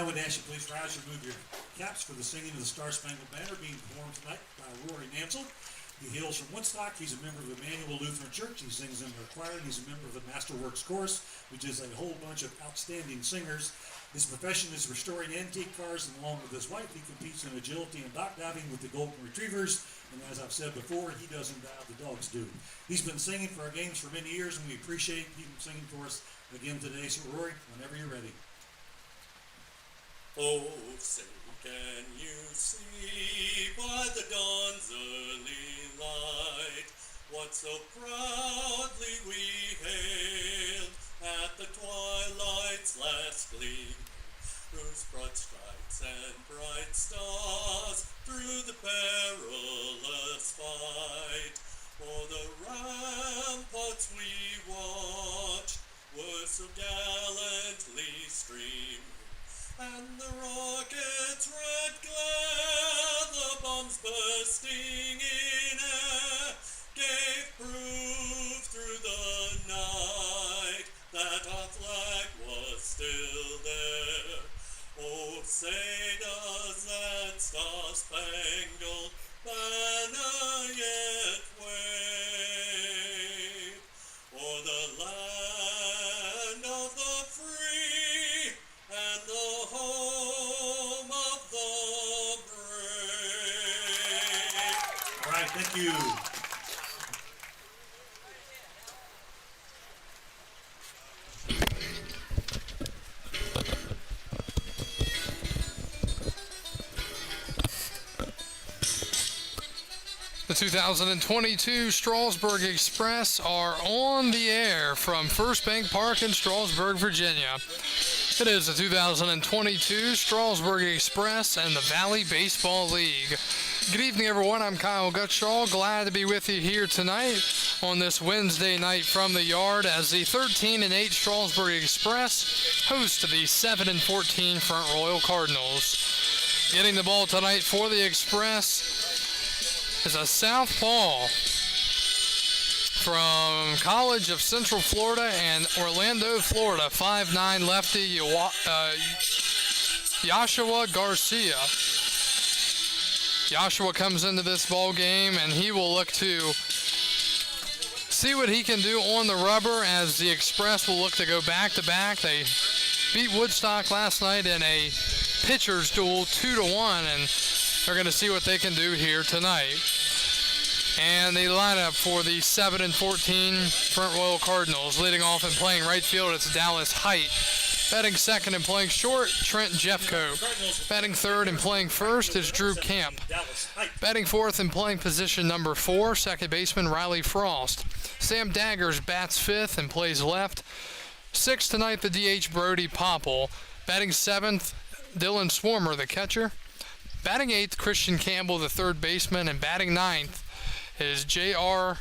I would ask you please rise and remove your caps for the singing of the Star Spangled Banner being performed tonight by Rory Mansell. He hails from Woodstock. He's a member of Emmanuel Lutheran Church. He sings in their choir, and he's a member of the Masterworks Chorus, which is a whole bunch of outstanding singers. His profession is restoring antique cars, and along with his wife, he competes in agility and dock diving with the Golden Retrievers. And as I've said before, he doesn't dive, the dogs do. He's been singing for our games for many years, and we appreciate him singing for us again today. So, Rory, whenever you're ready. Oh, say, can you see by the dawn's early light what so proudly we hailed at the twilight's last gleam, whose broad stripes and bright stars through the perilous fight o'er the ramparts we watched were so gallantly streamed. And the rocket's red glare, the bombs bursting in air, gave proof through the night that our flag was still there. Oh, say does that star-spangled banner yet wave o'er the land of the free and the home of the brave. All right, thank you. The 2022 Strasburg Express are on the air from First Bank Park in Strasburg, Virginia. It is the 2022 Strasburg Express and the Valley Baseball League. Good evening, everyone. I'm Kyle Gutschall. Glad to be with you here tonight on this Wednesday night from the yard as the 13-8 Strasburg Express host the 7-14 Front Royal Cardinals. Getting the ball tonight for the Express is a southpaw from College of Central Florida and Orlando, Florida, 5'9" lefty Joshua Garcia. Joshua comes into this ball game and he will look to see what he can do on the rubber as the Express will look to go back-to-back. They beat Woodstock last night in a pitcher's duel 2-1, and they're going to see what they can do here tonight. And the lineup for the 7-14 Front Royal Cardinals, leading off and playing right field, it's Dallas Height. Batting second and playing short, Trent Jeffcoat. Batting third and playing first is Drew Camp. Batting fourth and playing position number 4, second baseman Riley Frost. Sam Daggers bats fifth and plays left. Sixth tonight, the DH Brody Popple. Batting seventh, Dylan Swarmer, the catcher. Batting eighth, Christian Campbell, the third baseman. And batting ninth is J.R.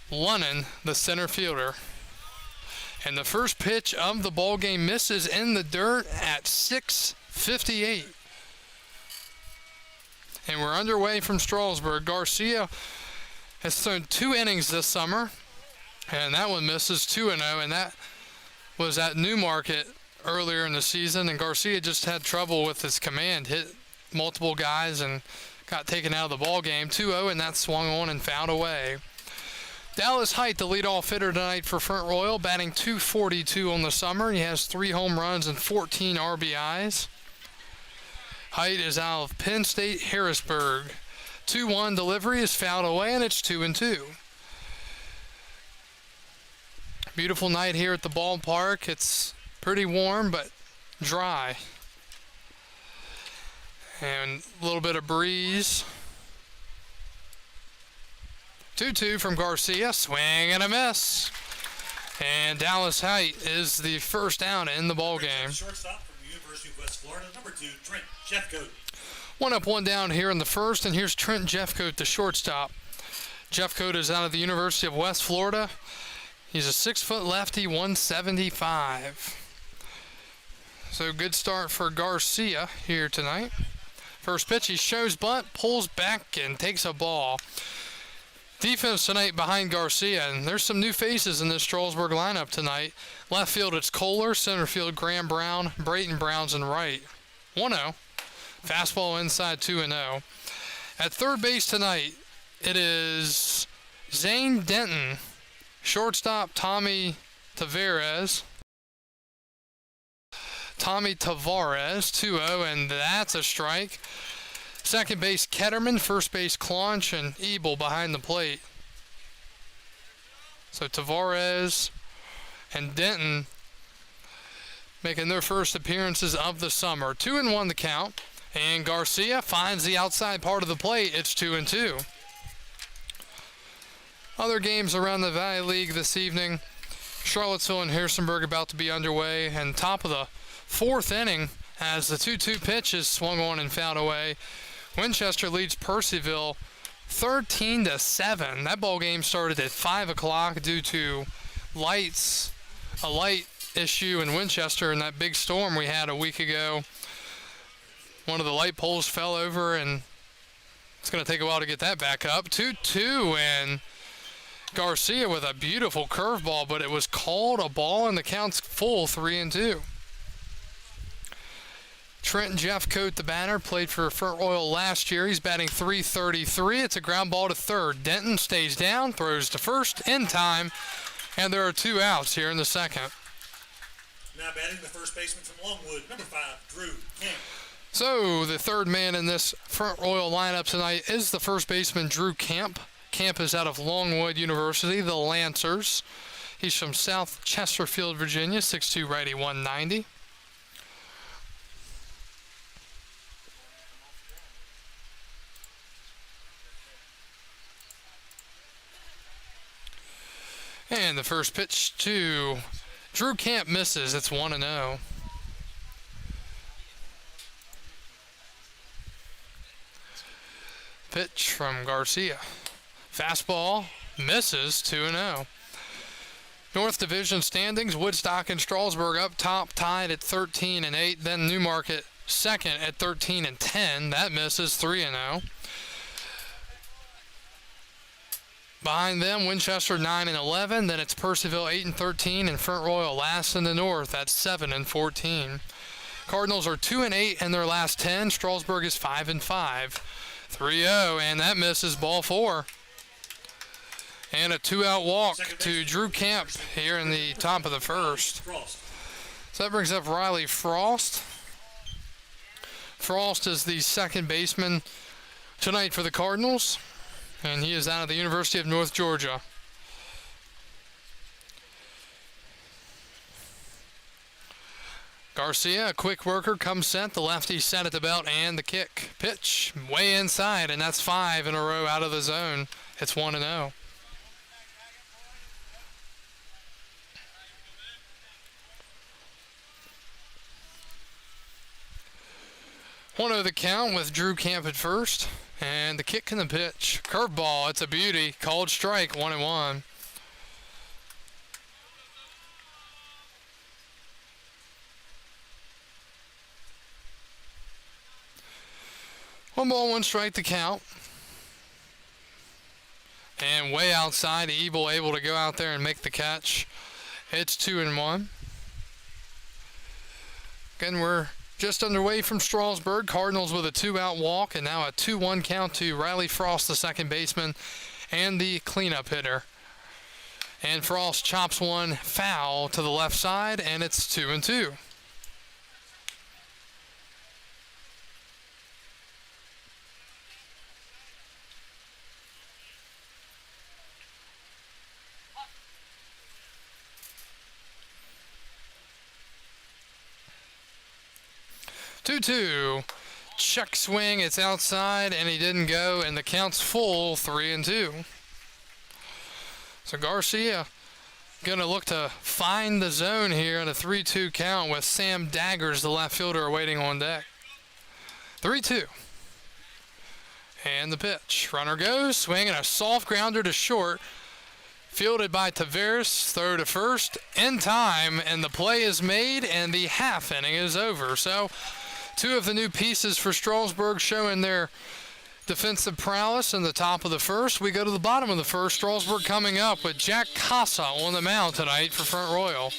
Lunnan, the center fielder. And the first pitch of the ball game misses in the dirt at 6:58. And we're underway from Strasburg. Garcia has thrown 2 innings this summer, and that one misses 2-0, and that was at Newmarket earlier in the season, and Garcia just had trouble with his command, hit multiple guys and got taken out of the ball game. 2-0, and that swung on and fouled away. Dallas Height, the leadoff hitter tonight for Front Royal, batting .242 on the summer. He has 3 home runs and 14 RBIs. Height is out of Penn State Harrisburg. 2-1 delivery is fouled away, and it's 2-2. Beautiful night here at the ballpark. It's pretty warm, but dry. And a little bit of breeze. 2-2 from Garcia, swing and a miss. And Dallas Height is the first out in the ball game. Shortstop from the University of West Florida, number 2, Trent Jeffcoat. 1 up, 1 down here in the first, and here's Trent Jeffcoat, the shortstop. Jeffcoat is out of the University of West Florida. He's a 6-foot lefty, 175. So good start for Garcia here tonight. First pitch, he shows bunt, pulls back, and takes a ball. Defense tonight behind Garcia, and there's some new faces in this Strasburg lineup tonight. Left field, it's Kohler. Center field, Graham Brown, Brayton Browns, and right. 1-0. Fastball inside 2-0. At third base tonight, it is Zane Denton. Shortstop, Tommy Tavares. 2-0, and that's a strike. Second base, Ketterman. First base, Claunch, and Ebel behind the plate. So Tavares and Denton making their first appearances of the summer. 2-1 the count. And Garcia finds the outside part of the plate. It's 2-2. Other games around the Valley League this evening. Charlottesville and Harrisonburg about to be underway. And top of the fourth inning as the 2-2 pitch is swung on and fouled away. Winchester leads Percyville 13-7. That ball game started at 5 o'clock due to a light issue in Winchester in that big storm we had a week ago. One of the light poles fell over, and it's going to take a while to get that back up. 2-2, and Garcia with a beautiful curveball, but it was called a ball, and the count's full, 3-2. Trent Jeffcoat, the batter, played for Front Royal last year. He's batting .333. It's a ground ball to third. Denton stays down, throws to first in time, and there are 2 outs here in the second. Now batting the first baseman from Longwood, number 5, Drew Kemp. So the third man in this Front Royal lineup tonight is the first baseman, Drew Kemp. Kemp is out of Longwood University, the Lancers. He's from South Chesterfield, Virginia, 6'2", righty, 190. And the first pitch to Drew Kemp misses. It's 1-0. Pitch from Garcia. Fastball misses. 2-0. North Division standings, Woodstock and Strasburg up top, tied at 13-8. Then Newmarket second at 13-10. That misses. 3-0. Behind them, Winchester 9-11. Then it's Percyville 8-13, and Front Royal last in the North at 7-14. Cardinals are 2-8 in their last 10. Strasburg is 5-5. 3-0, and that misses, ball 4. And a 2-out walk to Drew Kemp here in the top of the first. So that brings up Riley Frost. Frost is the second baseman tonight for the Cardinals, and he is out of the University of North Georgia. Garcia, a quick worker, comes set. The lefty set at the belt, and the kick. Pitch way inside, and that's 5 in a row out of the zone. It's 1-0. One of the count with Drew Kemp at first, and the kick and the pitch. Curveball, it's a beauty. Called strike, 1-1. One ball, one strike to count. And way outside, Ebel able to go out there and make the catch. It's 2-1. Again, we're just underway from Strasburg. Cardinals with a 2-out walk, and now a 2-1 count to Riley Frost, the second baseman, and the cleanup hitter. And Frost chops one foul to the left side, and it's 2-2. Check swing, it's outside, and he didn't go, and the count's full, 3-2. So Garcia going to look to find the zone here in a 3-2 count with Sam Daggers, the left fielder, awaiting on deck. 3-2. And the pitch. Runner goes, swinging a soft grounder to short. Fielded by Tavares, throw to first, in time, and the play is made, and the half inning is over. So 2 of the new pieces for Strasburg showing their defensive prowess in the top of the first. We go to the bottom of the first. Strasburg coming up with Jack Casa on the mound tonight for Front Royal.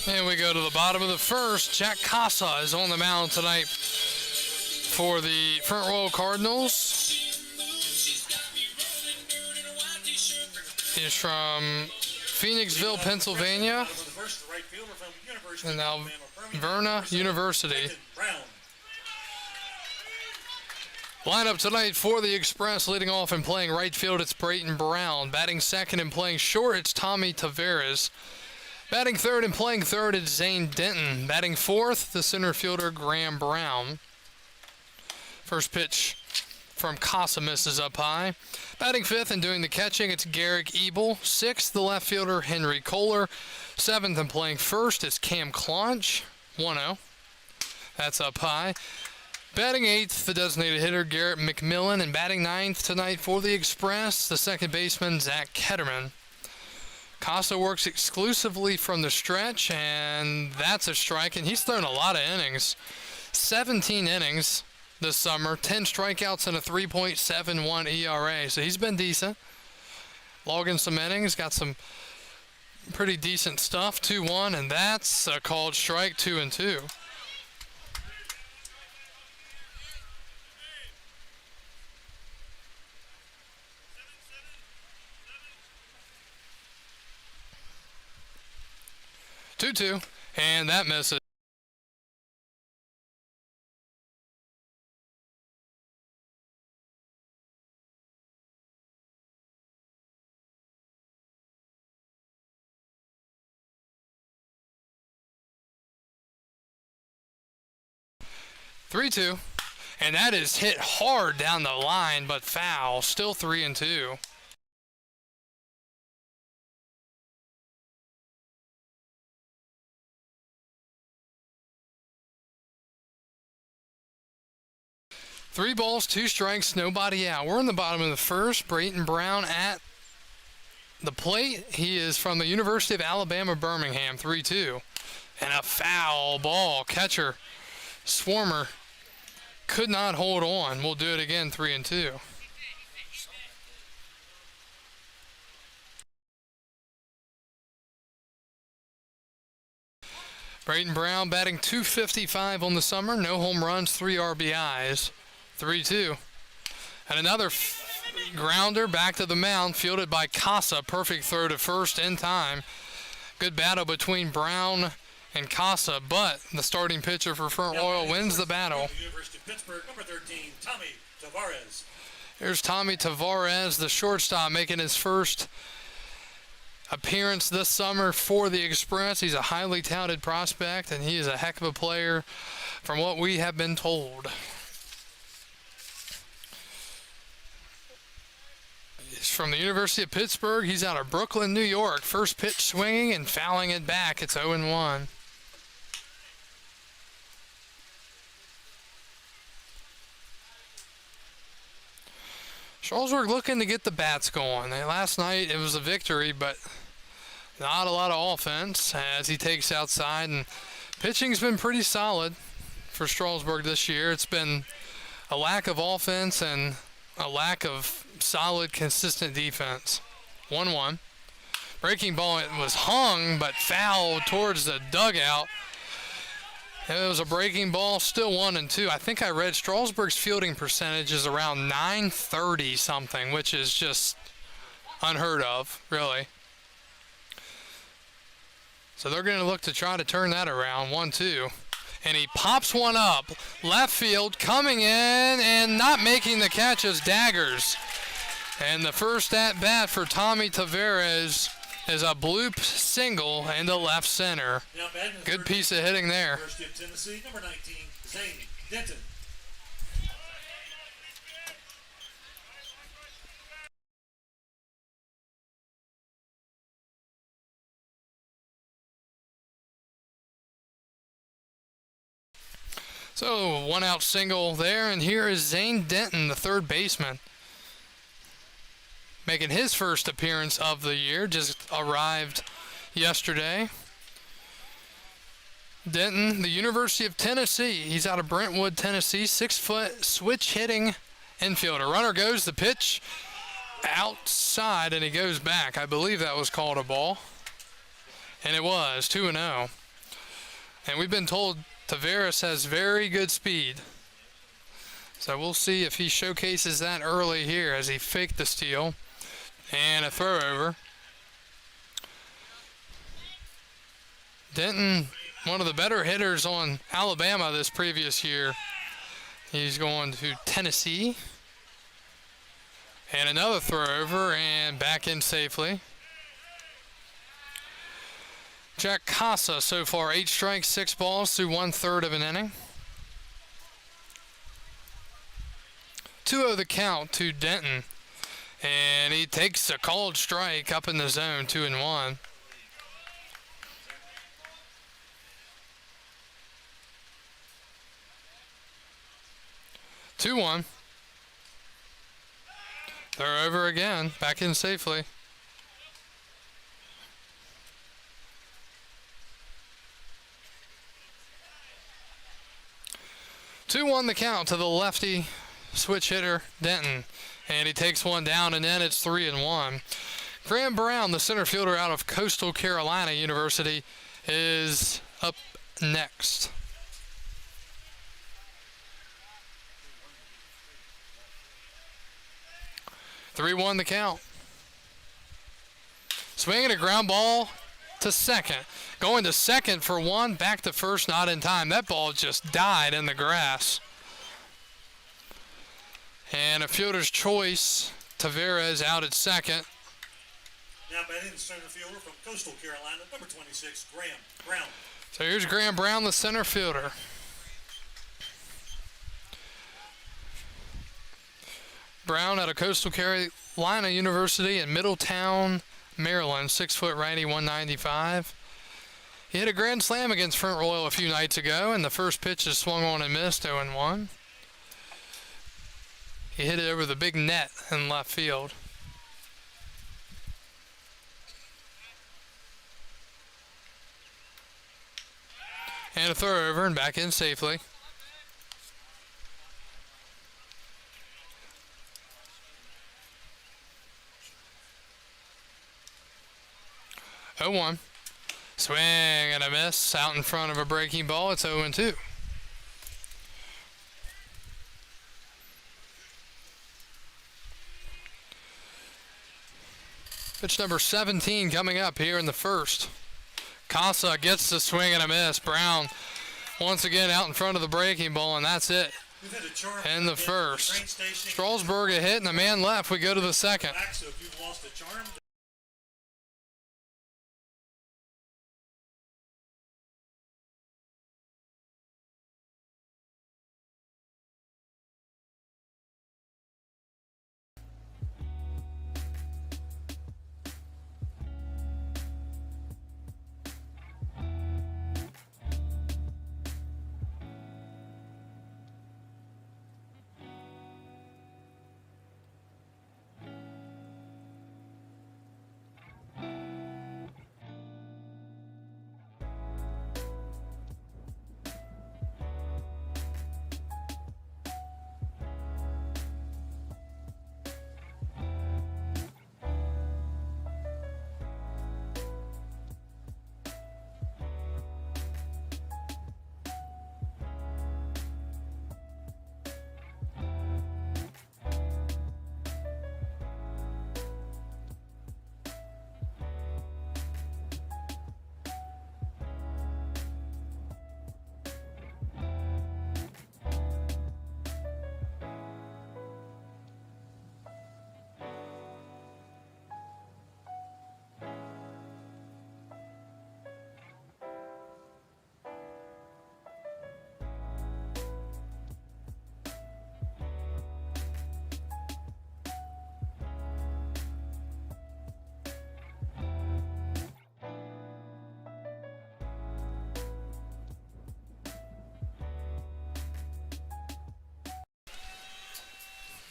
And we go to the bottom of the first. Jack Casa is on the mound tonight for the Front Royal Cardinals. He's from Phoenixville, Pennsylvania, and now Verna University. Lineup tonight for the Express, leading off and playing right field, it's Brayton Brown. Batting second and playing short, it's Tommy Tavares. Batting third and playing third, it's Zane Denton. Batting fourth, the center fielder, Graham Brown. First pitch from Casa misses up high. Batting fifth and doing the catching, it's Garrick Ebel. Sixth, the left fielder, Henry Kohler. Seventh and playing first is Cam Claunch, 1-0. That's up high. Batting eighth, the designated hitter, Garrett McMillan. And batting ninth tonight for the Express, the second baseman, Zach Ketterman. Casa works exclusively from the stretch, and that's a strike, and he's thrown a lot of innings. 17 innings this summer, 10 strikeouts and a 3.71 ERA, so he's been decent. Logging some innings, got some pretty decent stuff, 2-1, and that's a called strike, 2-2. Two, and that misses. Three-two, and that is hit hard down the line, but foul. Still 3-2. Three balls, two strikes, nobody out. We're in the bottom of the first. Brayton Brown at the plate. He is from the University of Alabama, Birmingham, 3-2. And a foul ball. Catcher Swarmer could not hold on. We'll do it again, 3-2. Brayton Brown batting .255 on the summer. No home runs, 3 RBIs. 3-2. And another grounder back to the mound, fielded by Casa. Perfect throw to first in time. Good battle between Brown and Casa, but the starting pitcher for Front Royal wins the battle. University of Pittsburgh, number 13, Tommy Tavares. Here's Tommy Tavares, the shortstop, making his first appearance this summer for the Express. He's a highly touted prospect, and he is a heck of a player from what we have been told. He's from the University of Pittsburgh. He's out of Brooklyn, New York. First pitch swinging and fouling it back. It's 0-1. Strasburg looking to get the bats going. Last night it was a victory, but not a lot of offense as he takes outside. And pitching's been pretty solid for Strasburg this year. It's been a lack of offense and a lack of solid, consistent defense. 1-1. Breaking ball, it was hung but fouled towards the dugout. It was a breaking ball, still 1-2. I think I read Strasburg's fielding percentage is around 930 something, which is just unheard of, really. So they're going to look to try to turn that around. 1-2. And he pops one up. Left field, coming in and not making the catch as Daggers. And the first at bat for Tommy Tavares is a bloop single into left center. Good piece of hitting there. University of Tennessee, number 19, Zane Denton. So, one out single there, and here is Zane Denton, the third baseman, making his first appearance of the year, just arrived yesterday. Denton, the University of Tennessee. He's out of Brentwood, Tennessee, 6-foot switch hitting infielder. Runner goes, the pitch outside, and he goes back. I believe that was called a ball, and it was 2-0. And we've been told Tavares has very good speed. So we'll see if he showcases that early here as he faked the steal. And a throw over. Denton, one of the better hitters on Alabama this previous year. He's going to Tennessee. And another throw over and back in safely. Jack Casa so far, 8 strikes, 6 balls through 1/3 of an inning. 2-0 the count to Denton. And he takes a called strike up in the zone, 2-1. Two one. They're over again, back in safely. 2-1 the count to the lefty switch hitter Denton, and he takes one down, and then it's 3-1. Graham Brown, the center fielder out of Coastal Carolina University, is up next. Three one the count. Swinging a ground ball to second. Going to second for one, back to first, not in time. That ball just died in the grass. And a fielder's choice, Tavares out at second. Now batting the center fielder from Coastal Carolina, number 26, Graham Brown. So here's Graham Brown, the center fielder. Brown out of Coastal Carolina University in Middletown, Maryland, 6-foot righty, 195. He hit a grand slam against Front Royal a few nights ago, and the first pitch is swung on and missed, 0-1. He hit it over the big net in left field. And a throw over and back in safely. Oh, 1. Swing and a miss out in front of a breaking ball. It's 0-2. Pitch number 17 coming up here in the first. Casa gets the swing and a miss. Brown once again out in front of the breaking ball, and that's it. In the first. Strasburg a hit and a man left. We go to the second. So if you've lost a charm,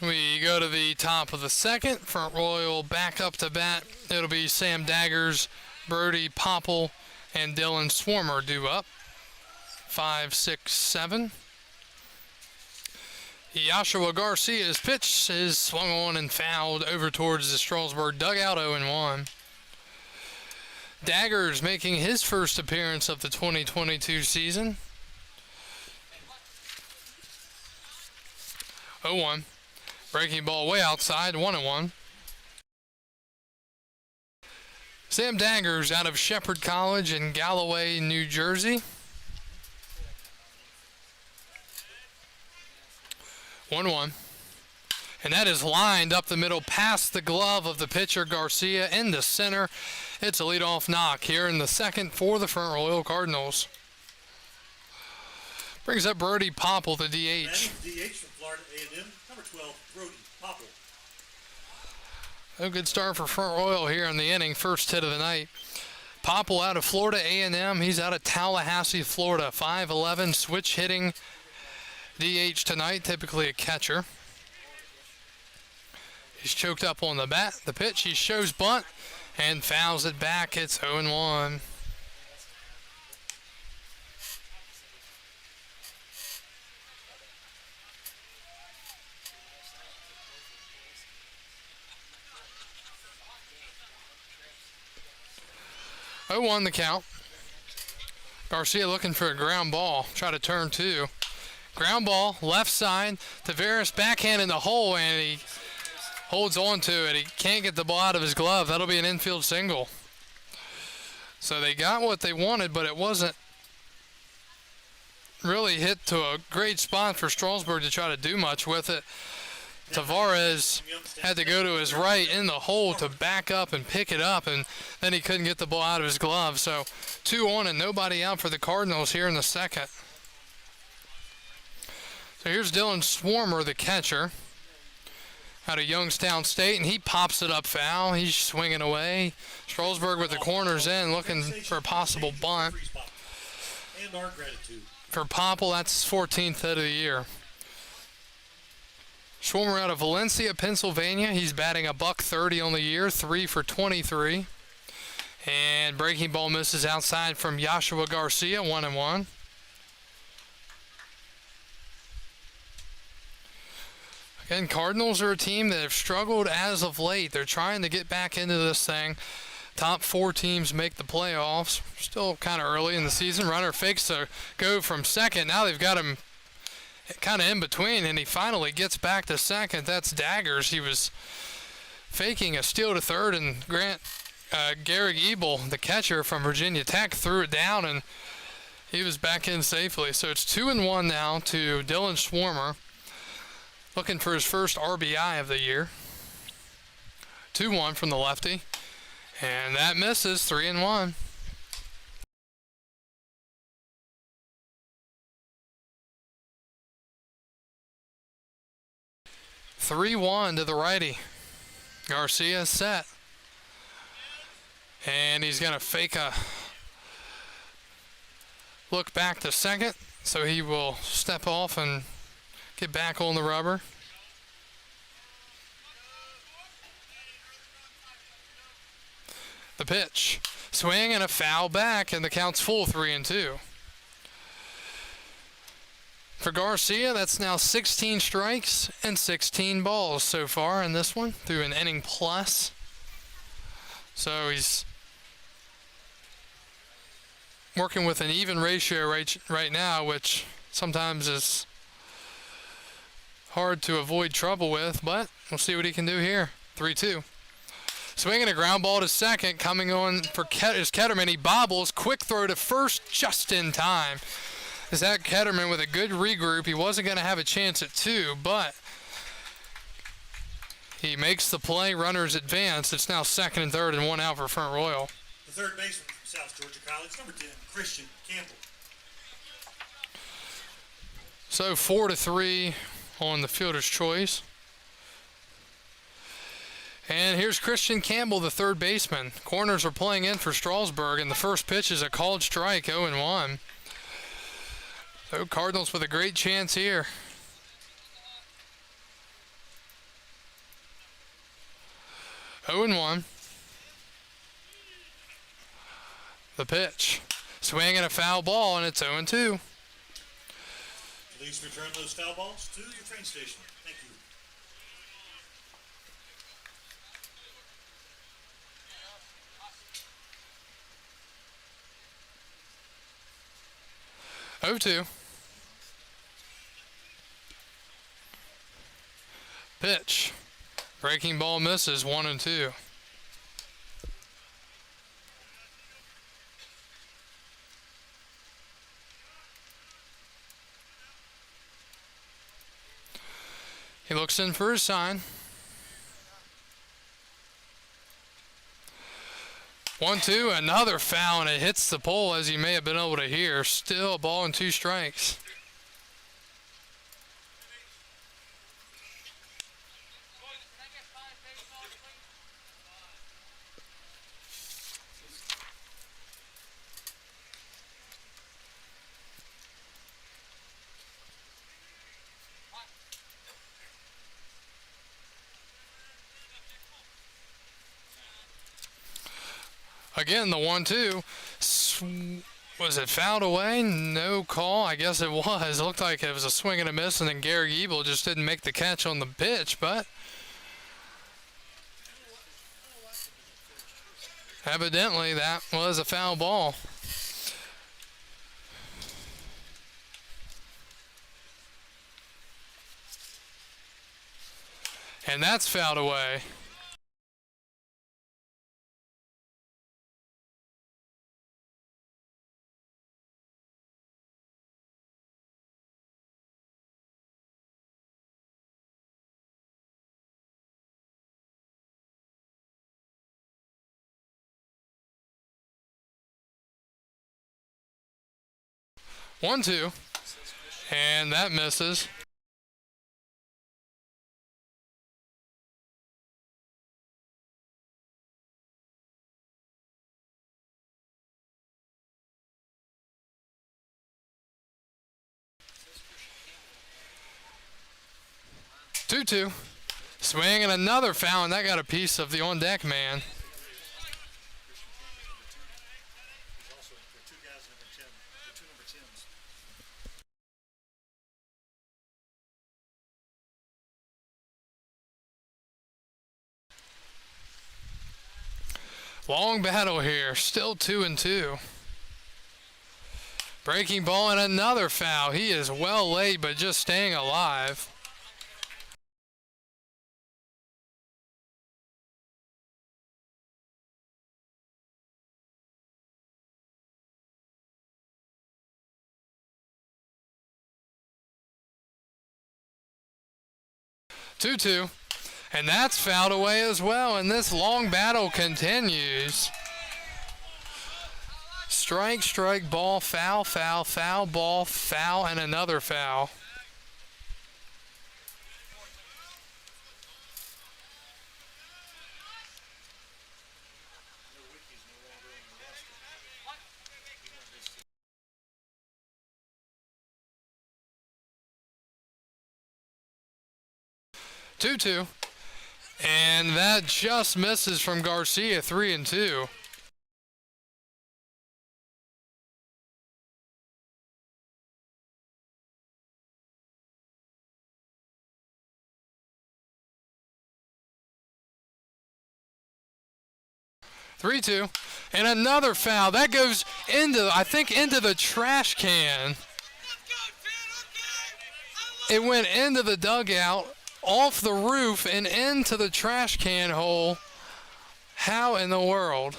We go to the top of the second. Front Royal back up to bat. It'll be Sam Daggers, Brody Popple, and Dylan Swarmer due up. 5, 6, 7. Joshua Garcia's pitch is swung on and fouled over towards the Strasburg dugout, 0-1. Daggers making his first appearance of the 2022 season. 0-1. Breaking ball way outside, 1-1. Sam Daggers out of Shepherd College in Galloway, New Jersey. 1-1. And that is lined up the middle past the glove of the pitcher Garcia into center. It's a leadoff knock here in the second for the Front Royal Cardinals. Brings up Brody Popple, the DH. DH from Florida A&M, number 12, Brody Popple. A good start for Front Royal here in the inning. First hit of the night. Popple out of Florida A&M. He's out of Tallahassee, Florida. 5'11", switch hitting DH tonight, typically a catcher. He's choked up on the bat. The pitch, he shows bunt and fouls it back. It's 0-1. The count. Garcia looking for a ground ball. Try to turn two. Ground ball, left side. Tavares backhand in the hole, and he holds on to it. He can't get the ball out of his glove. That'll be an infield single. So they got what they wanted, but it wasn't really hit to a great spot for Strasburg to try to do much with it. Tavares had to go to his right in the hole to back up and pick it up, and then he couldn't get the ball out of his glove. So 2 on and nobody out for the Cardinals here in the second. So here's Dylan Swarmer, the catcher, out of Youngstown State, and he pops it up foul. He's swinging away. Strasburg with the corners in, looking for a possible bunt. And our gratitude. For Popple, that's his 14th hit of the year. Swarmer out of Valencia, Pennsylvania. He's batting $130 on the year, 3 for 23. And breaking ball misses outside from Joshua Garcia, 1-1. Again, Cardinals are a team that have struggled as of late. They're trying to get back into this thing. Top 4 teams make the playoffs. Still kind of early in the season. Runner fakes to go from second. Now they've got him kind of in between, and he finally gets back to second. That's Daggers. He was faking a steal to third, and Gary Ebel, the catcher from Virginia Tech, threw it down, and he was back in safely. So it's 2-1 now to Dylan Swarmer, looking for his first RBI of the year. 2-1 from the lefty, and that misses. 3-1. 3-1 to the righty. Garcia set. And he's going to fake a look back to second. So he will step off and get back on the rubber. The pitch. Swing and a foul back, and the count's full, 3-2. For Garcia, that's now 16 strikes and 16 balls so far in this one through an inning plus. So he's working with an even ratio right now, which sometimes is hard to avoid trouble with, but we'll see what he can do here. 3-2. Swinging a ground ball to second, coming on for Ketterman. He bobbles, quick throw to first just in time. Zach Ketterman with a good regroup. He wasn't going to have a chance at 2, but he makes the play. Runners advance. It's now second and third and 1 out for Front Royal. The third baseman from South Georgia College, number 10, Christian Campbell. So 4-3 on the fielder's choice. And here's Christian Campbell, the third baseman. Corners are playing in for Strasburg, and the first pitch is a called strike, 0-1. So Cardinals with a great chance here. 0-1. The pitch. Swing and a foul ball, and it's 0-2. Please return those foul balls to your train station. Thank you. Oh, 2. Pitch. Breaking ball misses. 1-2. He looks in for his sign. 1-2, another foul, and it hits the pole, as you may have been able to hear. Still a ball and 2 strikes. Again, the 1-2. Was it fouled away? No call. I guess it was. It looked like it was a swing and a miss, and then Gary Ebel just didn't make the catch on the pitch, but evidently that was a foul ball. And that's fouled away. One, 2, and that misses. Two. Swing and another foul, and that got a piece of the on-deck man. Long battle here, still 2-2. Breaking ball and another foul. He is well late, but just staying alive. Two. And that's fouled away as well, and this long battle continues. Strike, ball, foul, ball, foul, and another foul. Two. And that just misses from Garcia, 3-2. And another foul. That goes into, I think, into the trash can. It went into the dugout, off the roof, and into the trash can hole. How in the world?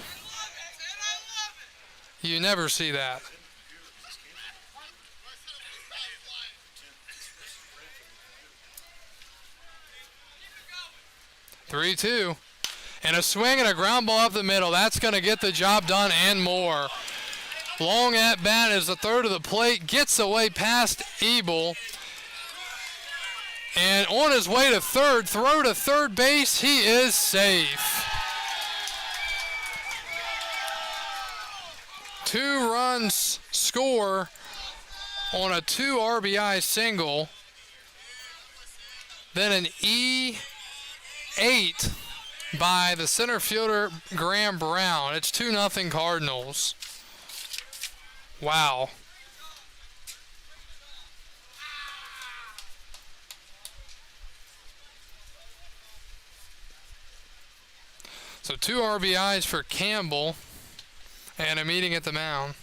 You never see that. 3-2. And a swing and a ground ball up the middle. That's going to get the job done and more. Long at bat is the third of the plate. Gets away past Ebel. And on his way to third, throw to third base, he is safe. 2 runs score on a 2 RBI single. Then an E8 by the center fielder, Graham Brown. It's 2-0 Cardinals. Wow. So 2 RBIs for Campbell and a meeting at the mound.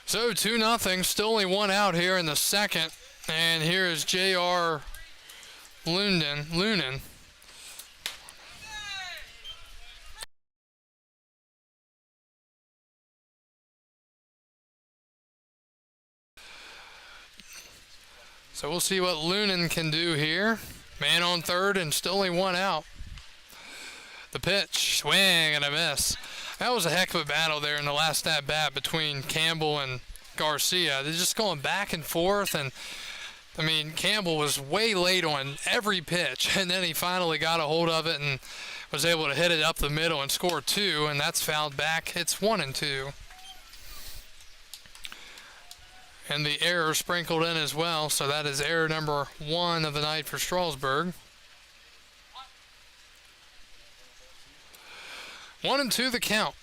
So 2-0, still only 1 out here in the second. And here is J.R. Lunan. So we'll see what Lunan can do here. Man on third and still only 1 out. The pitch, swing and a miss. That was a heck of a battle there in the last at-bat between Campbell and Garcia. They're just going back and forth, and I mean, Campbell was way late on every pitch, and then he finally got a hold of it and was able to hit it up the middle and score 2, and that's fouled back. It's 1-2. And the error sprinkled in as well, so that is error number 1 of the night for Strasburg. 1-2 the count.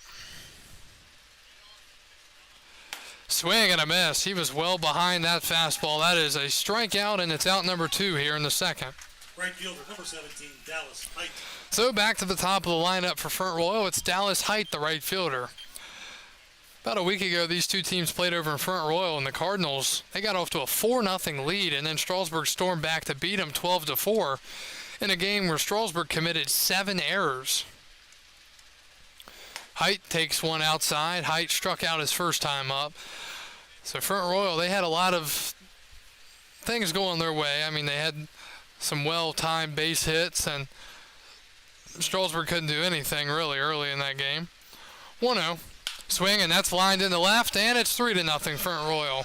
Swing and a miss. He was well behind that fastball. That is a strikeout, and it's out number 2 here in the second. Right fielder, number 17, Dallas Height. So back to the top of the lineup for Front Royal. It's Dallas Height, the right fielder. About a week ago, these two teams played over in Front Royal, and the Cardinals, they got off to a 4-0 lead, and then Strasburg stormed back to beat them 12-4 in a game where Strasburg committed 7 errors. Height takes one outside. Height struck out his first time up. So Front Royal, they had a lot of things going their way. I mean, they had some well-timed base hits, and Strasburg couldn't do anything really early in that game. 1-0. Swing, and that's lined in the left, and it's 3-0 Front Royal.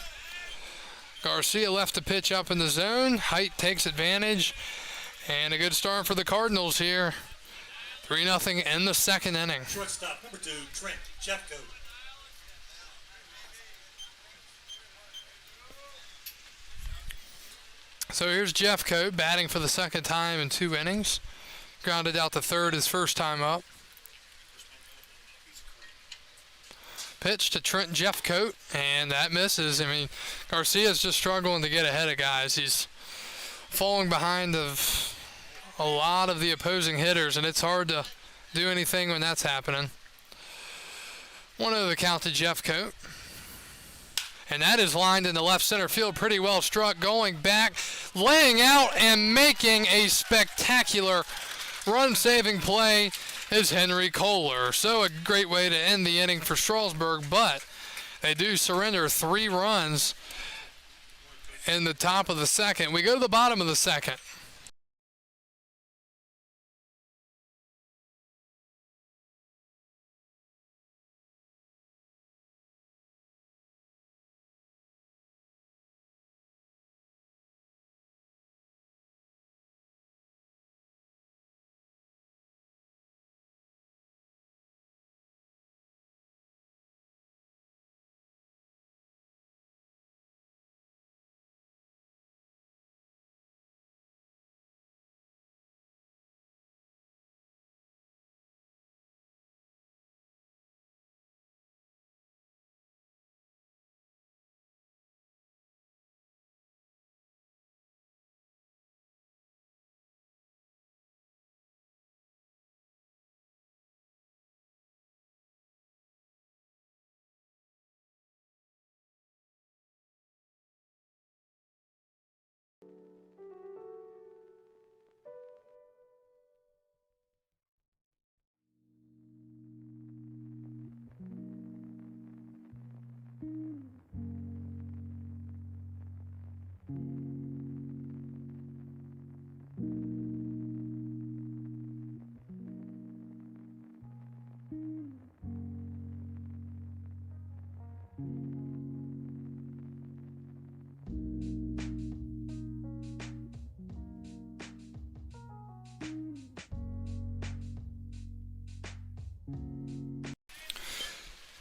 Garcia left the pitch up in the zone. Height takes advantage, and a good start for the Cardinals here. 3-0 in the second inning. Shortstop, number 2, Trent Jeffcoat. So here's Jeffcoat batting for the second time in 2 innings. Grounded out to third his first time up. Pitch to Trent Jeffcoat, and that misses. I mean, Garcia's just struggling to get ahead of guys. He's falling behind of a lot of the opposing hitters, and it's hard to do anything when that's happening. 1-0 the count to Jeffcoat. And that is lined in the left center field, pretty well struck, going back, laying out and making a spectacular run-saving play is Henry Kohler. So a great way to end the inning for Strasburg, but they do surrender 3 runs in the top of the second. We go to the bottom of the second.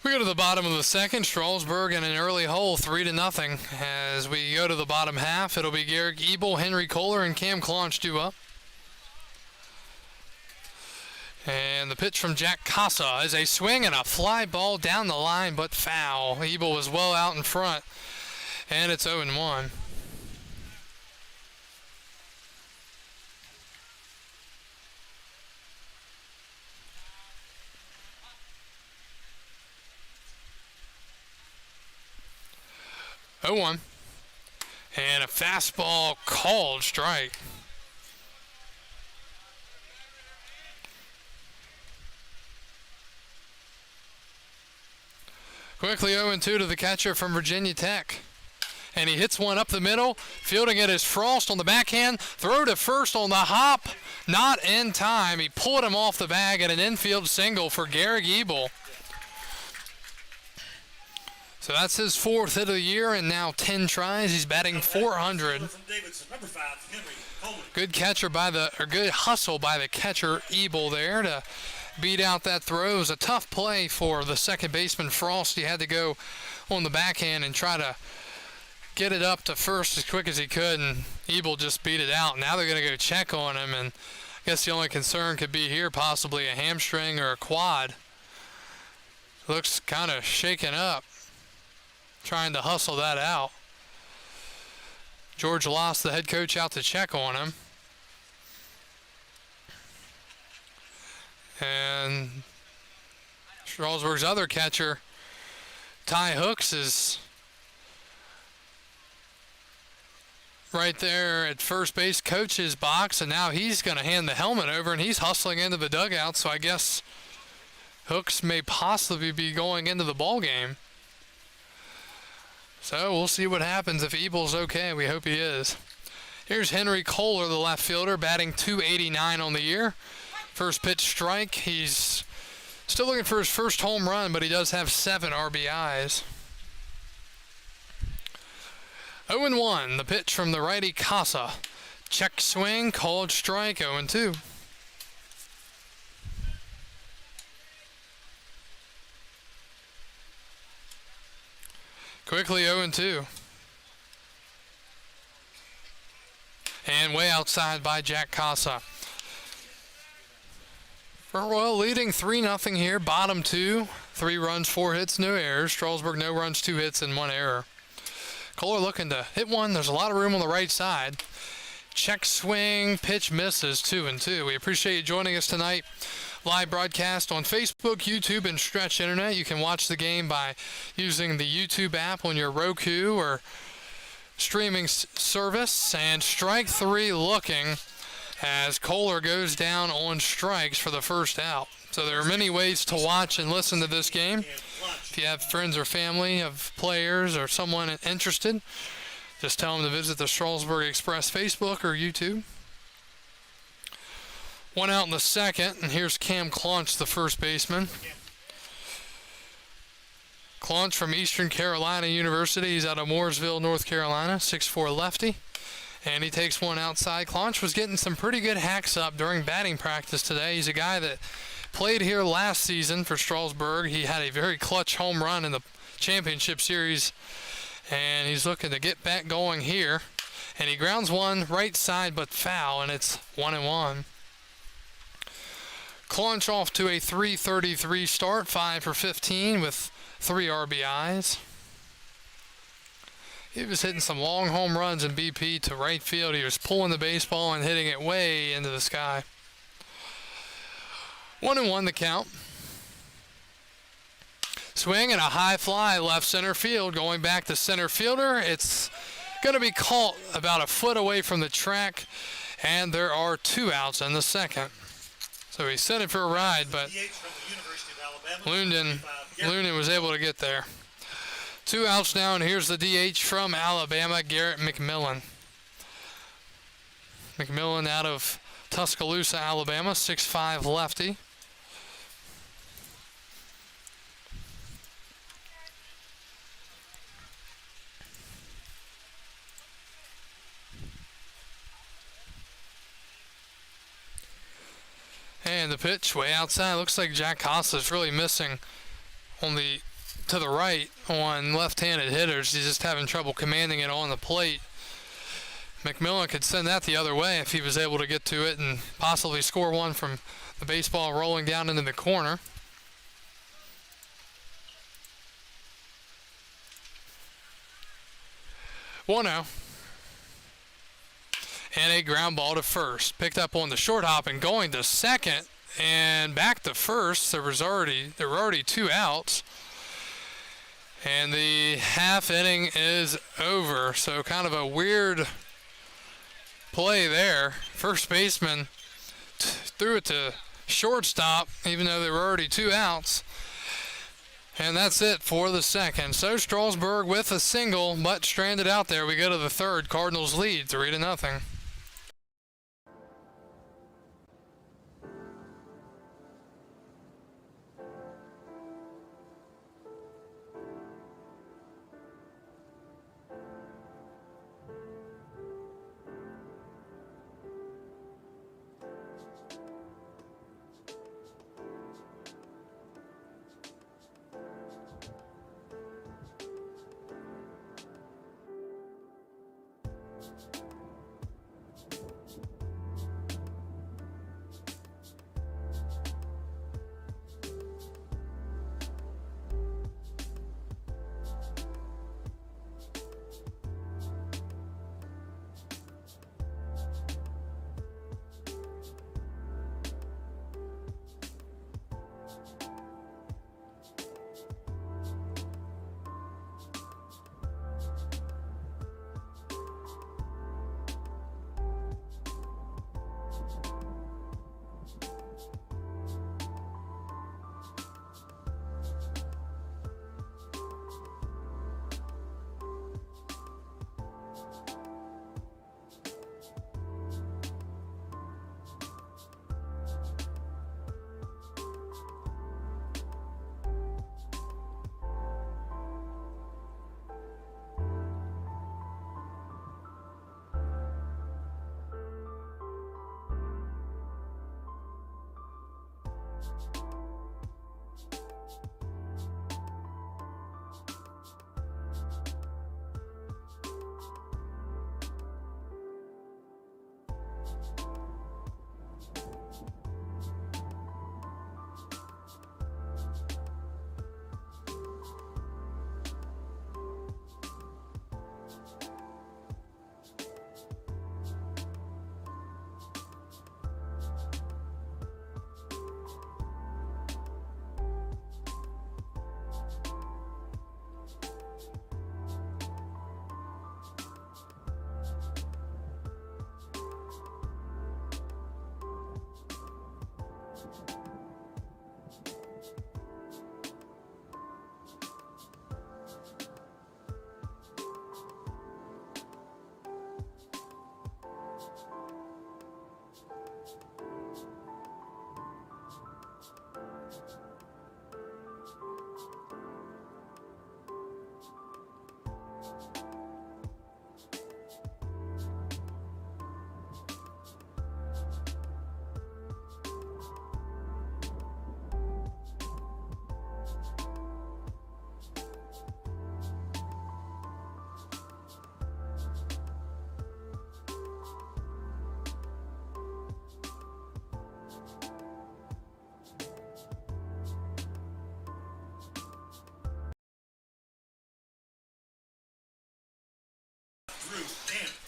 We go to the bottom of the second. Strasburg in an early hole, 3-0. As we go to the bottom half, it'll be Garrick Ebel, Henry Kohler, and Cam Claunch due up. And the pitch from Jack Casa is a swing and a fly ball down the line, but foul. Ebel was well out in front, and it's 0-1. And a fastball called strike. Quickly 0-2 to the catcher from Virginia Tech. And he hits one up the middle. Fielding it is Frost on the backhand. Throw to first on the hop. Not in time. He pulled him off the bag at an infield single for Garrick Ebel. So that's his 4th hit of the year, and now 10 tries. He's batting 400. Good good hustle by the catcher Ebel there to beat out that throw. It was a tough play for the second baseman Frost. He had to go on the backhand and try to get it up to first as quick as he could, and Ebel just beat it out. Now they're going to go check on him, and I guess the only concern could be here possibly a hamstring or a quad. Looks kind of shaken up, trying to hustle that out. George lost the head coach out to check on him. And Strasburg's other catcher, Ty Hooks, is right there at first base coach's box, and now he's going to hand the helmet over, and he's hustling into the dugout, so I guess Hooks may possibly be going into the ball game. So we'll see what happens if Ebel's okay. We hope he is. Here's Henry Kohler, the left fielder, batting .289 on the year. First pitch strike. He's still looking for his first home run, but he does have 7 RBIs. 0-1, the pitch from the righty Casa. Check swing, called strike, 0-2. Quickly 0-2. And way outside by Jack Casa. Well, leading 3-0 here, bottom 2. 3 runs, 4 hits, no errors. Strasburg, no runs, 2 hits, and 1 error. Kohler looking to hit one. There's a lot of room on the right side. Check swing, pitch misses, 2-2. We appreciate you joining us tonight. Live broadcast on Facebook, YouTube, and Stretch Internet. You can watch the game by using the YouTube app on your Roku or streaming service. And strike 3 looking as Kohler goes down on strikes for the first out. So there are many ways to watch and listen to this game. If you have friends or family of players or someone interested, just tell them to visit the Strasburg Express Facebook or YouTube. 1 out in the second, and here's Cam Claunch, the first baseman. Claunch from Eastern Carolina University. He's out of Mooresville, North Carolina, 6'4" lefty. And he takes one outside. Claunch was getting some pretty good hacks up during batting practice today. He's a guy that played here last season for Strasburg. He had a very clutch home run in the championship series, and he's looking to get back going here. And he grounds one right side but foul, and it's 1-1. Claunch off to a .333 start, 5 for 15 with 3 RBIs. He was hitting some long home runs in BP to right field. He was pulling the baseball and hitting it way into the sky. 1-1 the count. Swing and a high fly left center field. Going back to center fielder. It's going to be caught about a foot away from the track, and there are 2 outs in the second. So he set it for a ride, but Lunden was able to get there. 2 outs now, and here's the DH from Alabama, Garrett McMillan. McMillan out of Tuscaloosa, Alabama, 6'5" lefty. And the pitch way outside. Looks like Jack Costa's really missing on the to the right on left-handed hitters. He's just having trouble commanding it on the plate. McMillan could send that the other way if he was able to get to it and possibly score one from the baseball rolling down into the corner. One out. And a ground ball to first. Picked up on the short hop and going to second and back to first. There were already 2 outs. And the half inning is over. So kind of a weird play there. First baseman threw it to shortstop even though there were already 2 outs. And that's it for the second. So Strasburg with a single, but stranded out there. We go to the third. Cardinals lead 3-0.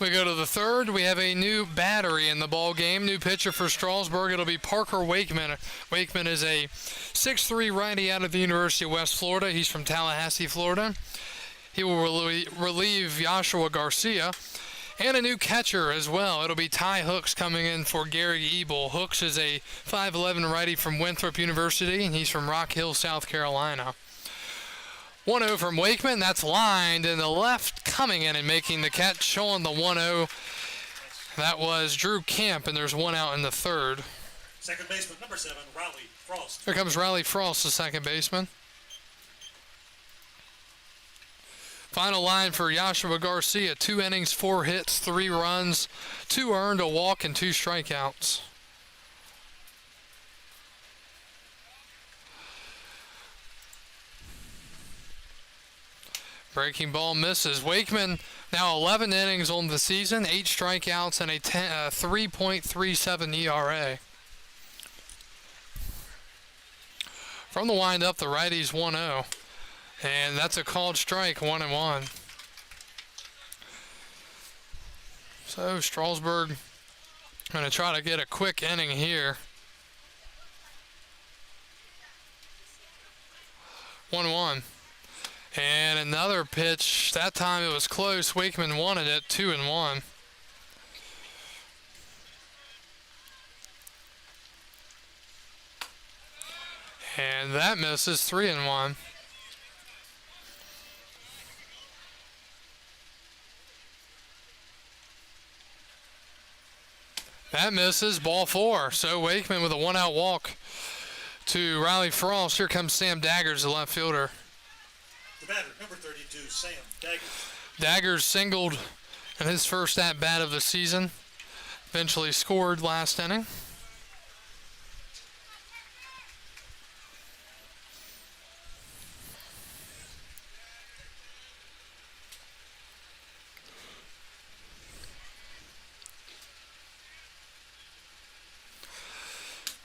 We go to the third. We have a new battery in the ball game. New pitcher for Strasburg. It'll be Parker Wakeman. Wakeman is a 6'3" righty out of the University of West Florida. He's from Tallahassee, Florida. He will relieve Joshua Garcia. And a new catcher as well. It'll be Ty Hooks coming in for Gary Ebel. Hooks is a 5'11" righty from Winthrop University, and he's from Rock Hill, South Carolina. 1-0 from Wakeman. That's lined in the left, coming in and making the catch on the 1-0. That was Drew Camp, and there's 1 out in the third. Second baseman, number 7, Riley Frost. Here comes Riley Frost, the second baseman. Final line for Joshua Garcia. 2 innings, 4 hits, 3 runs, 2 earned, a walk, and 2 strikeouts. Breaking ball misses. Wakeman now 11 innings on the season, 8 strikeouts, and a 3.37 ERA. From the windup, the righties 1-0. And that's a called strike, 1-1. So Strasburg going to try to get a quick inning here. 1-1. And another pitch. That time it was close. Wakeman wanted it, 2-1. And that misses, 3-1. That misses, ball 4. So Wakeman with a 1-out walk to Riley Frost. Here comes Sam Daggers, the left fielder. The batter, number 32, Sam Daggers. Daggers singled in his first at-bat of the season. Eventually scored last inning.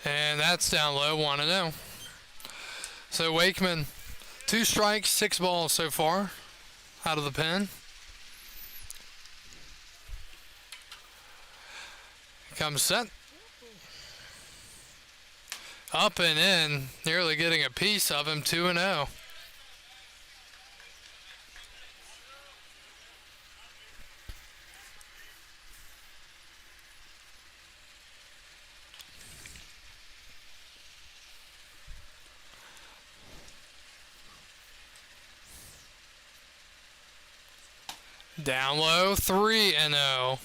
And that's down low, 1-0. So Wakeman, 2 strikes, 6 balls so far out of the pen. Comes set. Up and in, nearly getting a piece of him, 2-0. Down low, 3-0.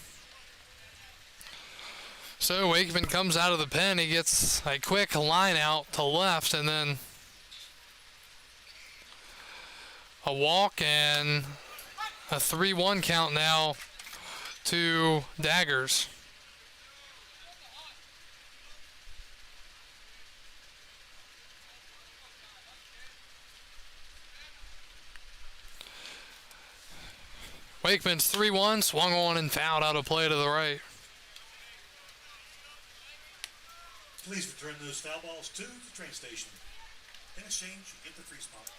So Wakeman comes out of the pen. He gets a quick line out to left and then a walk and a 3-1 count now to Daggers. Wakeman's 3-1, swung on and fouled out of play to the right. Please return those foul balls to the train station. In exchange, you get the free spot.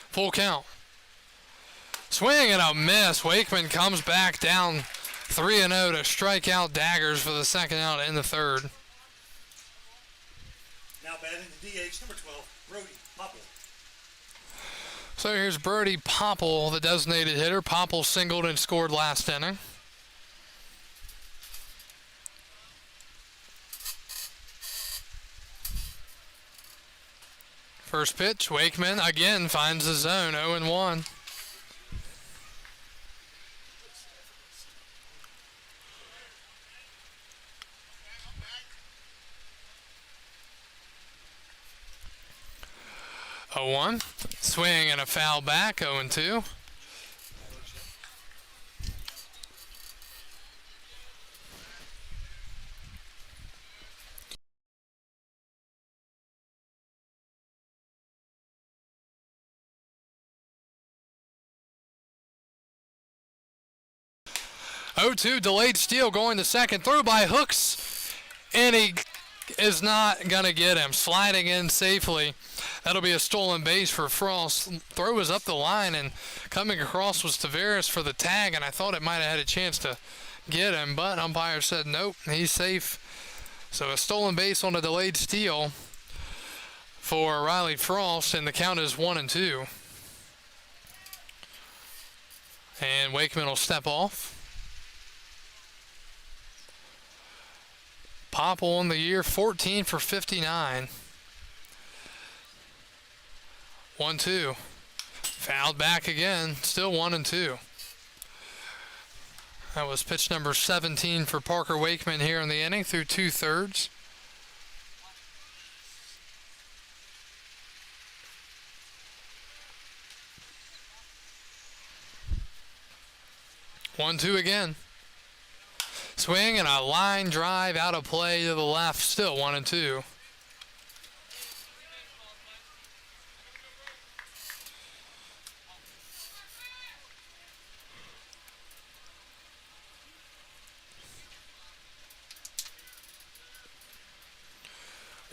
Full count. Swing and a miss. Wakeman comes back down 3-0 to strike out Daggers for the second out in the third. Now batting the DH, number 12, Brody Popple. So here's Brody Popple, the designated hitter. Popple singled and scored last inning. First pitch, Wakeman again finds the zone, 0-1. Oh, 1. Swing and a foul back, 0-2. Oh, 2 delayed steal going to second. Throw by Hooks, and he is not going to get him. Sliding in safely. That'll be a stolen base for Frost. Throw was up the line, and coming across was Tavares for the tag, and I thought it might have had a chance to get him, but umpire said nope, he's safe. So a stolen base on a delayed steal for Riley Frost, and the count is 1-2. And Wakeman will step off. Popple on the year, 14 for 59. 1-2. Fouled back again, still 1-2. That was pitch number 17 for Parker Wakeman here in the inning through 2/3. One, two again. Swing and a line drive out of play to the left, still 1-2.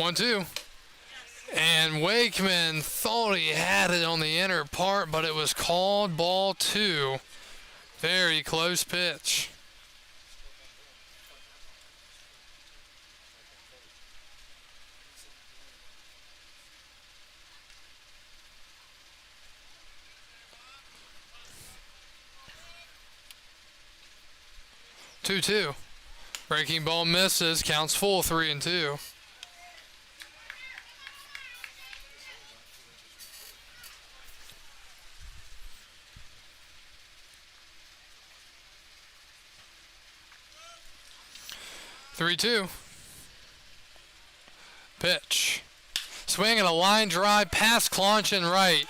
1-2. And Wakeman thought he had it on the inner part, but it was called ball 2. Very close pitch. Two. Breaking ball misses, counts full, 3-2. Pitch. Swing and a line drive past Claunch and right.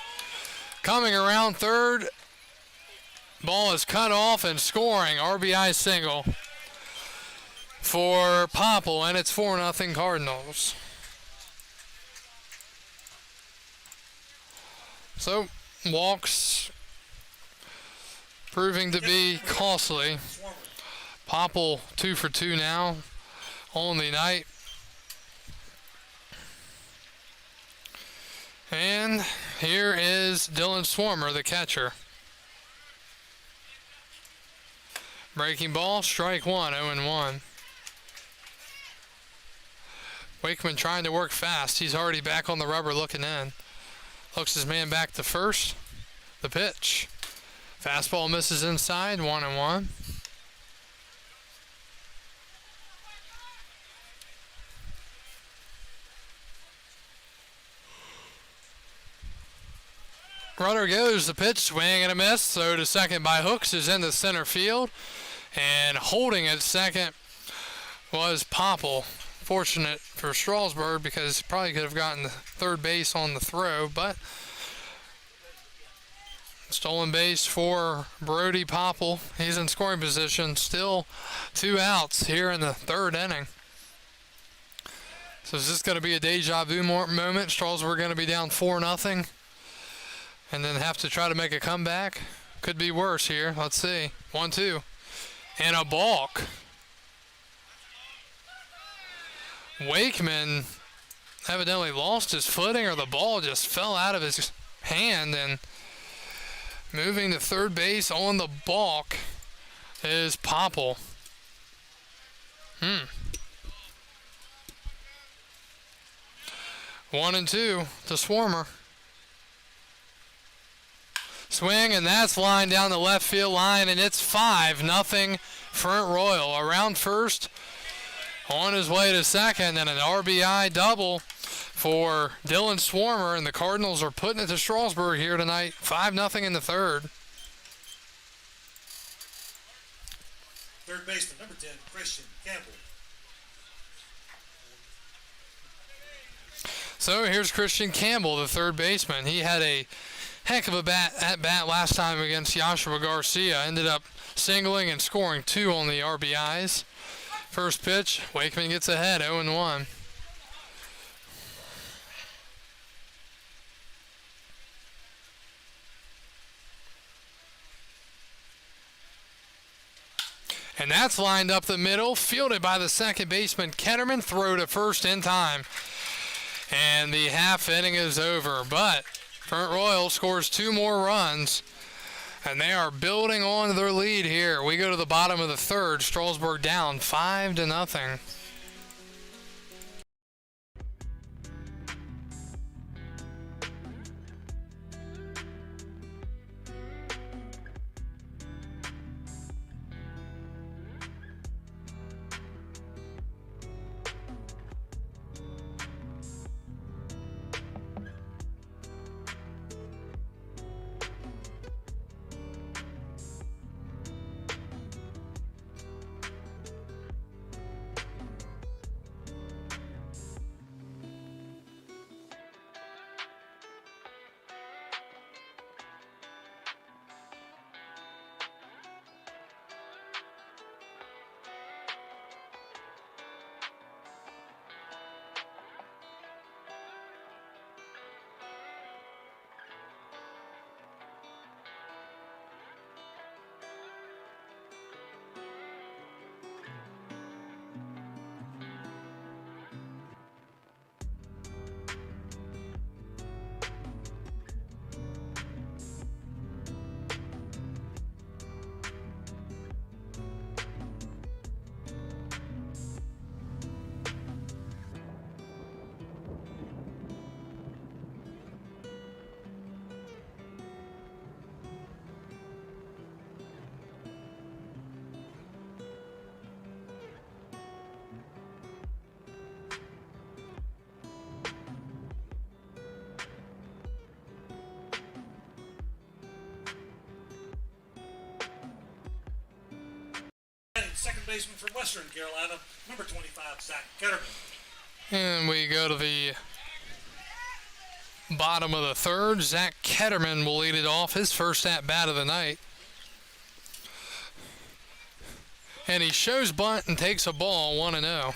Coming around third. Ball is cut off and scoring. RBI single for Popple, and it's 4-0 Cardinals. So, walks proving to be costly. Popple 2 for 2 now on the night. And here is Dylan Swarmer, the catcher. Breaking ball, strike 1, 0-1. Wakeman trying to work fast. He's already back on the rubber looking in. Looks his man back to first. The pitch. Fastball misses inside, 1-1. Runner goes, the pitch, swing and a miss. Throw to second by Hooks is in the center field. And holding at second was Popple. Fortunate for Strasburg because he probably could have gotten the third base on the throw, but stolen base for Brody Popple. He's in scoring position. Still 2 outs here in the third inning. So is this going to be a deja vu moment? Strasburg going to be down 4-0 and then have to try to make a comeback? Could be worse here. Let's see. 1-2. And a balk. Wakeman evidently lost his footing, or the ball just fell out of his hand, and moving to third base on the balk is Popple. 1-2 to Swarmer. Swing, and that's lined down the left field line, and it's 5-0 Front Royal. Around first, on his way to second, and an RBI double for Dylan Swarmer, and the Cardinals are putting it to Strasburg here tonight. 5-0 in the third. Third baseman, number 10, Christian Campbell. So here's Christian Campbell, the third baseman. He had a heck of a at-bat last time against Joshua Garcia. Ended up singling and scoring 2 on the RBIs. First pitch, Wakeman gets ahead, 0-1. And that's lined up the middle, fielded by the second baseman, Ketterman. Throw to first in time. And the half inning is over, but Front Royal scores 2 more runs, and they are building on their lead here. We go to the bottom of the third. Strasburg down 5-0. baseman from Western Carolina, number 25, Zach Ketterman. And we go to the bottom of the third. Zach Ketterman will lead it off, his first at-bat of the night. And he shows bunt and takes a ball, 1-0.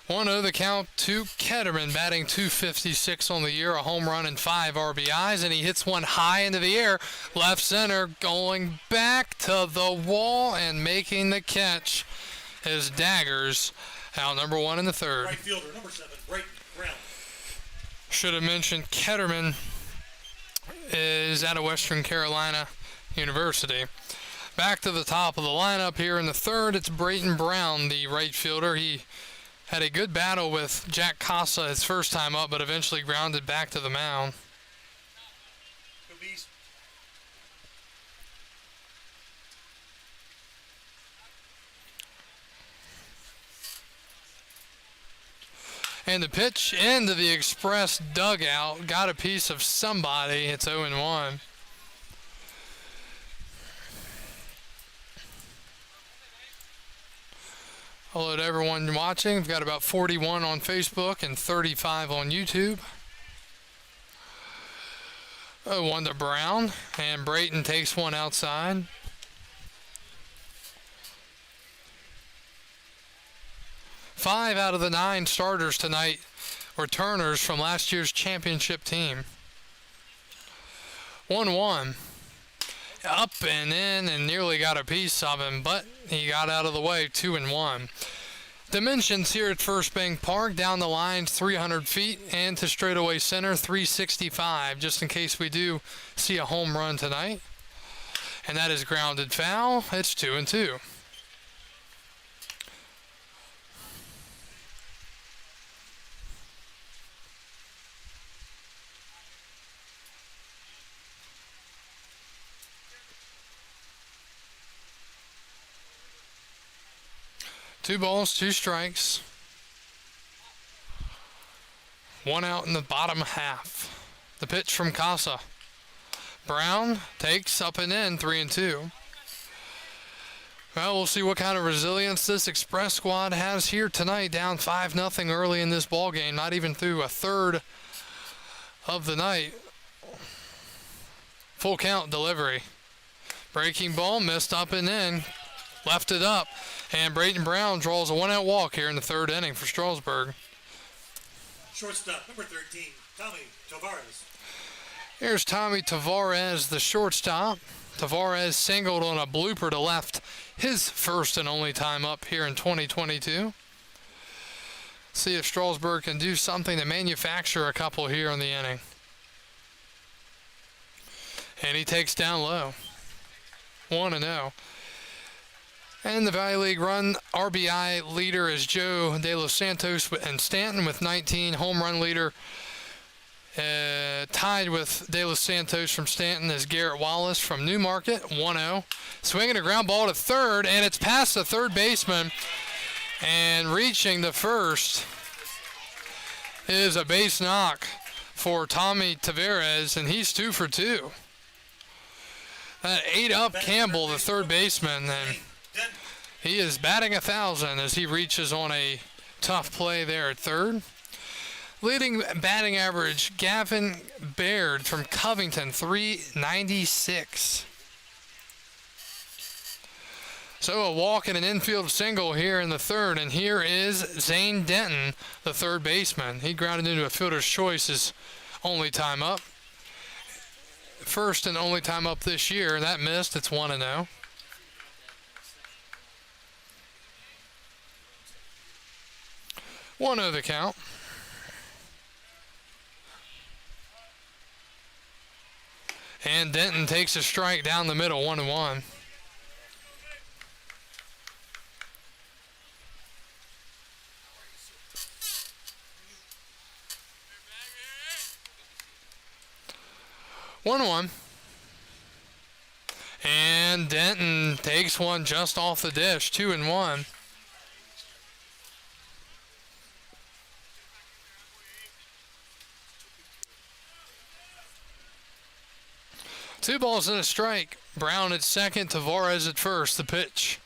1-0 the count to Ketterman, batting .256 on the year, a home run and 5 RBIs, and he hits one high into the air, left center, going back to the wall and making the catch. His Daggers out number 1 in the third. Right fielder, number 7, Brayton Brown. Should have mentioned Ketterman is out of Western Carolina University. Back to the top of the lineup here in the third, it's Brayton Brown, the right fielder. He had a good battle with Jack Casa his first time up, but eventually grounded back to the mound. And the pitch into the Express dugout. Got a piece of somebody. It's 0-1. Hello to everyone watching. We've got about 41 on Facebook and 35 on YouTube. 0-1 to Brown, and Brayton takes one outside. Five out of the 9 starters tonight returners from last year's championship team. 1-1. Up and in and nearly got a piece of him, but he got out of the way. 2-1. Dimensions here at First Bank Park, down the lines 300 feet, and to straightaway center 365, just in case we do see a home run tonight. And that is grounded foul. It's 2-2. Two balls, 2 strikes. 1 out in the bottom half. The pitch from Casa. Brown takes up and in, 3-2. Well, we'll see what kind of resilience this Express squad has here tonight, down 5-0 early in this ball game, not even through a third of the night. Full count delivery. Breaking ball, missed up and in. Left it up, and Brayton Brown draws a 1-out walk here in the third inning for Strasburg. Shortstop, number 13, Tommy Tavares. Here's Tommy Tavares, the shortstop. Tavares singled on a blooper to left, his first and only time up here in 2022. See if Strasburg can do something to manufacture a couple here in the inning. And he takes down low. 1-0. And the Valley League run RBI leader is Joe De Los Santos and Stanton with 19. Home run leader tied with De Los Santos from Stanton is Garrett Wallace from Newmarket, 1-0. Swinging a ground ball to third, and it's past the third baseman. And reaching the first is a base knock for Tommy Tavares, and he's 2 for 2. That ate up Campbell, the third baseman, and he is batting 1,000 as he reaches on a tough play there at third. Leading batting average, Gavin Baird from Covington, 396. So a walk and an infield single here in the third, and here is Zane Denton, the third baseman. He grounded into a fielder's choice his only time up. First and only time up this year. That missed. It's 1-0. 1-0 the count. And Denton takes a strike down the middle, 1-1. And Denton takes one just off the dish, 2-1. 2 balls and a strike. Brown at second, Tavares at first. The pitch.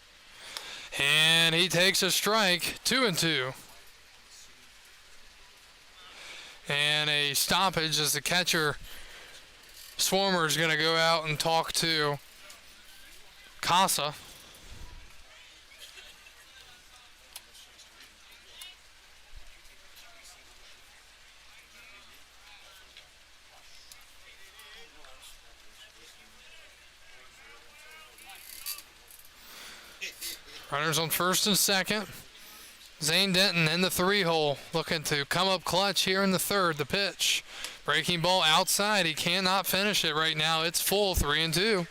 And he takes a strike, 2-2. And a stoppage as the catcher, Swarmer, is going to go out and talk to Casa. Runners on first and second. Zane Denton in the 3-hole, looking to come up clutch here in the third. The pitch. Breaking ball outside. He cannot finish it right now. It's full, 3-2.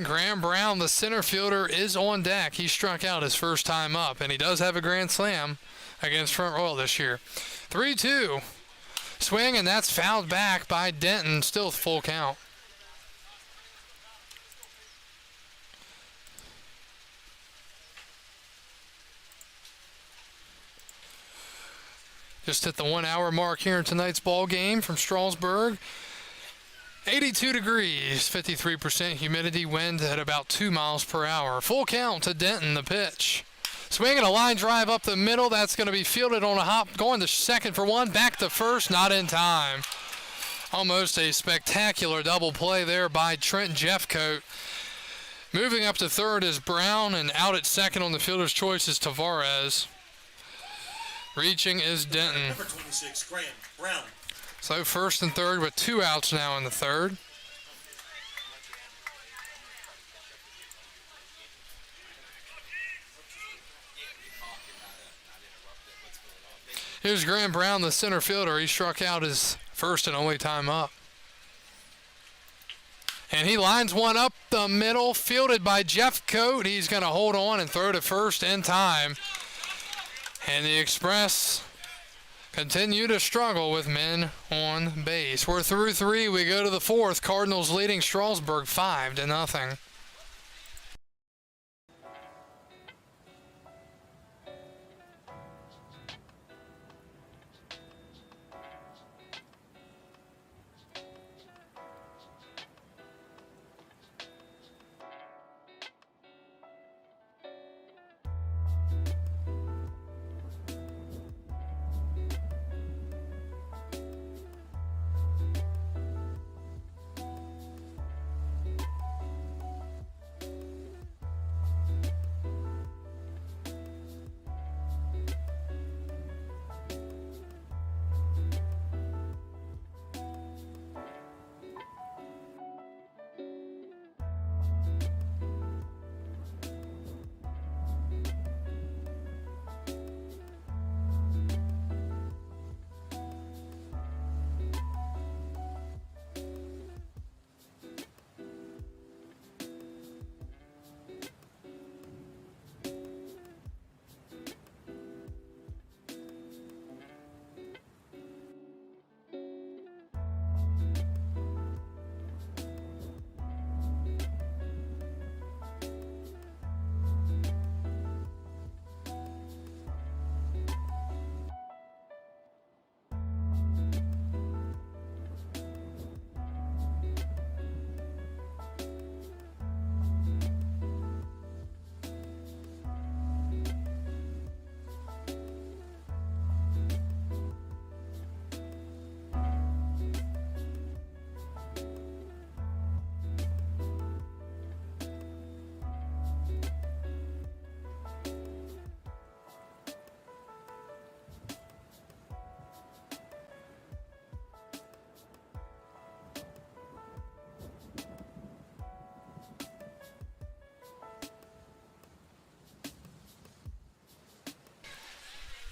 Graham Brown, the center fielder, is on deck. He struck out his first time up, and he does have a grand slam against Front Royal this year. 3-2. Swing, and that's fouled back by Denton. Still full count. Just hit the 1 hour mark here in tonight's ball game from Strasburg. 82 degrees, 53% humidity, wind at about 2 miles per hour. Full count to Denton, the pitch. Swinging a line drive up the middle. That's going to be fielded on a hop. Going to second for one. Back to first. Not in time. Almost a spectacular double play there by Trent Jeffcoat. Moving up to third is Brown, and out at second on the fielder's choice is Tavares. Reaching is Denton. Number 26, Graham Brown. So first and third with 2 outs now in the third. Here's Graham Brown, the center fielder. He struck out his first and only time up. And he lines one up the middle, fielded by Jeffcoat. He's going to hold on and throw to first in time. And the Express continue to struggle with men on base. We're through 3. We go to the 4th. Cardinals leading Strasburg 5-0.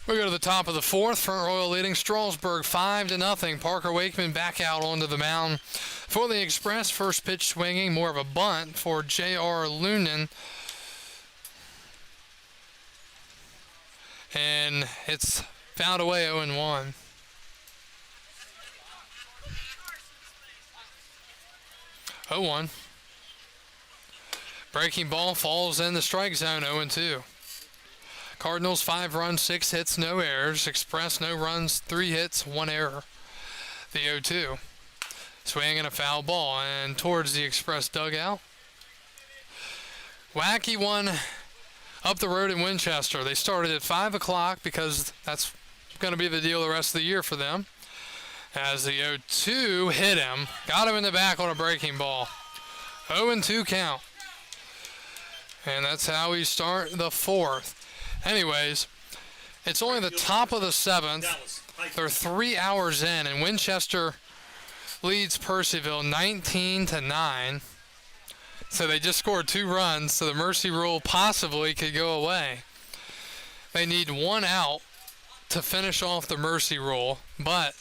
We go to the top of the 4th. Front Royal leading Strasburg 5-0. Parker Wakeman back out onto the mound for the Express. First pitch swinging, more of a bunt for J.R. Lunan. And it's fouled away 0-1. Breaking ball falls in the strike zone, 0-2. Cardinals 5 runs, 6 hits, no errors. Express no runs, 3 hits, 1 error. the 0-2. Swing and a foul ball, and towards the Express dugout. Wacky one up the road in Winchester. They started at 5 o'clock because that's going to be the deal the rest of the year for them. As the 0-2 hit him, got him in the back on a breaking ball. 0-2 count. And that's how we start the fourth. Anyways, it's only the top of the seventh. They're 3 hours in, and Winchester leads Percyville 19-9. So they just scored 2 runs, so the mercy rule possibly could go away. They need 1 out to finish off the mercy rule, but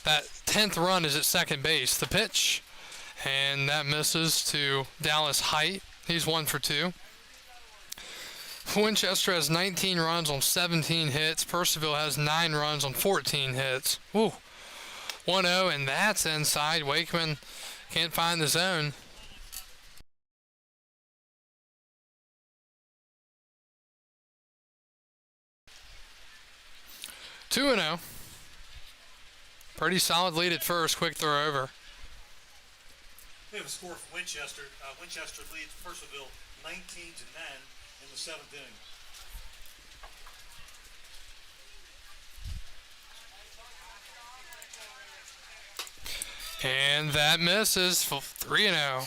that 10th run is at second base. The pitch, and that misses to Dallas Height. He's 1 for 2. Winchester has 19 runs on 17 hits. Percival has 9 runs on 14 hits. Woo. 1-0, and that's inside. Wakeman can't find the zone. Two and 0. Pretty solid lead at first. Quick throw over. We have a score for Winchester. Winchester leads Percival 19-9 in the 7th inning. And that misses for 3-0.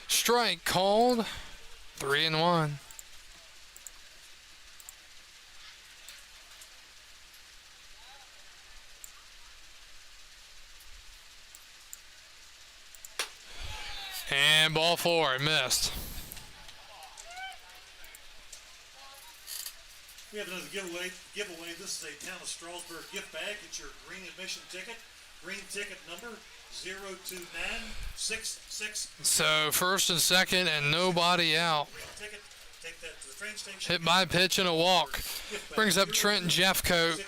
Strike called. 3-1. And ball 4, missed. We have another giveaway. This is a Town of Strasburg gift bag. It's your green admission ticket. Green ticket number 02966. So first and second and nobody out. Ticket. Take that to the train station. Hit by pitch and a walk. Brings up Trent Jeffcoat.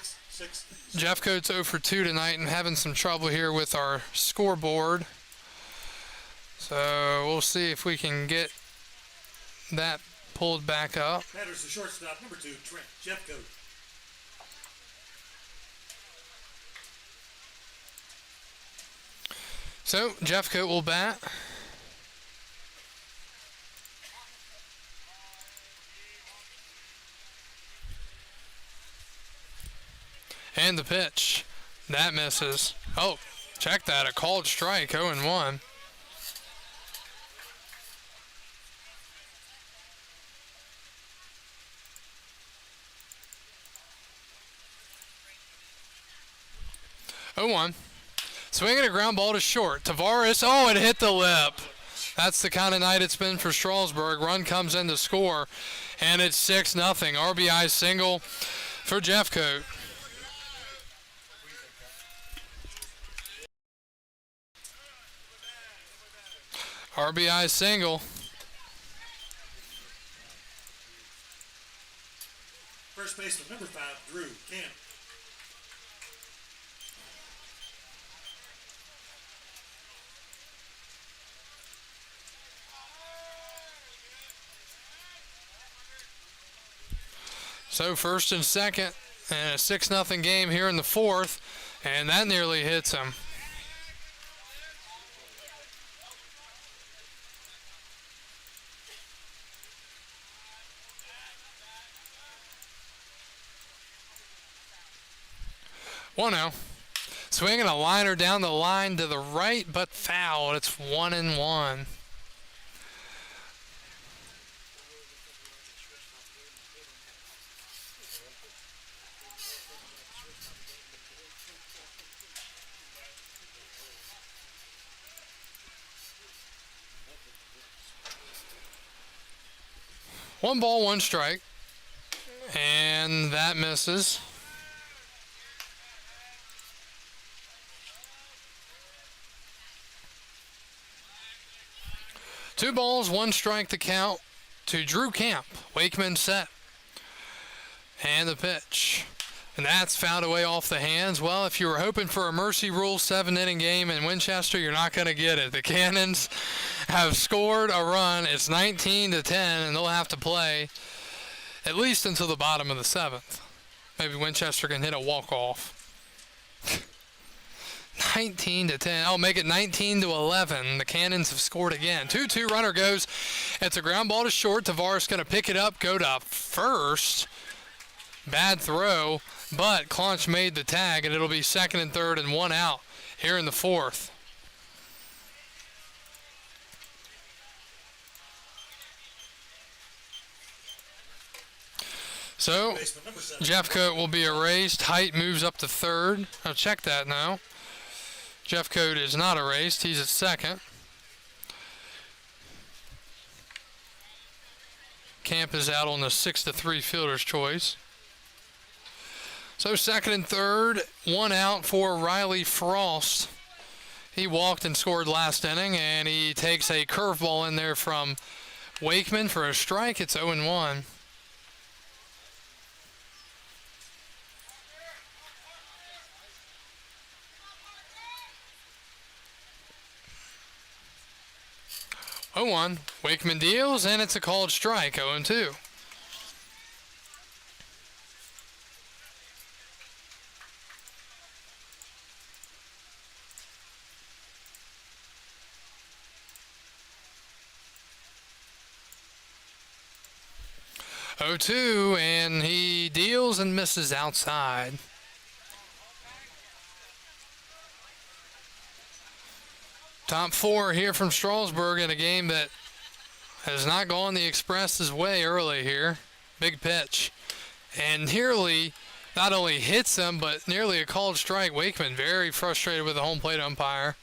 Jeffcoat's 0 for 2 tonight and having some trouble here with our scoreboard. So we'll see if we can get that pulled back up. Batters the shortstop, number 2, Trent Jeffcoat. So Jeffcoat will bat. And the pitch. That misses. Oh, check that. A called strike, 0-1. Swinging a ground ball to short. Tavares, oh, it hit the lip. That's the kind of night it's been for Strasburg. Run comes in to score, and it's 6-0. RBI single for Jeffcoat. RBI single. First baseman, number 5, Drew Camp. So first and second, and a 6-0 game here in the 4th, and that nearly hits him. Swinging a liner down the line to the right, but fouled. It's 1-1. One ball, one strike, and that misses. Two balls, one strike to count to Drew Camp. Wakeman set. And the pitch. And that's fouled away off the hands. Well, if you were hoping for a mercy rule 7-inning game in Winchester, you're not going to get it. The Cannons have scored a run. It's 19-10, and they'll have to play at least until the bottom of the 7th. Maybe Winchester can hit a walk-off. 19-10. I'll make it 19-11. The Cannons have scored again. 2-2 runner goes. It's a ground ball to short. Tavares going to pick it up, go to first. Bad throw, but Claunch made the tag, and it'll be 2nd and 3rd and 1 out here in the 4th. So, Jeffcoat will be erased. Height moves up to 3rd. I'll check that now. Jeffcoat is not erased. He's at 2nd. Camp is out on the 6-3 fielder's choice. So 2nd and 3rd, 1 out for Riley Frost. He walked and scored last inning, and he takes a curveball in there from Wakeman for a strike. It's 0-1. Wakeman deals, and it's a called strike, 0-2. And he deals and misses outside. Top 4 here from Strasburg in a game that has not gone the Express's way early here. Big pitch. And nearly not only hits him, but nearly a called strike. Wakeman very frustrated with the home plate umpire.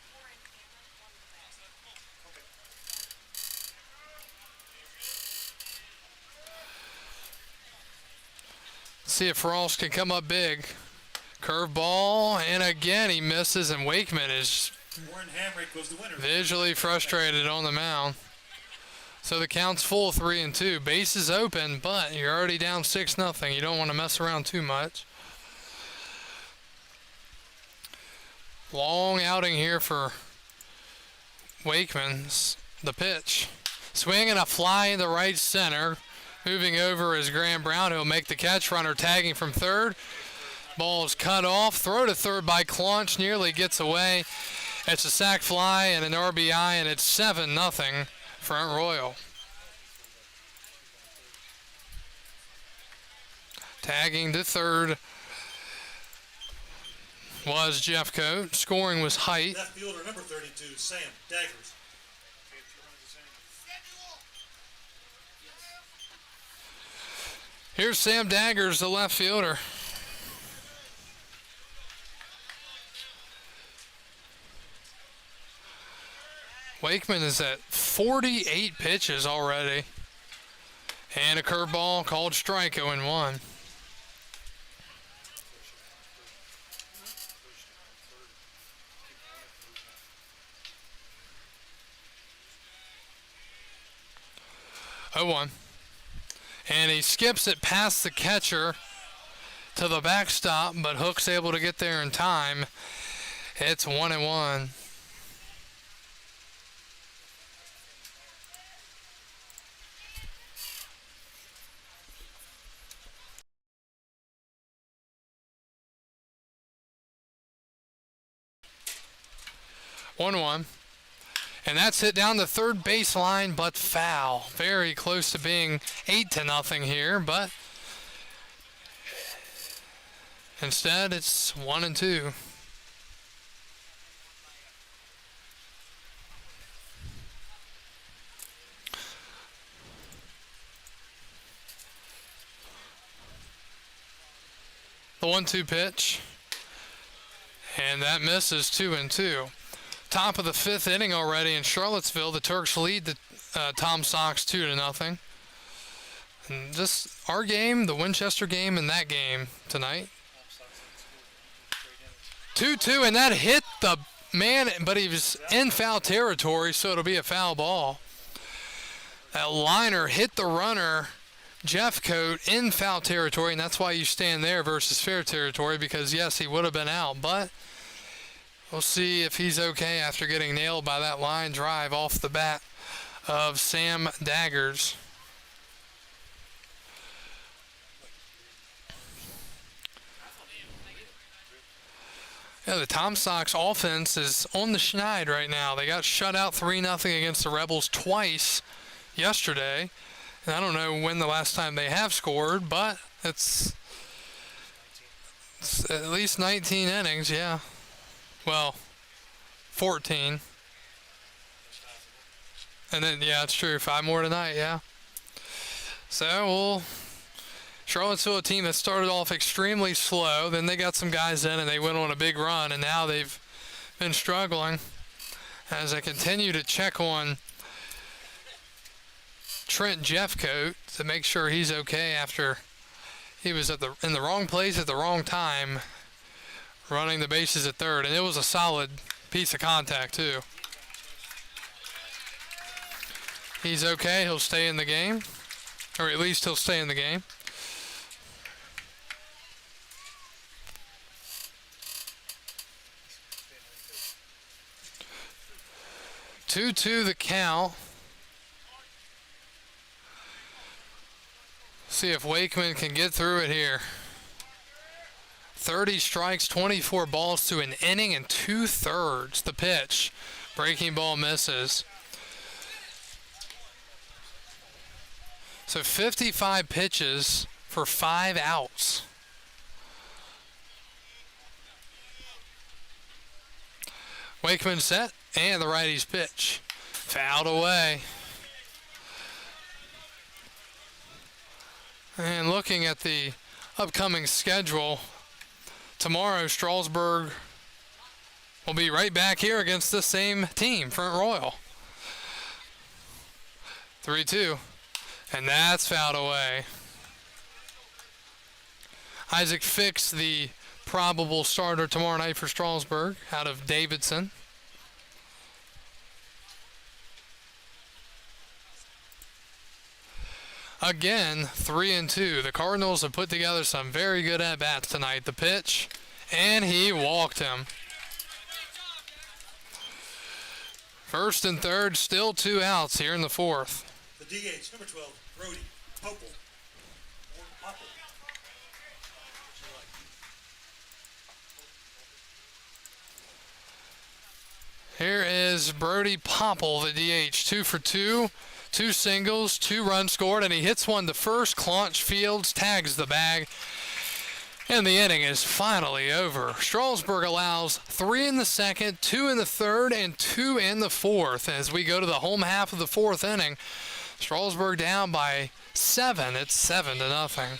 See if Frost can come up big. Curveball, and again he misses, and Wakeman is visually frustrated on the mound. So the count's full, 3-2. Bases open, but you're already down 6-0. You don't want to mess around too much. Long outing here for Wakeman's the pitch. Swing and a fly in the right center. Moving over is Graham Brown. He'll make the catch. Runner tagging from 3rd. Ball is cut off. Throw to 3rd by Claunch. Nearly gets away. It's a sac fly and an RBI, and it's 7-0 Front Royal. Tagging to 3rd was Jeffcoat. Scoring was Height. Left fielder number 32, Sam Daggers. Here's Sam Daggers, the left fielder. Wakeman is at 48 pitches already. And a curveball called strike, 0-1. And he skips it past the catcher to the backstop, but Hook's able to get there in time. It's 1-1. And that's hit down the 3rd baseline, but foul. Very close to being 8-0 here, but instead it's 1-2. The 1-2 pitch, and that misses, 2-2. Top of the 5th inning already in Charlottesville. The Turks lead the Tom Sox 2-0. And just our game, the Winchester game, and that game tonight. 2-2, and that hit the man, but he was in foul territory, so it'll be a foul ball. That liner hit the runner Jeffcoat in foul territory, and that's why you stand there versus fair territory, because yes, he would have been out, but we'll see if he's okay after getting nailed by that line drive off the bat of Sam Daggers. Yeah, the Tom Sox offense is on the schneid right now. They got shut out 3-0 against the Rebels twice yesterday. And I don't know when the last time they have scored, but it's at least 19 innings, yeah. Well, 14. And then, yeah, it's true, 5 more tonight, yeah. So, Charlottesville, a team that started off extremely slow. Then they got some guys in and they went on a big run, and now they've been struggling as I continue to check on Trent Jeffcoat to make sure he's okay after he was in the wrong place at the wrong time running the bases at third, and it was a solid piece of contact too. He's okay, he'll stay in the game, or at least he'll stay in the game. Two the count. See if Wakeman can get through it here. 30 strikes, 24 balls to an inning and 2/3. The pitch. Breaking ball misses. So 55 pitches for 5 outs. Wakeman set, and the righty's pitch. Fouled away. And looking at the upcoming schedule, tomorrow Strasburg will be right back here against the same team, Front Royal. 3-2. And that's fouled away. Isaac Fix, the probable starter tomorrow night for Strasburg, out of Davidson. Again, 3-2. The Cardinals have put together some very good at-bats tonight. The pitch, and he walked him. First and third, still 2 outs here in the 4th. The DH, number 12, Brody Popple. Here is Brody Popple, the DH, 2 for 2. 2 singles, 2 runs scored, and he hits one to first. Claunch Fields tags the bag, and the inning is finally over. Strasburg allows 3 in the second, 2 in the third, and 2 in the 4th. As we go to the home half of the 4th inning, Strasburg down by 7. It's 7-0.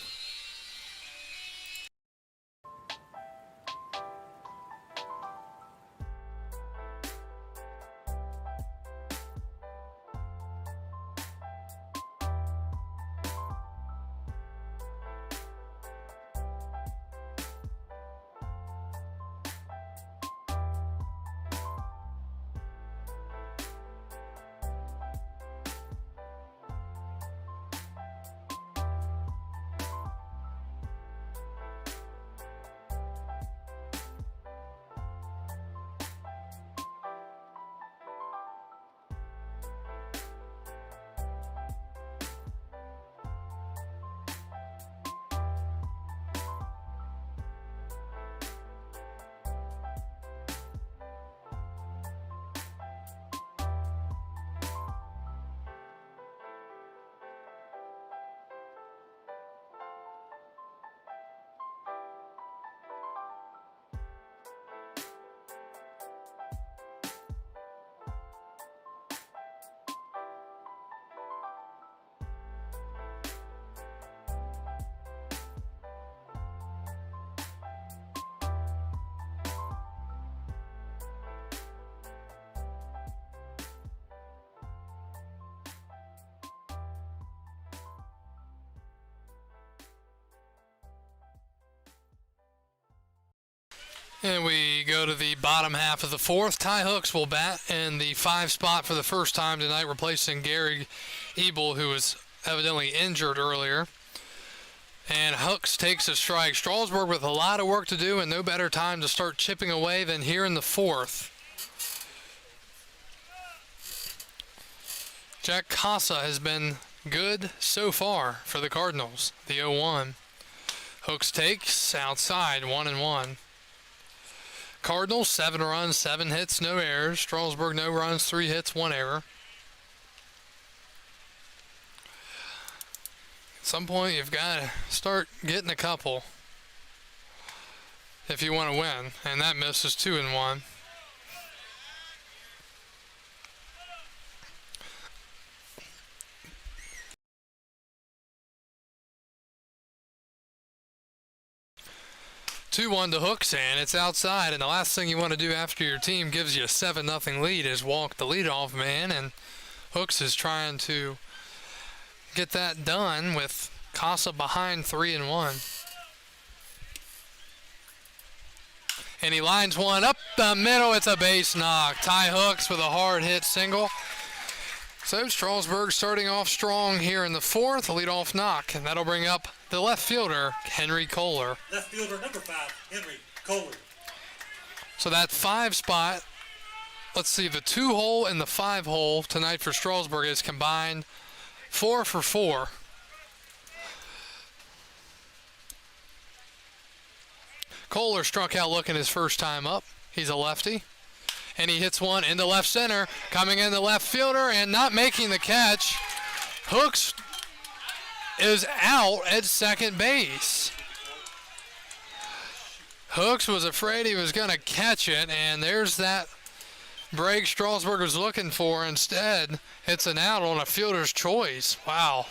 And we go to the bottom half of the 4th. Ty Hooks will bat in the 5 spot for the first time tonight, replacing Gary Ebel, who was evidently injured earlier. And Hooks takes a strike. Strasburg with a lot of work to do and no better time to start chipping away than here in the fourth. Jack Casa has been good so far for the Cardinals, the 0-1. Hooks takes outside, 1-1. Cardinals, 7 runs, 7 hits, no errors. Strasburg, no runs, 3 hits, 1 error. At some point, you've got to start getting a couple if you want to win, and that misses 2-1. Two-1 to Hooks, and it's outside. And the last thing you want to do after your team gives you a 7-0 lead is walk the leadoff man. And Hooks is trying to get that done with Casa behind 3-1. And he lines one up the middle. It's a base knock. Ty Hooks with a hard hit single. So Strasburg starting off strong here in the fourth, a leadoff knock, and that'll bring up the left fielder, Henry Kohler. Left fielder number 5, Henry Kohler. So that 5 spot, let's see, the 2-hole and the 5-hole tonight for Strasburg is combined 4 for 4. Kohler struck out looking his first time up. He's a lefty. And he hits one into left center, coming in the left fielder and not making the catch. Hooks is out at second base. Hooks was afraid he was going to catch it, and there's that break Strasburg was looking for. Instead, it's an out on a fielder's choice. Wow.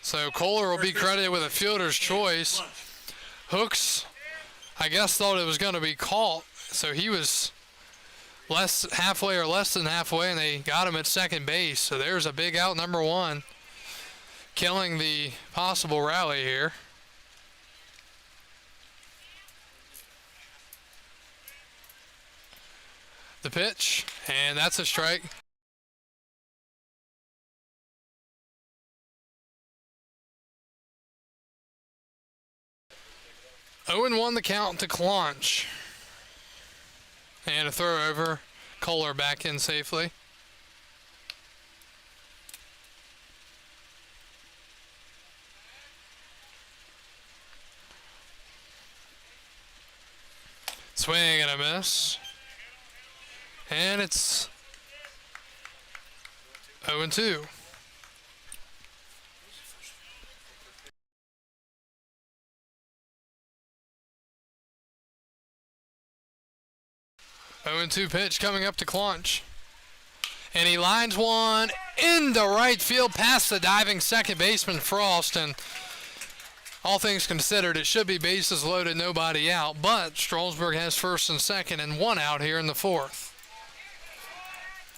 So Kohler will be credited with a fielder's choice. Hooks, I guess, thought it was going to be caught. So he was halfway or less than halfway, and they got him at second base. So there's a big out, number 1, killing the possible rally here. The pitch, and that's a strike. Owen won the count to Clonch. And a throw over. Kohler back in safely. Swing and a miss. And it's 0-2. And 2 pitch coming up to Clonch. And he lines one into right field past the diving second baseman Frost. And all things considered, it should be bases loaded, nobody out. But Strasburg has first and second and 1 out here in the fourth.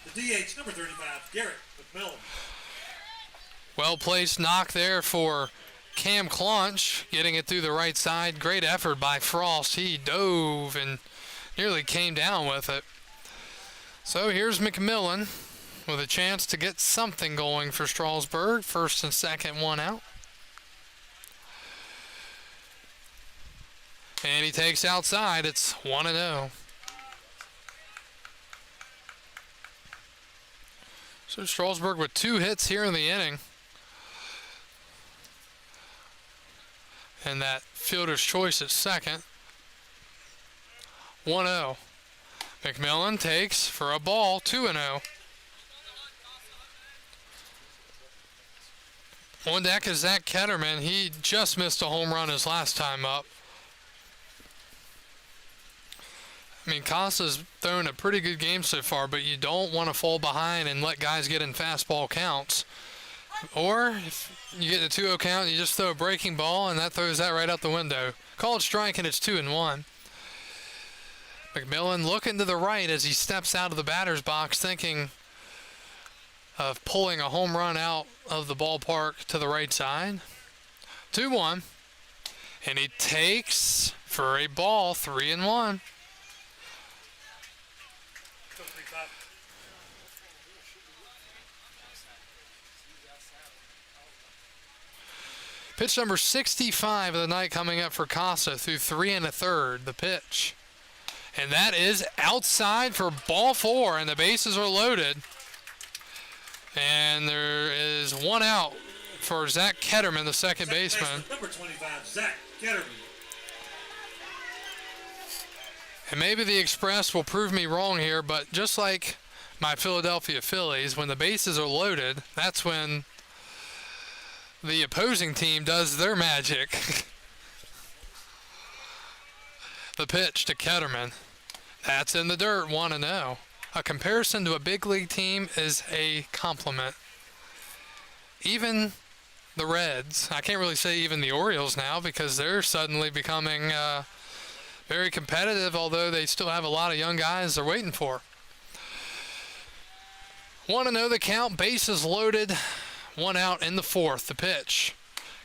The DH, number 35, Garrett McMillan. Well-placed knock there for Cam Clonch, getting it through the right side. Great effort by Frost. He dove and nearly came down with it. So here's McMillan with a chance to get something going for Strasburg. First and second, 1 out. And he takes outside. It's 1-0. So Strasburg with 2 hits here in the inning. And that fielder's choice at second. 1-0. McMillan takes for a ball, 2-0. On deck is Zach Ketterman. He just missed a home run his last time up. I mean, Casa's thrown a pretty good game so far, but you don't want to fall behind and let guys get in fastball counts. Or if you get a 2-0 count, you just throw a breaking ball, and that throws that right out the window. Called strike, and it's 2-1. McMillan looking to the right as he steps out of the batter's box, thinking of pulling a home run out of the ballpark to the right side. 2-1. And he takes for a ball, 3-1. Pitch number 65 of the night coming up for Casa through 3 1/3. The pitch. And that is outside for ball 4, and the bases are loaded. And there is one out for Zach Ketterman, the second baseman. Number 25, Zach Ketterman. And maybe the Express will prove me wrong here, but just like my Philadelphia Phillies, when the bases are loaded, that's when the opposing team does their magic. The pitch to Ketterman. That's in the dirt, 1-0. A comparison to a big league team is a compliment. Even the Reds, I can't really say even the Orioles now because they're suddenly becoming very competitive, although they still have a lot of young guys they're waiting for. 1-0 the count, bases loaded, one out in the 4th. The pitch.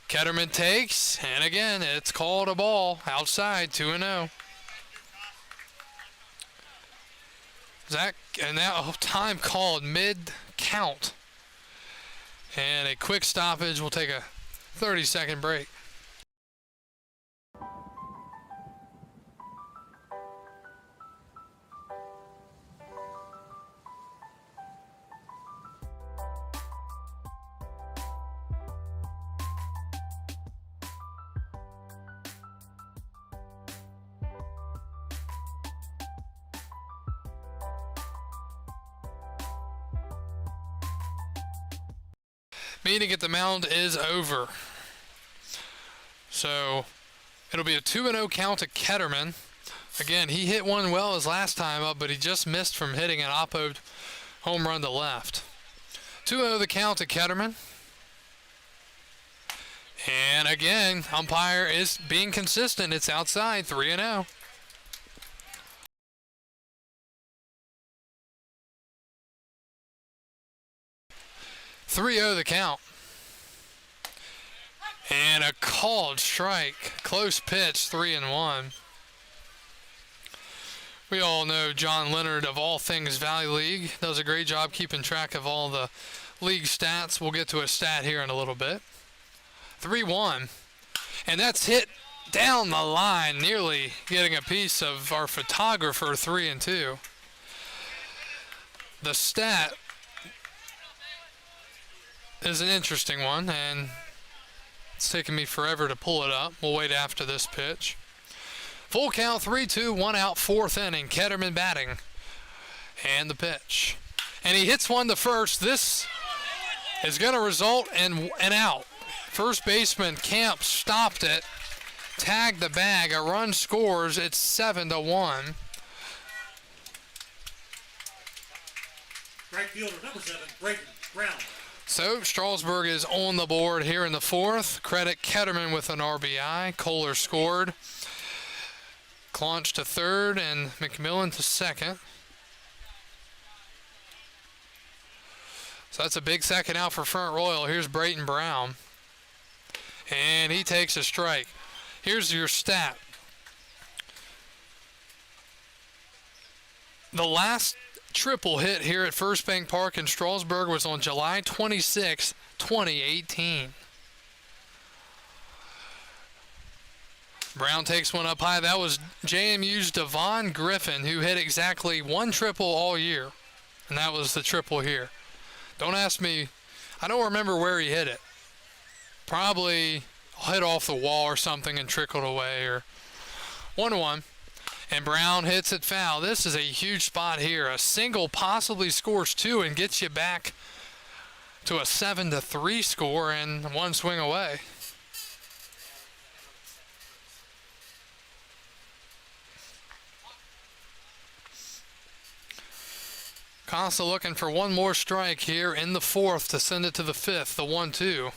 Ketterman takes, and again, it's called a ball outside, 2-0. Zach, and now time called mid-count. And a quick stoppage. We'll take a 30-second break. Meeting at the mound is over. So it'll be a 2-0 count to Ketterman. Again, he hit one well his last time up, but he just missed from hitting an oppo home run to left. 2-0 the count to Ketterman. And again, umpire is being consistent. It's outside, 3-0. The count. And a called strike. Close pitch, 3-1. We all know John Leonard of All Things Valley League does a great job keeping track of all the league stats. We'll get to a stat here in a little bit. 3-1. And that's hit down the line, nearly getting a piece of our photographer, 3-2. The stat is an interesting one, and it's taken me forever to pull it up. We'll wait after this pitch. Full count, 3-2, one out, 4th inning. Ketterman batting. And the pitch. And he hits one to first. This is going to result in an out. First baseman Camp stopped it, tagged the bag. A run scores. It's 7-1. Right fielder, number 7, Brayton Brown. So Strasburg is on the board here in the 4th. Credit Ketterman with an RBI. Kohler scored. Claunch to 3rd and McMillan to 2nd. So that's a big second out for Front Royal. Here's Brayton Brown. And he takes a strike. Here's your stat. The last triple hit here at First Bank Park in Strasburg was on July 26, 2018. Brown takes one up high. That was JMU's Devon Griffin, who hit exactly one triple all year, and that was the triple here. Don't ask me. I don't remember where he hit it. Probably hit off the wall or something and trickled away, or 1-1. And Brown hits it foul. This is a huge spot here. A single possibly scores 2 and gets you back to a 7-3 score and one swing away. Costa looking for one more strike here in the 4th to send it to the 5th, the 1-2.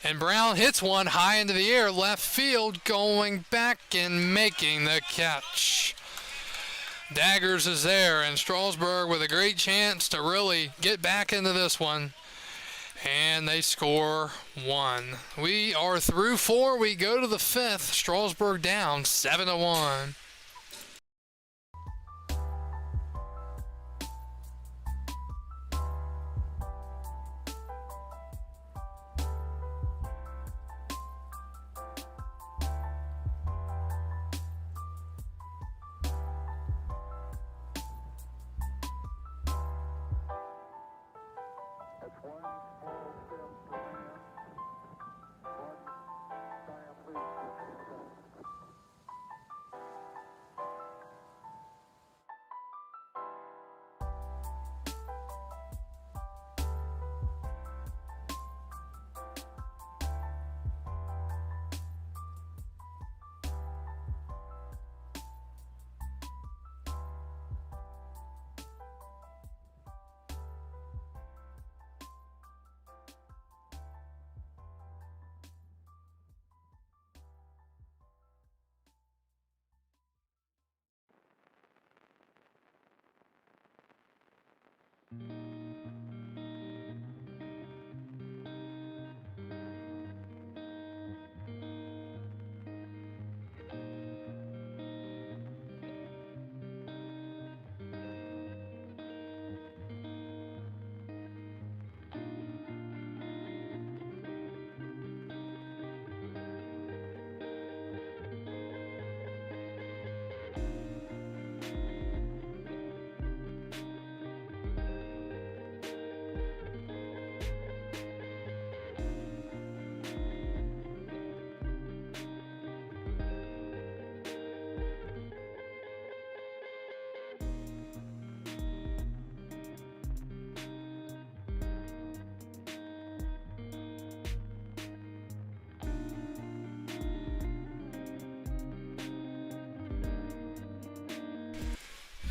And Brown hits one high into the air, left field, going back and making the catch. Daggers is there, and Strasburg with a great chance to really get back into this one. And they score 1. We are through 4. We go to the 5th. Strasburg down 7-1.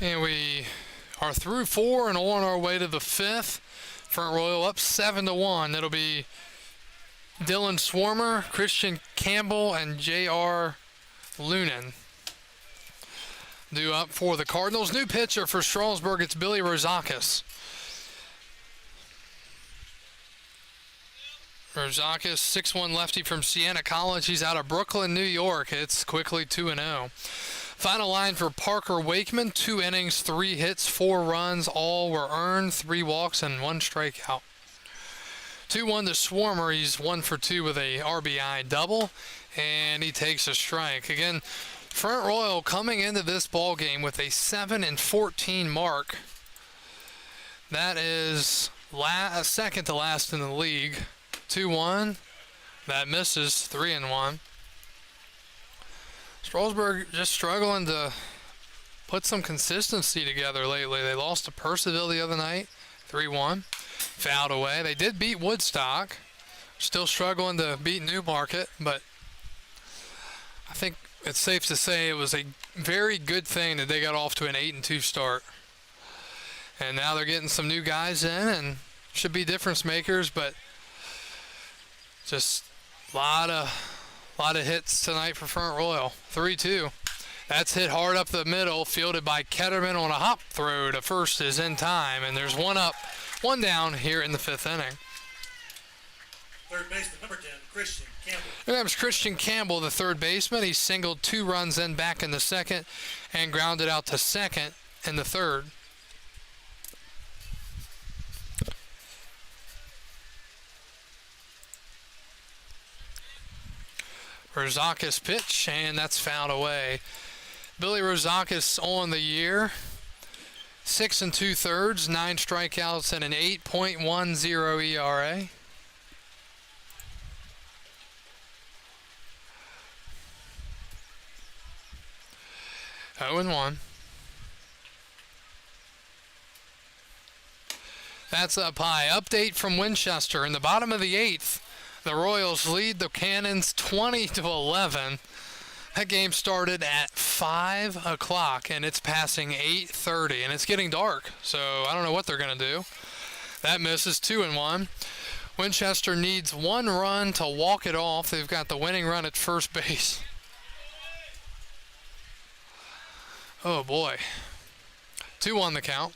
And we are through 4 and on our way to the 5th. Front Royal up 7-1. It'll be Dylan Swarmer, Christian Campbell, and J.R. Lunan due up for the Cardinals. New pitcher for Strasburg, it's Billy Rozakis. Rozakis, 6'1" lefty from Siena College. He's out of Brooklyn, New York. It's quickly 2-0. Final line for Parker Wakeman, 2 innings, 3 hits, 4 runs. All were earned, 3 walks, and 1 strikeout. 2-1 to Swarmer. He's 1 for 2 with a RBI double, and he takes a strike. Again, Front Royal coming into this ball game with a 7-14 mark. That is second to last in the league. 2-1. That misses. 3-1. Strasburg just struggling to put some consistency together lately. They lost to Purcellville the other night, 3-1. Fouled away. They did beat Woodstock. Still struggling to beat Newmarket, but I think it's safe to say it was a very good thing that they got off to an 8-2 start. And now they're getting some new guys in and should be difference makers, but just a lot of hits tonight for Front Royal. 3-2. That's hit hard up the middle, fielded by Ketterman on a hop throw to first is in time, and there's 1 up, 1 down here in the 5th inning. Third baseman, number 10, Christian Campbell. Here comes Christian Campbell, the third baseman. He singled 2 runs in back in the 2nd and grounded out to 2nd in the 3rd. Rozakis pitch, and that's fouled away. Billy Rozakis on the year, 6 2/3, 9 strikeouts, and an 8.10 ERA. Oh and 1. That's up high. Update from Winchester in the bottom of the 8th. The Royals lead the Cannons 20-11. That game started at 5 o'clock, and it's passing 8:30, and it's getting dark, so I don't know what they're going to do. That misses. 2-1. Winchester needs 1 run to walk it off. They've got the winning run at first base. Oh, boy. 2-1 the count.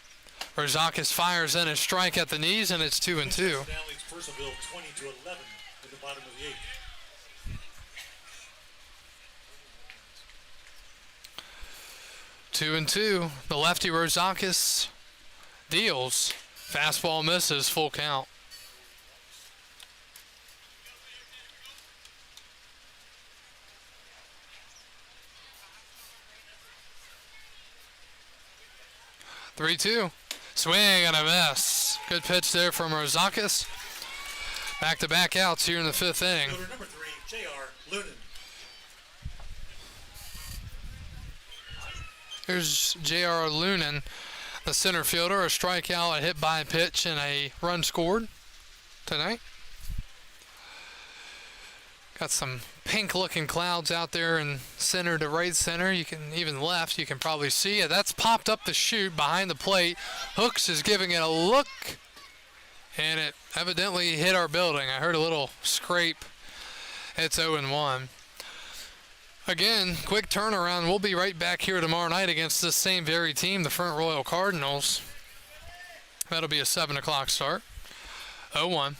Rozakis fires in a strike at the knees, and it's 2-2. Now leads Purcellville 20-11 in the bottom of the 8th. 2-2. The lefty Rozakis deals. Fastball misses. Full count. Three-two. Swing and a miss. Good pitch there from Rozakis. Back-to-back outs here in the 5th inning. Fielder number 3, J.R. Lunan. Here's J.R. Lunan, the center fielder. A strikeout, a hit by a pitch, and a run scored tonight. Got some pink-looking clouds out there in center to right center. You can even left. You can probably see it. That's popped up the chute behind the plate. Hooks is giving it a look, and it evidently hit our building. I heard a little scrape. It's 0-1. Again, quick turnaround. We'll be right back here tomorrow night against this same very team, the Front Royal Cardinals. That'll be a 7 o'clock start. 0-1.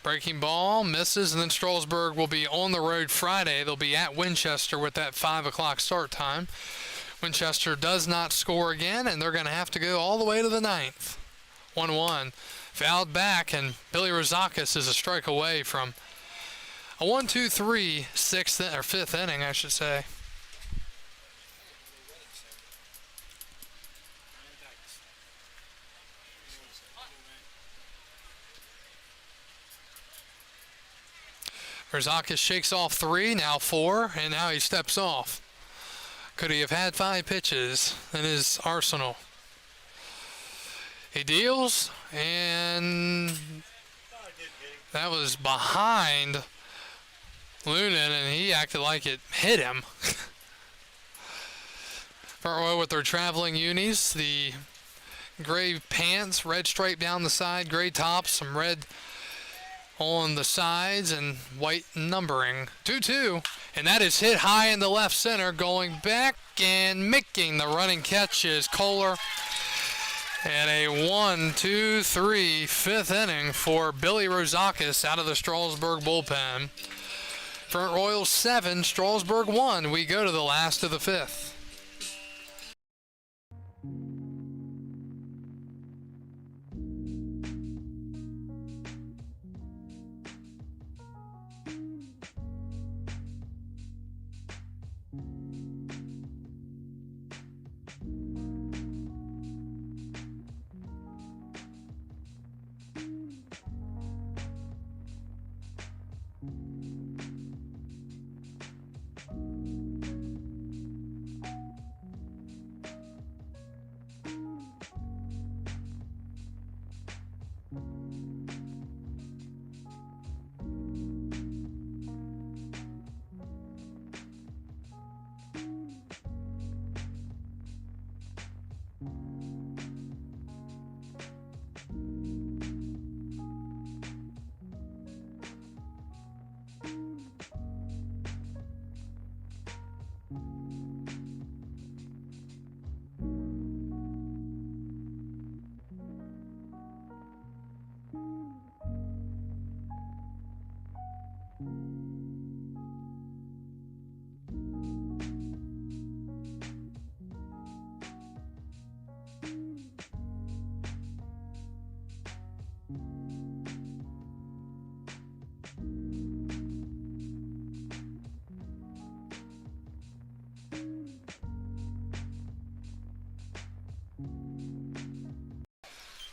Breaking ball, misses, and then Strasburg will be on the road Friday. They'll be at Winchester with that 5 o'clock start time. Winchester does not score again, and they're going to have to go all the way to the 9th. 1-1. Fouled back, and Billy Rozakis is a strike away from a 1-2-3 5th inning, I should say. Rozakis shakes off 3, now 4, and now he steps off. Could he have had 5 pitches in his arsenal? He deals, and that was behind Lunan, and he acted like it hit him. Front row with their traveling unis, the gray pants, red stripe down the side, gray tops, some red on the sides, and white numbering. 2-2, and that is hit high in the left center, going back and making the running catch is Kohler. And a 1-2-3 fifth inning for Billy Rozakis out of the Strasburg bullpen. Front Royals 7, Strasburg 1. We go to the last of the fifth.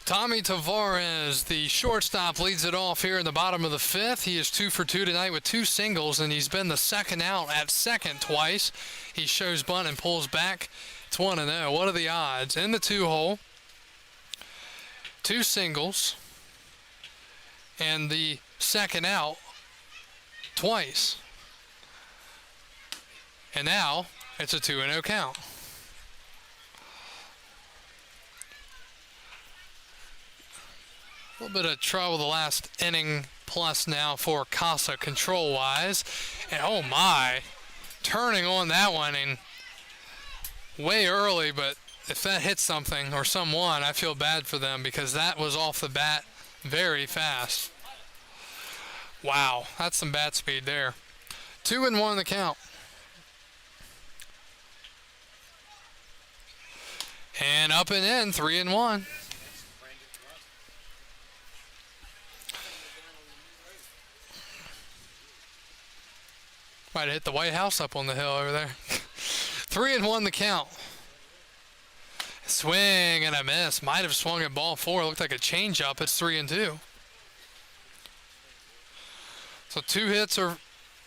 Tommy Tavares, the shortstop, leads it off here in the bottom of the fifth. He is 2 for 2 tonight with 2 singles, and he's been the second out at second twice. He shows bunt and pulls back. It's 1-0. What are the odds? In the 2-hole, 2 singles, and the second out twice. And now it's a 2-0 count. A little bit of trouble the last inning plus now for Casa control-wise. And oh my, turning on that one and way early, but if that hits something or someone, I feel bad for them because that was off the bat very fast. Wow, that's some bat speed there. 2-1 the count. And up and in, 3-1. Might have hit the White House up on the hill over there. 3-1 the count. Swing and a miss. Might have swung at ball 4. Looked like a changeup. It's 3-2. So 2 hits are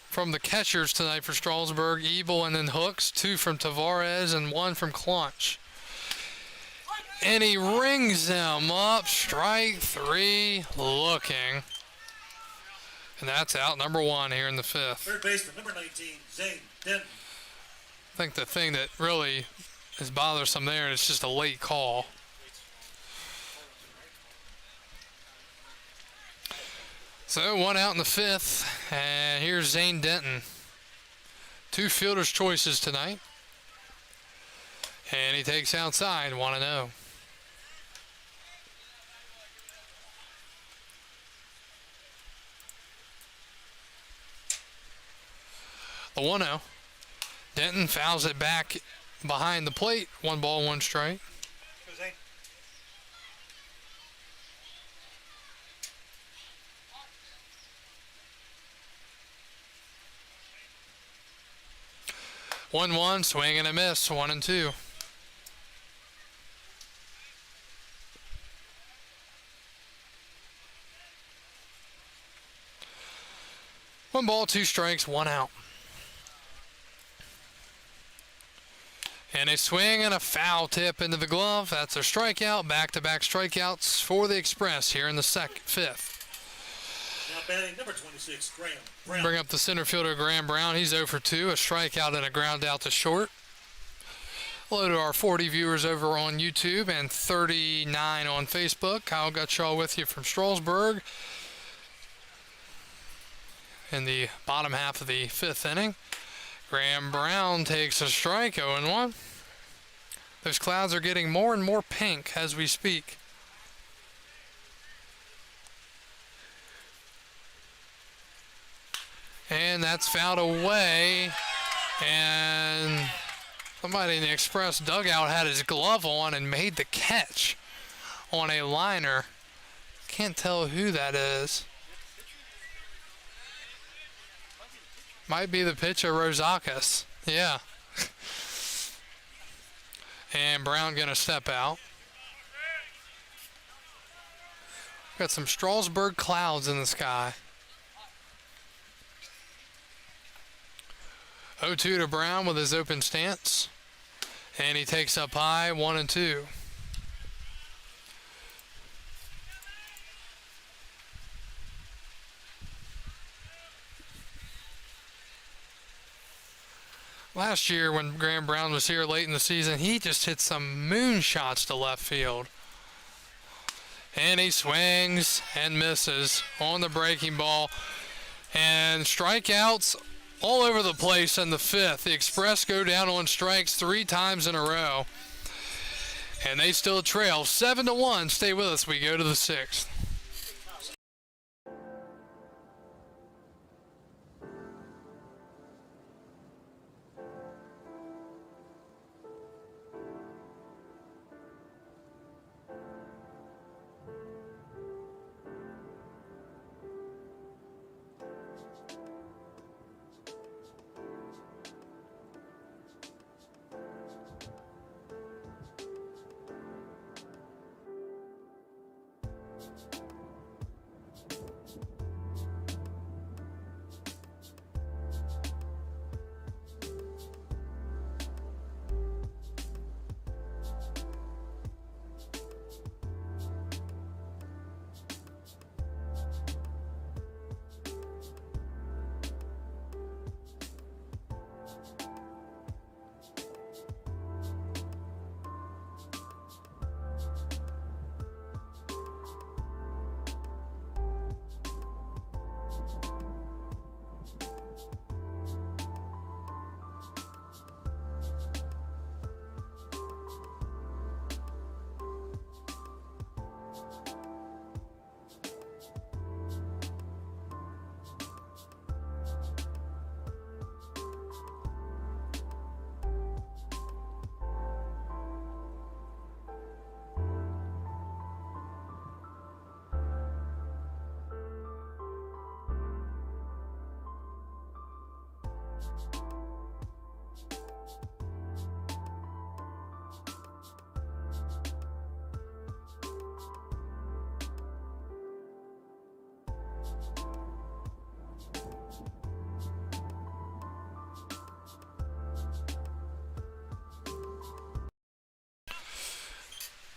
from the catchers tonight for Strasburg. Ebel and then Hooks. 2 from Tavares and 1 from Clunch. And he rings him up. Strike 3. Looking. And that's out number 1 here in the fifth. Third baseman, number 19, Zane Denton. I think the thing that really is bothersome there is just a late call. So 1 out in the fifth, and here's Zane Denton. 2 fielder's choices tonight. And he takes outside, 1-0. The 1-0. Denton fouls it back behind the plate. 1 ball, 1 strike. One, swing and a miss, 1-2. One ball, 2 strikes, 1 out. And a swing and a foul tip into the glove. That's a strikeout. Back-to-back strikeouts for the Express here in the fifth. Now batting number 26, Graham Brown. Bring up the center fielder, Graham Brown. He's 0 for 2. A strikeout and a ground out to short. Hello to our 40 viewers over on YouTube and 39 on Facebook. Kyle Gutshaw with you from Strasburg in the bottom half of the 5th inning. Graham Brown takes a strike, 0-1. Those clouds are getting more and more pink as we speak. And that's fouled away. And somebody in the Express dugout had his glove on and made the catch on a liner. Can't tell who that is. Might be the pitcher, Rosakis. Yeah. And Brown going to step out. Got some Strasburg clouds in the sky. 0-2 to Brown with his open stance. And he takes up high, 1-2. Last year when Graham Brown was here late in the season, he just hit some moon shots to left field. And he swings and misses on the breaking ball. And strikeouts all over the place in the 5th. The Express go down on strikes 3 times in a row. And they still trail 7-1. Stay with us. We go to the 6th.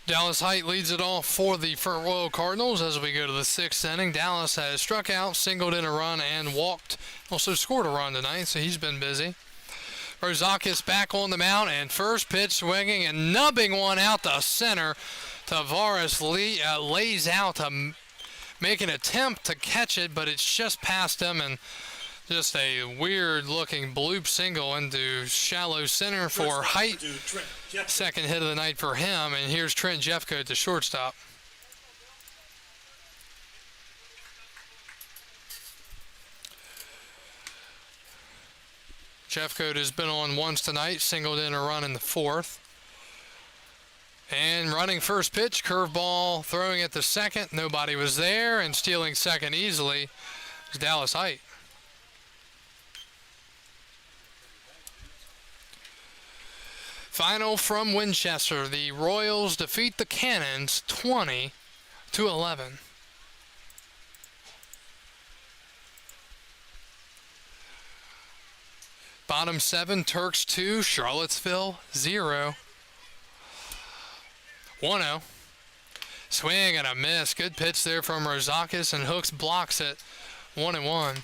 Dallas Height leads it off for the Royal Cardinals as we go to the 6th inning. Dallas has struck out, singled in a run, and walked. Also scored a run tonight, so he's been busy. Rosakis back on the mound, and first pitch swinging and nubbing one out to center. Tavares lays out to make an attempt to catch it, but it's just past him, and just a weird-looking bloop single into shallow center for Height. Second hit of the night for him, and here's Trent Jeffcoat, the shortstop. Jeffcoat has been on once tonight, singled in a run in the 4th. And running first pitch, curveball, throwing at the second. Nobody was there, and stealing second easily is Dallas Height. Final from Winchester. The Royals defeat the Cannons 20-11. Bottom 7, Turks 2, Charlottesville 0. 1-0. Swing and a miss. Good pitch there from Rosakis, and Hooks blocks it. 1-1.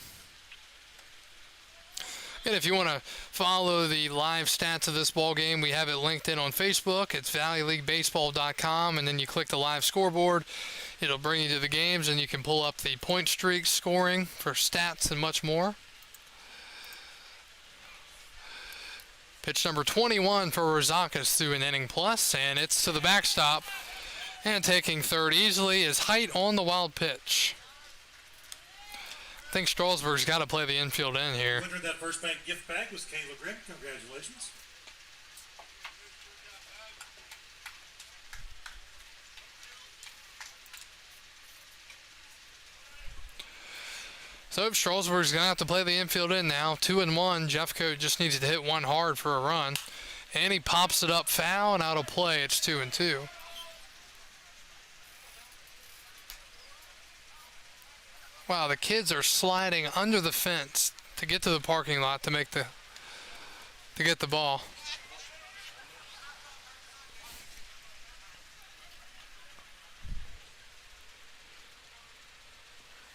And if you want to follow the live stats of this ball game, we have it linked in on Facebook. It's valleyleaguebaseball.com, and then you click the live scoreboard. It'll bring you to the games, and you can pull up the point streaks, scoring for stats, and much more. Pitch number 21 for Rosakis through an inning plus, and it's to the backstop. And taking third easily is Height on the wild pitch. I think Strasburg's got to play the infield in here. Winner of that first bank gift bag was Kayla Grimm. Congratulations. So Strasburg's going to have to play the infield in now. 2-1. Jeffcoat just needs to hit one hard for a run. And he pops it up foul and out of play. It's 2-2. Wow, the kids are sliding under the fence to get to the parking lot to get the ball.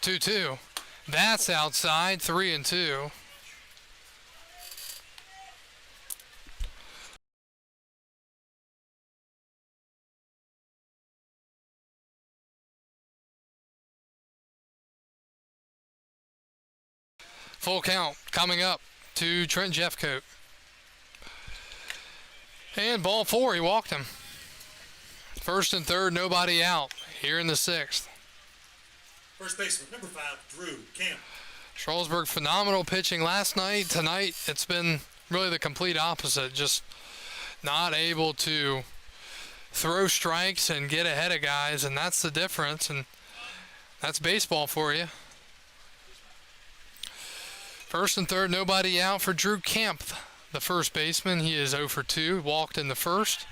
Two. That's outside. 3-2. Full count coming up to Trent Jeffcoat. And ball 4, he walked him. First and third, nobody out here in the 6th. First baseman, number 5, Drew Camp. Strasburg, phenomenal pitching last night. Tonight, it's been really the complete opposite. Just not able to throw strikes and get ahead of guys, and that's the difference. And that's baseball for you. First and third, nobody out for Drew Camp, the first baseman. He is 0 for 2, walked in the first.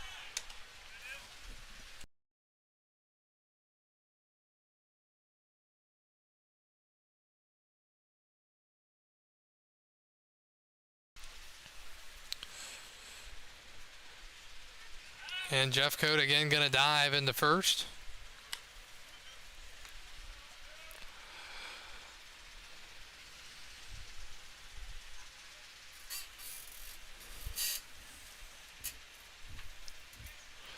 And Jeffcoat again going to dive into first.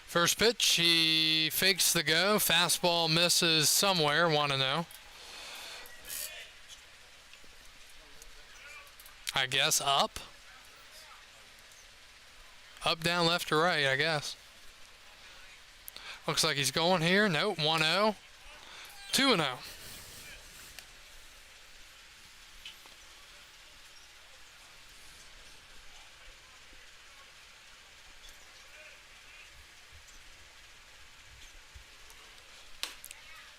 First pitch, he fakes the go. Fastball misses somewhere, 1-0. I guess up. Up, down, left, or right, I guess. Looks like he's going here. Nope, 1-0. 2-0.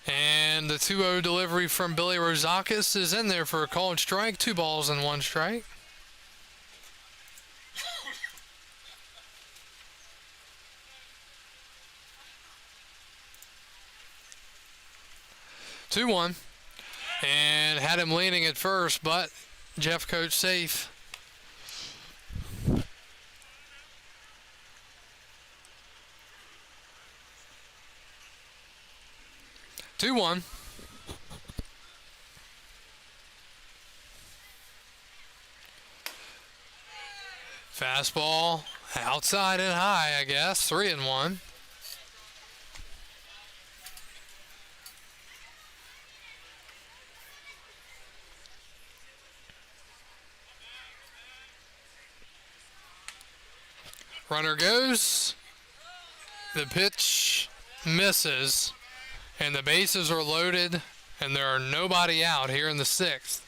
And the 2-0 delivery from Billy Rosakis is in there for a called strike. 2 balls and 1 strike. Two one, and had him leaning at first, but Jeffcoat safe. Two one. Fastball outside and high, I guess. 3-1. Runner goes. The pitch misses. And the bases are loaded. And there are nobody out here in the 6th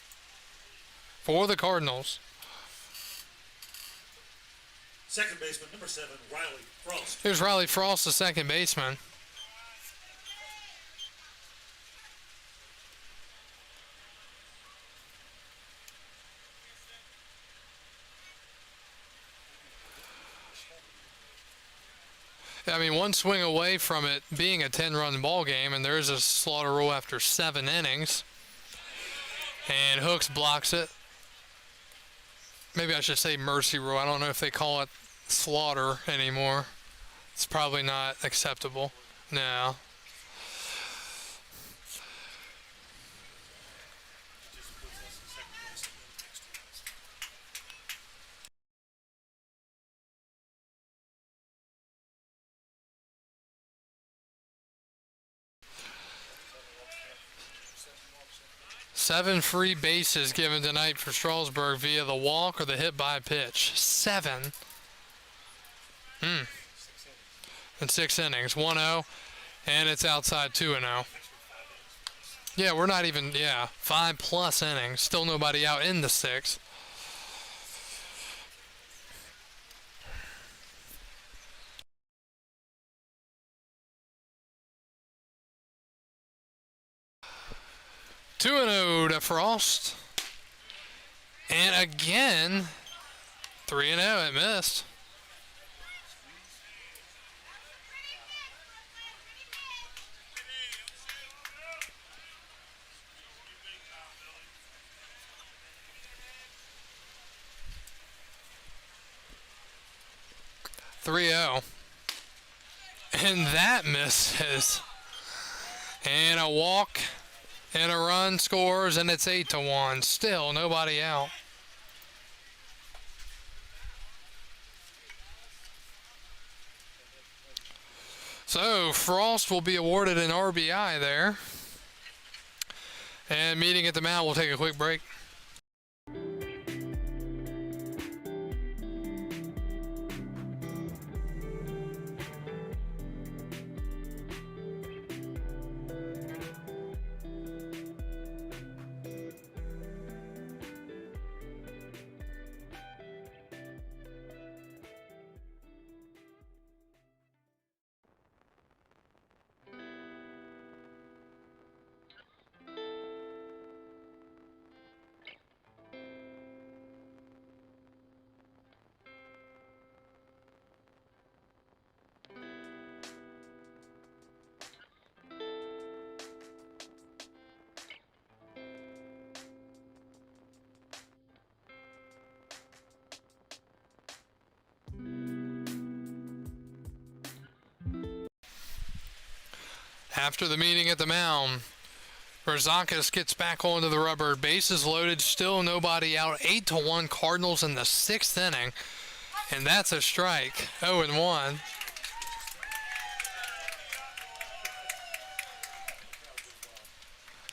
for the Cardinals. Second baseman, number 7, Riley Frost. Here's Riley Frost, the second baseman. I mean, one swing away from it being a 10-run ball game, and there is a slaughter rule after 7 innings. And Hooks blocks it. Maybe I should say mercy rule. I don't know if they call it slaughter anymore. It's probably not acceptable. No. 7 free bases given tonight for Strasburg via the walk or the hit by pitch. 7. In 6 innings. 1-0. And it's outside 2-0. Yeah, we're not even, 5+ innings. Still nobody out in the 6th. Two and 0 to Frost. And again, 3-0, it missed. And that misses. And a walk and a run scores, and it's 8-1. Still nobody out. So Frost will be awarded an RBI there. And meeting at the mound, we'll take a quick break. After the meeting at the mound, Rosakis gets back onto the rubber. Bases loaded, still nobody out. 8-1 Cardinals in the 6th inning. And that's a strike. 0-1.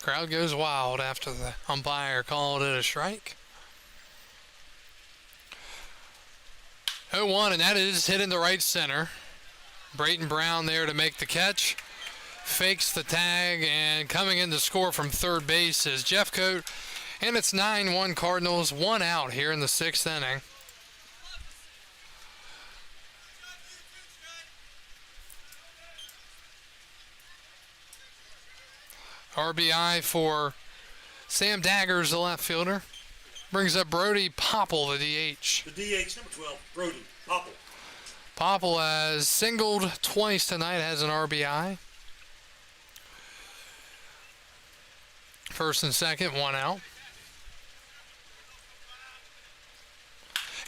Crowd goes wild after the umpire called it a strike. 0-1, and that is hit in the right center. Brayton Brown there to make the catch. Fakes the tag, and coming in to score from third base is Jeffcoat. And it's 9-1 Cardinals, 1 out here in the 6th inning. RBI for Sam Daggers, the left fielder. Brings up Brody Popple, the DH. The DH, number 12, Brody Popple. Popple has singled twice tonight, has an RBI. First and second, 1 out.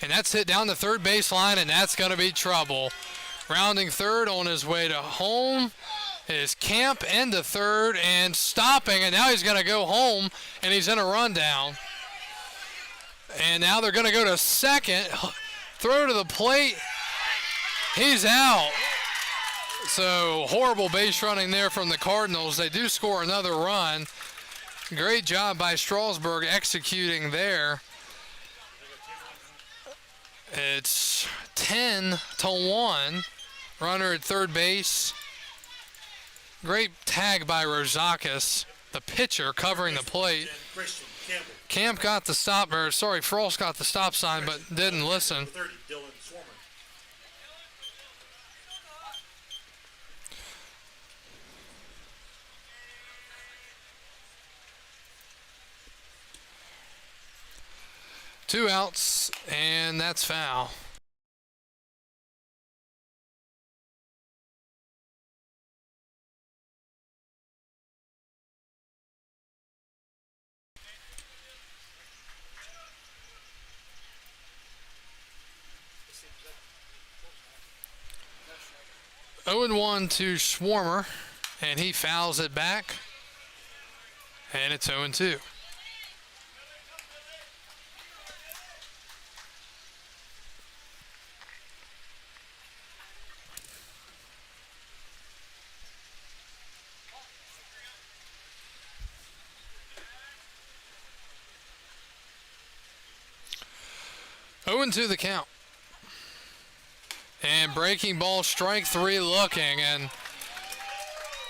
And that's hit down the third baseline, and that's going to be trouble. Rounding third on his way to home is Camp into third and stopping, and now he's going to go home, and he's in a rundown. And now they're going to go to second. Throw to the plate. He's out. So horrible base running there from the Cardinals. They do score another run. Great job by Strasburg executing there. It's 10-1. Runner at third base. Great tag by Rosakis, the pitcher covering the plate. Camp got the stop, or sorry, Frost got the stop sign, but didn't listen. 30, Dylan Swarmer. Two outs, and that's foul. Oh and 1 to Swarmer, and he fouls it back, and it's 0 and 2. 0-2 the count. And breaking ball, strike 3 looking. And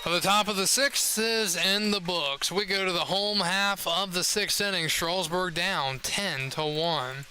the top of the 6th is in the books. We go to the home half of the 6th inning. Strasburg down 10-1.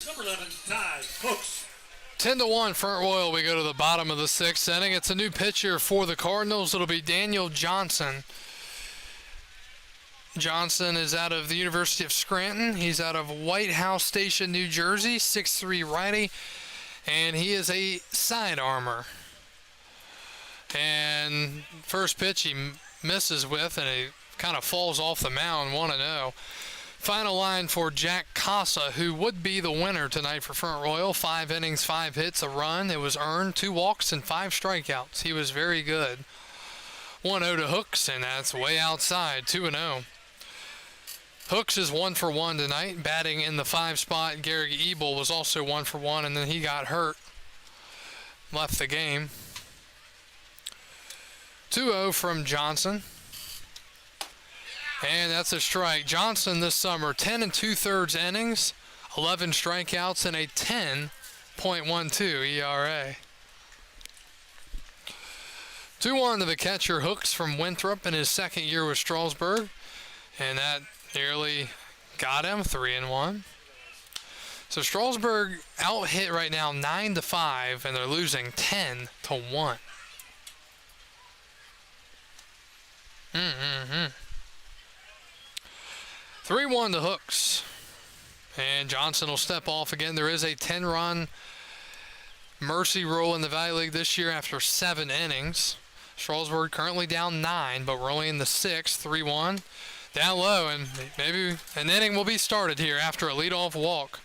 Number 11, Ty Hooks. 10-1 Front Royal. We go to the bottom of the 6th inning. It's a new pitcher for the Cardinals. It'll be Daniel Johnson. Johnson is out of the University of Scranton. He's out of White House Station, New Jersey, 6'3" righty, and he is a side armor. And first pitch he misses with, and he kind of falls off the mound, 1-0. Final line for Jack Casa, who would be the winner tonight for Front Royal. 5 innings, 5 hits, a run. It was earned, 2 walks, and 5 strikeouts. He was very good. 1-0 to Hooks, and that's way outside, 2-0. Hooks is 1 for 1 tonight, batting in the 5 spot. Gary Ebel was also 1 for 1, and then he got hurt, left the game. 2-0 from Johnson. And that's a strike. Johnson this summer, 10 2/3 innings, 11 strikeouts, and a 10.12 ERA. 2-1 to the catcher Hooks from Winthrop in his second year with Strasburg. And that nearly got him, 3-1. So Strasburg out hit right now 9-5, and they're losing 10-1. 3-1 to Hooks. And Johnson will step off again. There is a 10-run mercy rule in the Valley League this year after 7 innings. Strasburg currently down 9, but we're only in the 6th, 3-1. Down low, and maybe an inning will be started here after a leadoff walk.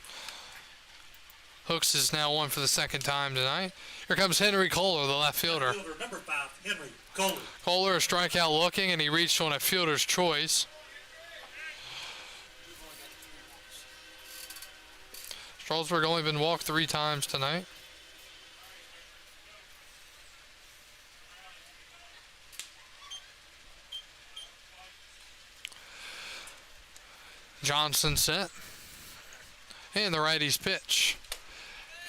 Hooks is now on for the 2nd time tonight. Here comes Henry Kohler, the left fielder. Number 5, Henry Kohler. Kohler, a strikeout looking, and he reached on a fielder's choice. Strasburg only been walked 3 times tonight. Johnson set. And the righty's pitch.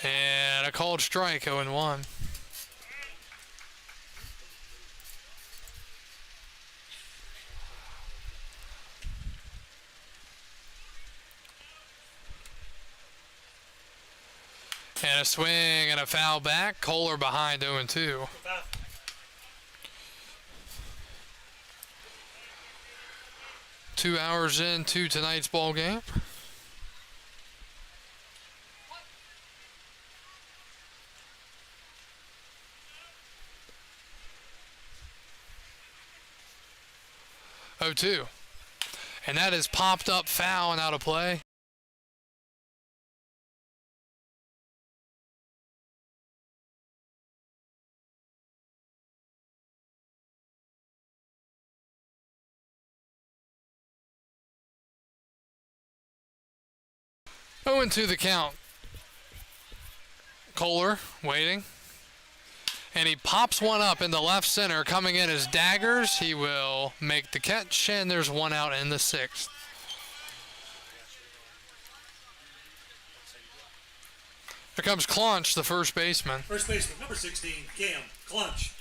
And a called strike, 0-1. And a swing and a foul back. Kohler behind 0-2. 2 hours into tonight's ball game. Oh, 2. And that is popped up foul and out of play. Oh, into the count. Kohler waiting. And he pops one up in the left center. Coming in as daggers. He will make the catch, and there's 1 out in the 6th. Here comes Clunch, the first baseman. First baseman, number 16, Cam Clunch.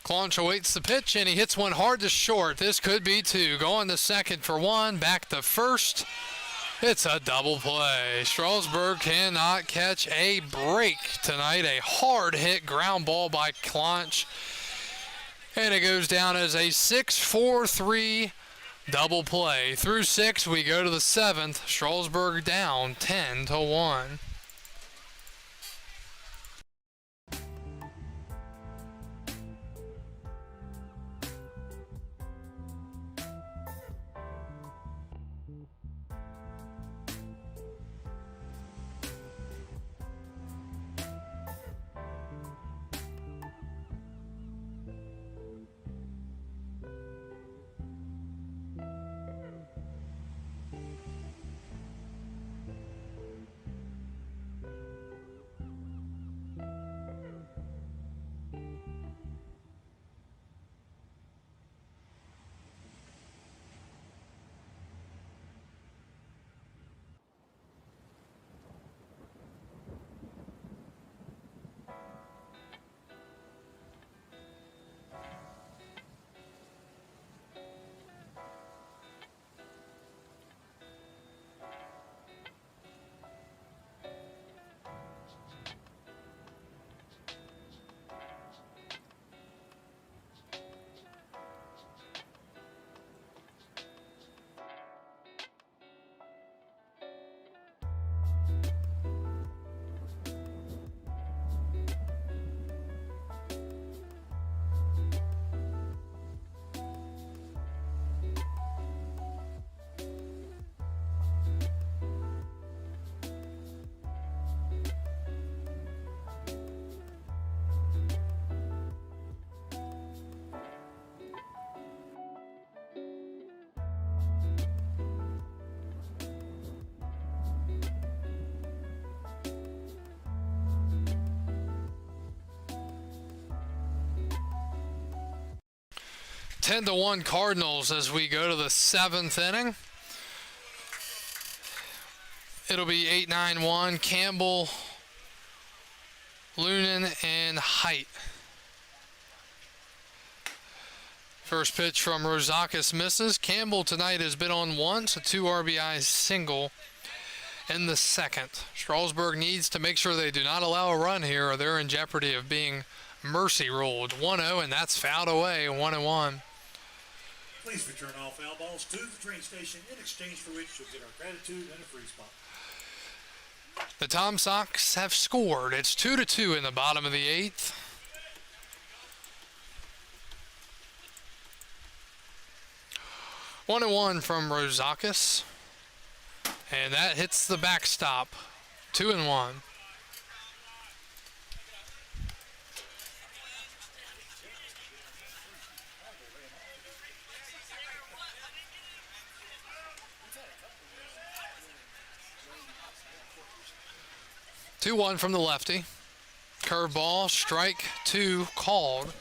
Clunch awaits the pitch, and he hits one hard to short. This could be 2. Going to second for 1, back to first. It's a double play. Strasburg cannot catch a break tonight. A hard hit ground ball by Clunch. And it goes down as a 6-4-3 double play. Through 6, we go to the 7th. Strasburg down 10-1. Ten to 1 Cardinals as we go to the 7th inning. It'll be 8-9-1 Campbell, Lunan, and Height. First pitch from Rozakis misses. Campbell tonight has been on once, a 2 RBI single in the second. Strasburg needs to make sure they do not allow a run here or they're in jeopardy of being mercy ruled. 1-0, and that's fouled away, 1-1. Please return all foul balls to the train station, in exchange for which you'll get our gratitude and a free spot. The Tom Sox have scored. It's 2-2 in the bottom of the 8th. One and one from Rozakis, and that hits the backstop. 2-1. Two one from the lefty. Curveball, strike 2 called.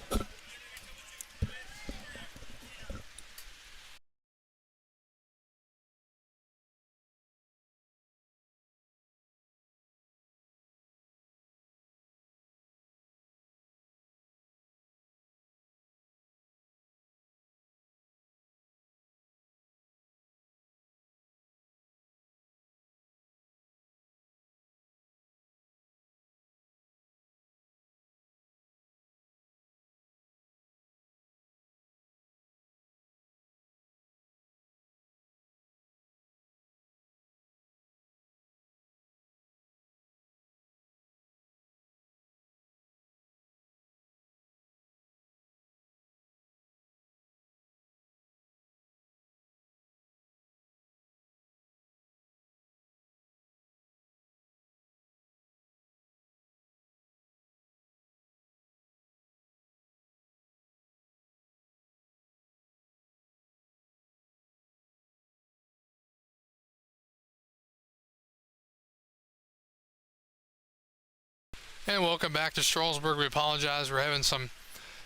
And welcome back to Strasburg. We apologize. We're having some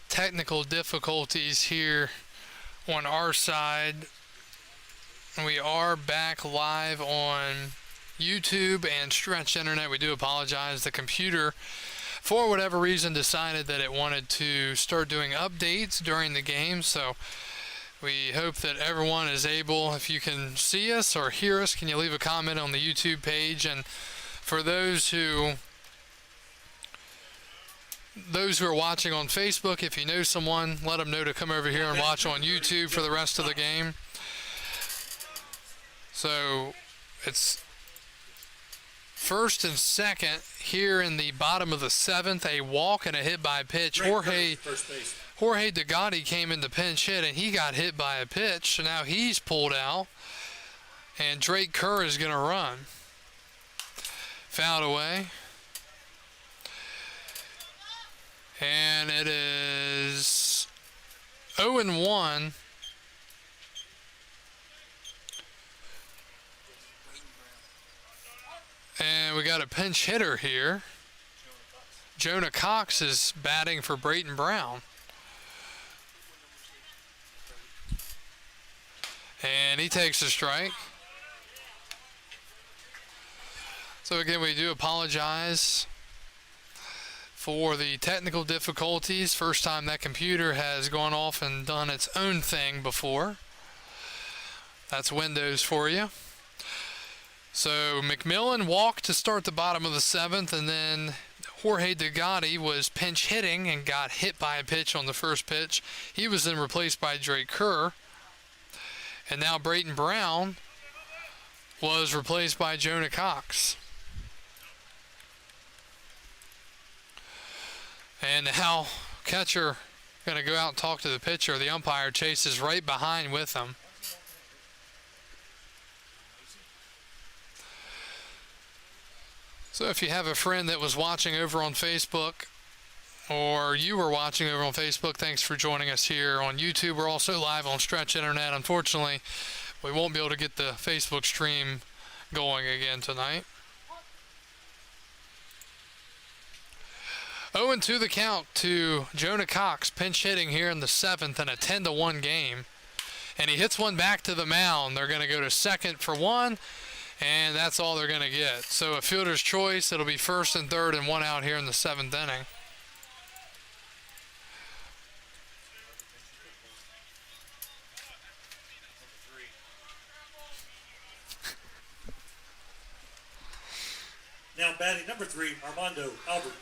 technical difficulties here on our side. We are back live on YouTube and Stretch Internet. We do apologize. The computer, for whatever reason, decided that it wanted to start doing updates during the game. So we hope that everyone is able, if you can see us or hear us, can you leave a comment on the YouTube page? And for those who are watching on Facebook, if you know someone, let them know to come over here and watch on YouTube for the rest of the game. So it's first and second here in the bottom of the 7th, a walk and a hit by pitch. Jorge Degatti came in to pinch hit, and he got hit by a pitch. So now he's pulled out, and Drake Kerr is going to run. Fouled away. And it is 0-1. And we got a pinch hitter here. Jonah Cox is batting for Brayton Brown. And he takes a strike. So again, we do apologize for the technical difficulties. First time that computer has gone off and done its own thing before. That's Windows for you. So McMillan walked to start the bottom of the 7th, and then Jorge Degatti was pinch hitting and got hit by a pitch on the first pitch. He was then replaced by Drake Kerr. And now Brayton Brown was replaced by Jonah Cox. And now catcher going to go out and talk to the pitcher. The umpire chases right behind with him. So if you have a friend that was watching over on Facebook, or you were watching over on Facebook, thanks for joining us here on YouTube. We're also live on Stretch Internet. Unfortunately, we won't be able to get the Facebook stream going again tonight. 0-2 the count to Jonah Cox, pinch hitting here in the 7th in a 10-1 game. And he hits one back to the mound. They're going to go to second for one, and that's all they're going to get. So a fielder's choice. It'll be first and third and one out here in the 7th inning. Now batting number 3, Armando Albert.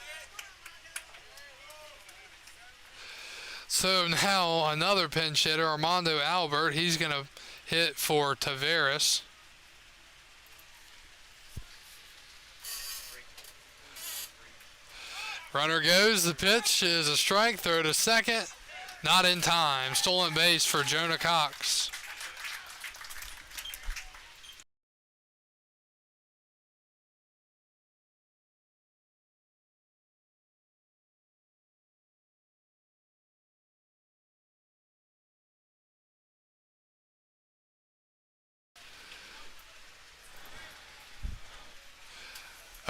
So now another pinch hitter, Armando Albert. He's going to hit for Tavares. Runner goes. The pitch is a strike. Throw to second. Not in time. Stolen base for Jonah Cox.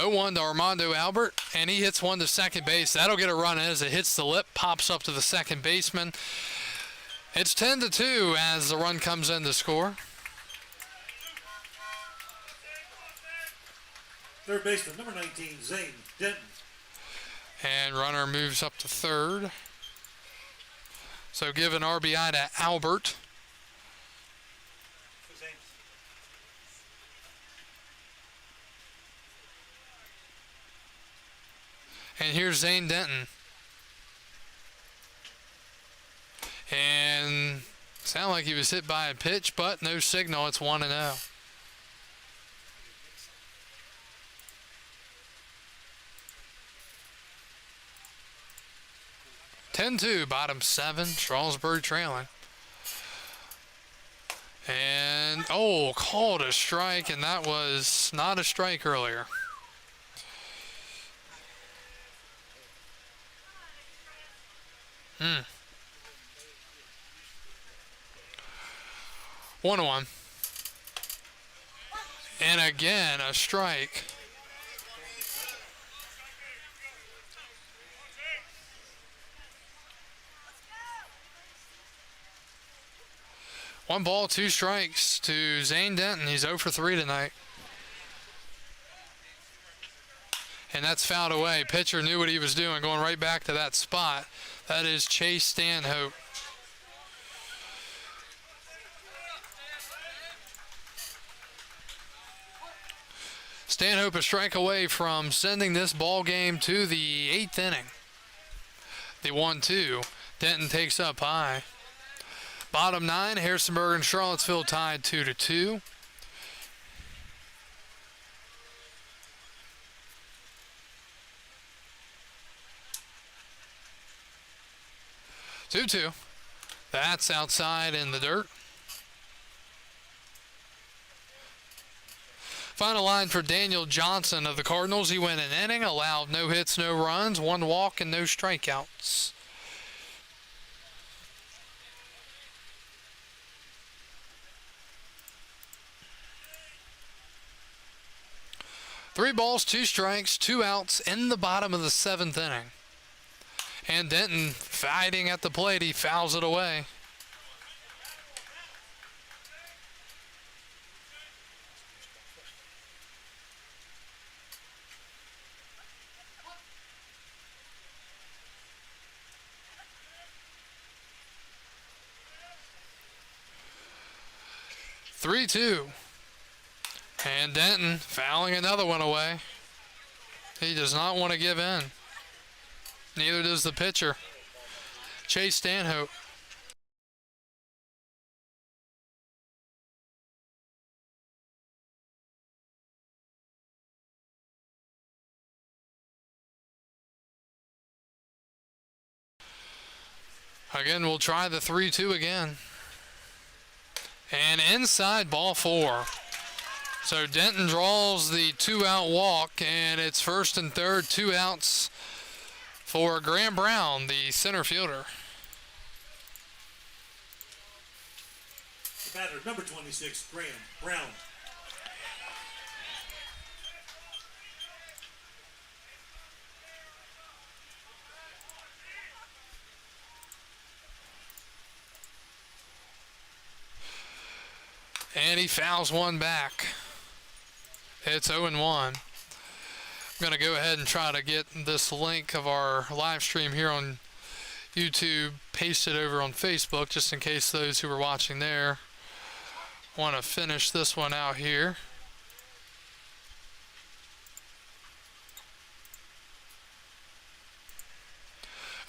Oh, 1 to Armando Albert, and he hits one to second base. That'll get a run as it hits the lip, pops up to the second baseman. It's 10-2 as the run comes in to score. Third baseman, number 19, Zane Denton. And runner moves up to third. So give an RBI to Albert. And here's Zane Denton. And sounded like he was hit by a pitch, but no signal. It's 1-0. (10-2), bottom 7, Strasburg trailing. And, oh, called a strike, and that was not a strike earlier. Hmm. 1-1. And again, a strike. One ball, 2 strikes to Zane Denton. He's 0 for 3 tonight. And that's fouled away. Pitcher knew what he was doing, going right back to that spot. That is Chase Stanhope. Stanhope a strike away from sending this ball game to the 8th inning. The 1-2. Denton takes up high. Bottom 9, Harrisonburg and Charlottesville tied 2-2. Two. That's outside in the dirt. Final line for Daniel Johnson of the Cardinals. He went an inning, allowed no hits, no runs, 1 walk, and no strikeouts. Three balls, 2 strikes, 2 outs in the bottom of the 7th inning. And Denton fighting at the plate. He fouls it away. (3-2). And Denton fouling another one away. He does not want to give in. Neither does the pitcher, Chase Stanhope. Again, we'll try the 3-2 again. And inside, ball 4. So Denton draws the 2-out walk, and it's 1st and 3rd, 2 outs for Graham Brown, the center fielder. The batter, number 26, Graham Brown. And he fouls one back. It's 0-1. I'm going to go ahead and try to get this link of our live stream here on YouTube pasted over on Facebook, just in case those who are watching there want to finish this one out here.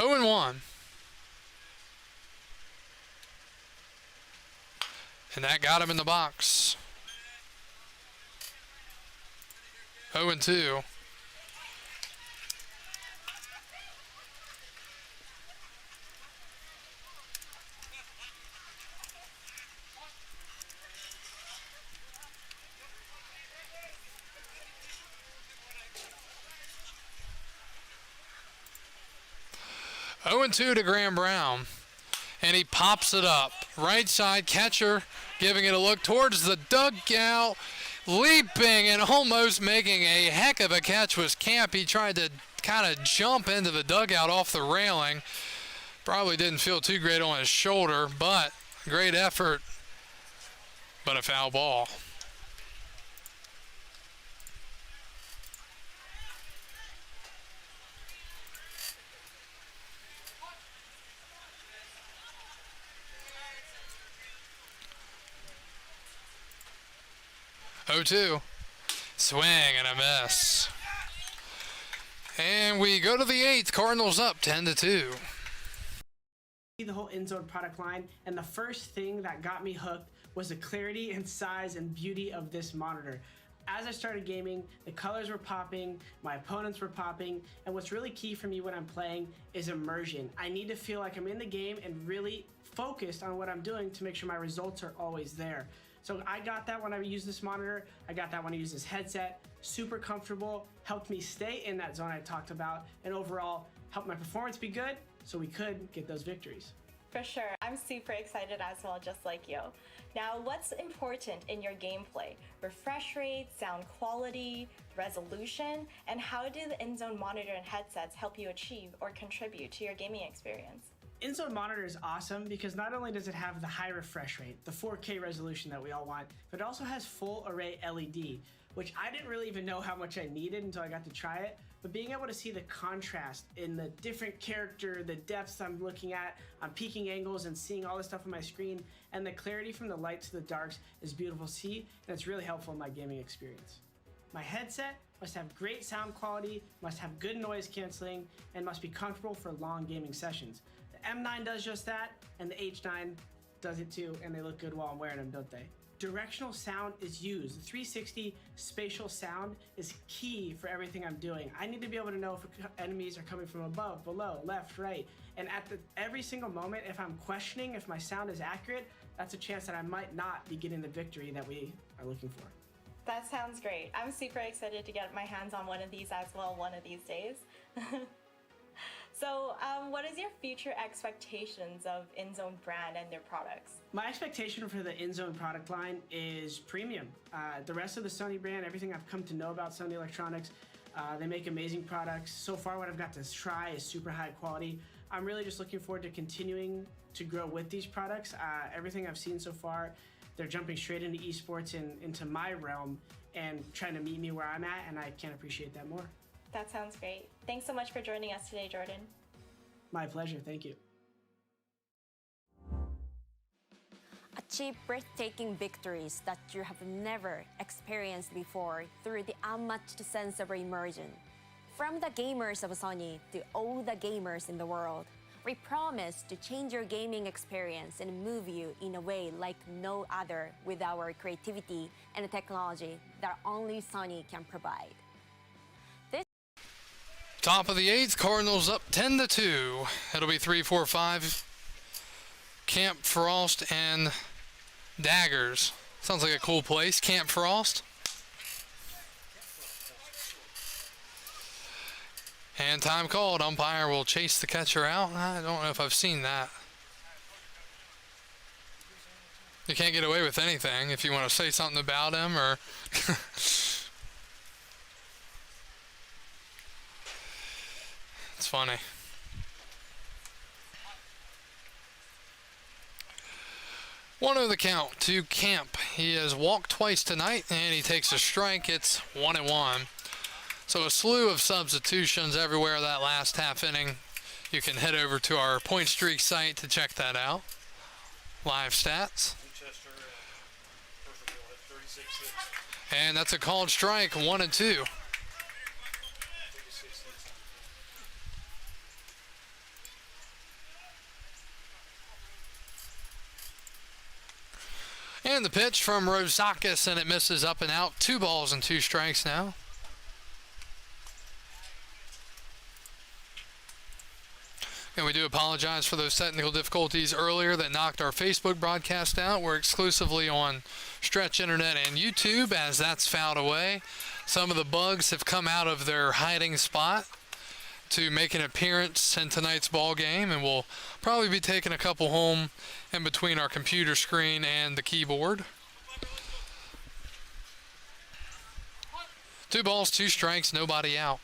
0-1. And that got him in the box. 0-2. Oh and 2 to Graham Brown. And he pops it up. Right side catcher giving it a look towards the dugout. Leaping and almost making a heck of a catch was Camp. He tried to kind of jump into the dugout off the railing. Probably didn't feel too great on his shoulder, but great effort. But a foul ball. Oh, 2. Swing and a miss. And we go to the 8th. Cardinals up 10-2. The whole end zone product line, and the first thing that got me hooked was the clarity and size and beauty of this monitor. As I started gaming, the colors were popping, my opponents were popping, and what's really key for me when I'm playing is immersion. I need to feel like I'm in the game and really focused on what I'm doing to make sure my results are always there. So I got that when I used this monitor. I got that when I used this headset. Super comfortable, helped me stay in that zone I talked about, and overall helped my performance be good so we could get those victories. For sure. I'm super excited as well, just like you. Now, what's important in your gameplay? Refresh rate, sound quality, resolution, and how do the in-zone monitor and headsets help you achieve or contribute to your gaming experience? In-zone monitor is awesome because not only does it have the high refresh rate, the 4K resolution that we all want, but it also has full array LED, which I didn't really even know how much I needed until I got to try it. But being able to see the contrast in the different character, the depths I'm looking at, I'm peaking angles and seeing all this stuff on my screen, and the clarity from the light to the darks is beautiful to see, and it's really helpful in my gaming experience. My headset must have great sound quality, must have good noise canceling, and must be comfortable for long gaming sessions. The M9 does just that, and the H9 does it too, and they look good while I'm wearing them, don't they? Directional sound is used. The 360 spatial sound is key for everything I'm doing. I need to be able to know if enemies are coming from above, below, left, right. And at every single moment, if I'm questioning if my sound is accurate, that's a chance that I might not be getting the victory that we are looking for. That sounds great. I'm super excited to get my hands on one of these as well one of these days. So what is your future expectations of InZone brand and their products? My expectation for the InZone product line is premium. The rest of the Sony brand, everything I've come to know about Sony Electronics, they make amazing products. So far what I've got to try is super high quality. I'm really just looking forward to continuing to grow with these products. Everything I've seen so far, they're jumping straight into esports and into my realm and trying to meet me where I'm at, and I can't appreciate that more. That sounds great. Thanks so much for joining us today, Jordan. My pleasure, thank you. Achieve breathtaking victories that you have never experienced before through the unmatched sense of immersion. From the gamers of Sony to all the gamers in the world, we promise to change your gaming experience and move you in a way like no other with our creativity and technology that only Sony can provide. Top of the 8th, Cardinals up 10-2. It'll be 3, 4, 5. Camp Frost and Daggers. Sounds like a cool place, Camp Frost. And time called. Umpire will chase the catcher out. I don't know if I've seen that. You can't get away with anything if you want to say something about him or... It's funny. One of the count to Camp. He has walked twice tonight and he takes a strike. It's 1-1. So a slew of substitutions everywhere that last half inning. You can head over to our Point Streak site to check that out. Live stats. And that's a called strike, 1-2. And the pitch from Rozakis, and it misses up and out. 2 balls and 2 strikes now. And we do apologize for those technical difficulties earlier that knocked our Facebook broadcast out. We're exclusively on Stretch Internet and YouTube, as that's fouled away. Some of the bugs have come out of their hiding spot to make an appearance in tonight's ball game, and we'll probably be taking a couple home in between our computer screen and the keyboard. 2 balls, 2 strikes, nobody out.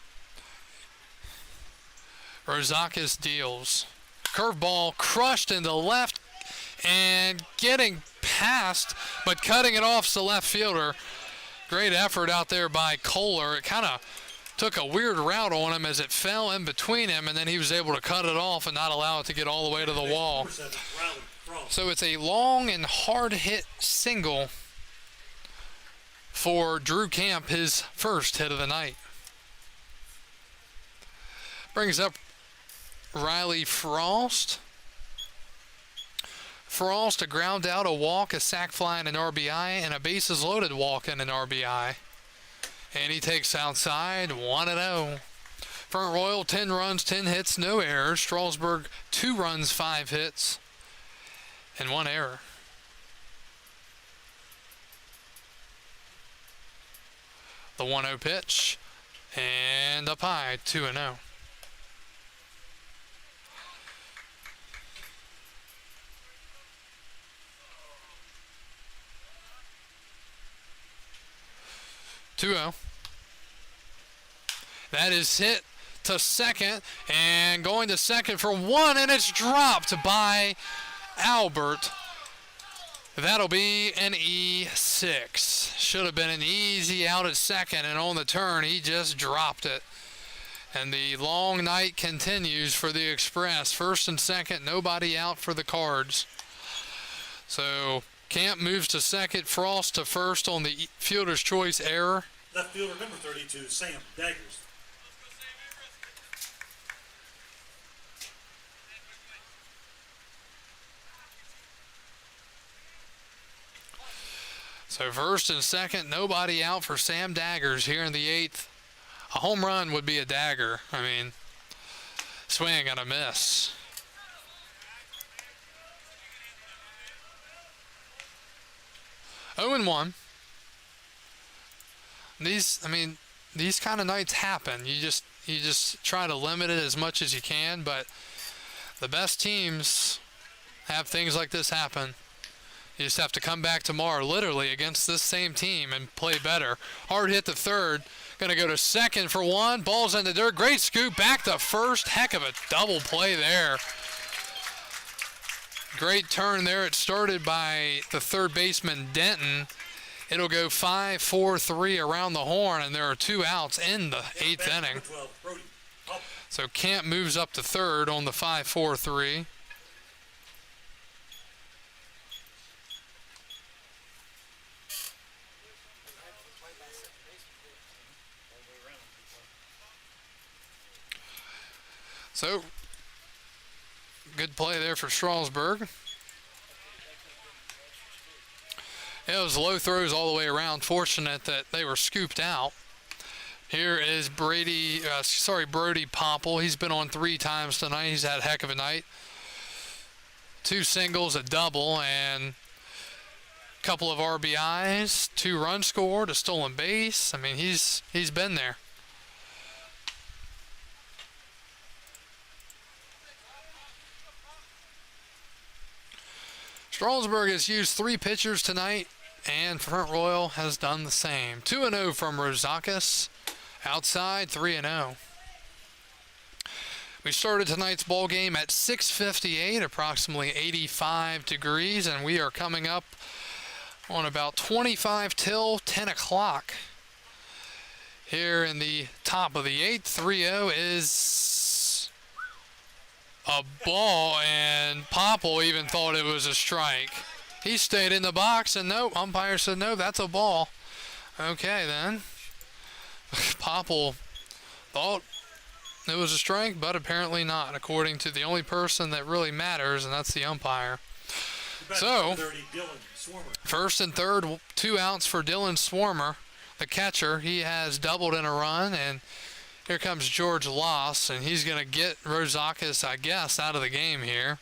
Rozakis deals. Curveball crushed into left and getting past, but cutting it off to left fielder. Great effort out there by Kohler. It kind of took a weird route on him as it fell in between him, and then he was able to cut it off and not allow it to get all the way to the wall. So it's a long and hard hit single for Drew Camp, his first hit of the night. Brings up Riley Frost. Frost, a ground out, a walk, a sac fly, and an RBI, and a bases loaded walk and an RBI. And he takes outside, 1-0. Front Royal, 10 runs, 10 hits, no errors. Strasburg, 2 runs, 5 hits, and 1 error. The 1-0 pitch, and up high, 2-0. That is hit to second, and going to second for 1, and it's dropped by Albert. That'll be an E6. Should have been an easy out at second, and on the turn, he just dropped it. And the long night continues for the Express. First and second, nobody out for the Cards. So Camp moves to second, Frost to first on the fielder's choice error. Left fielder number 32, Sam Daggers. So first and second, nobody out for Sam Daggers here in the 8th. A home run would be a dagger. I mean, swing and a miss. Oh and 1. These kind of nights happen. You just try to limit it as much as you can, but the best teams have things like this happen. You just have to come back tomorrow, literally, against this same team and play better. Hard hit to third. Going to go to second for 1. Ball's in the dirt. Great scoop. Back to first. Heck of a double play there. Great turn there. It started by the third baseman, Denton. It'll go 5-4-3 around the horn, and there are 2 outs in the 8th inning. So Camp moves up to third on the 5-4-3. So, good play there for Strasburg. It was low throws all the way around. Fortunate that they were scooped out. Here is Brody Popple. He's been on 3 times tonight. He's had a heck of a night. 2 singles, a double, and a couple of RBIs. 2 runs scored, a stolen base. I mean, he's been there. Strasburg has used 3 pitchers tonight, and Front Royal has done the same. 2-0 from Rozakis. Outside, 3-0. We started tonight's ball game at 6:58, approximately 85 degrees, and we are coming up on about 25 till 10 o'clock. Here in the top of the 8th, 3-0 is a ball, and Popple even thought it was a strike. He stayed in the box, and no, umpire said no, that's a ball. Okay, then. Popple thought it was a strike, but apparently not, according to the only person that really matters, and that's the umpire. So, Swarmer. First and third, 2 outs for Dylan Swarmer, the catcher. He has doubled in a run, and here comes George Loss, and he's going to get Rozakis, I guess, out of the game here.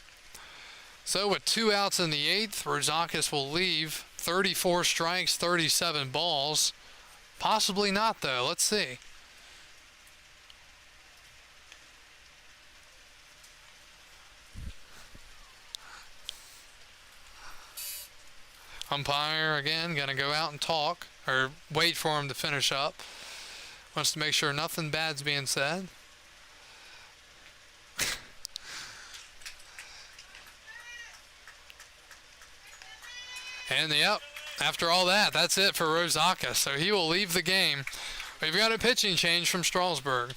So with 2 outs in the 8th, Rozakis will leave. 34 strikes, 37 balls. Possibly not, though. Let's see. Umpire, again, going to go out and talk, or wait for him to finish up. Wants to make sure nothing bad's being said. And yep, after all that, that's it for Rozakis. So he will leave the game. We've got a pitching change from Strasburg.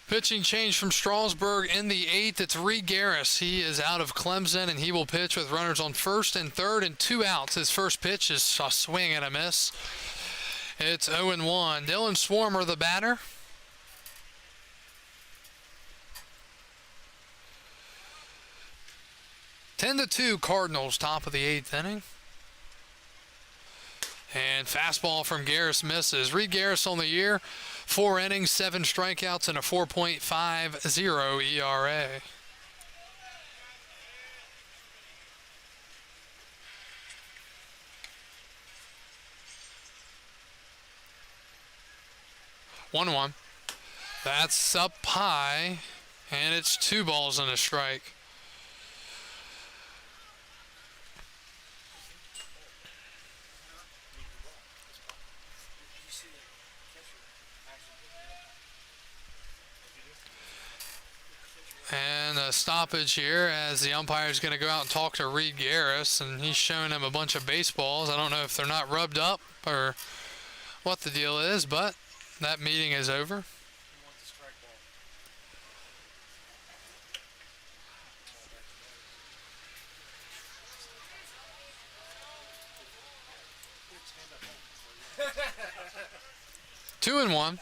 Pitching change from Strasburg in the 8th. It's Reed Garris. He is out of Clemson, and he will pitch with runners on first and third and 2 outs. His first pitch is a swing and a miss. It's 0-1. Dylan Swarmer, the batter. Ten to 2 Cardinals, top of the 8th inning. And fastball from Garris misses. Reed Garris on the year, 4 innings, 7 strikeouts, and a 4.50 ERA. One. That's up high, and it's 2 balls and a strike. And a stoppage here as the umpire is going to go out and talk to Reed Garris, and he's showing him a bunch of baseballs. I don't know if they're not rubbed up or what the deal is, but that meeting is over. 2-1.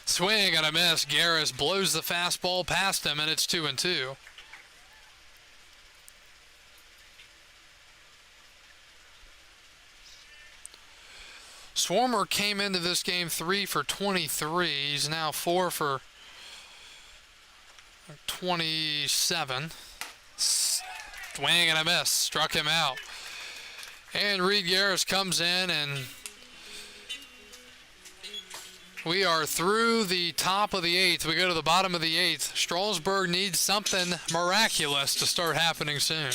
Swing and a miss. Garris blows the fastball past him, and it's 2-2. Swarmer came into this game 3 for 23. He's now 4 for 27. Swing and a miss. Struck him out. And Reed Garris comes in, and we are through the top of the 8th. We go to the bottom of the 8th. Strasburg needs something miraculous to start happening soon.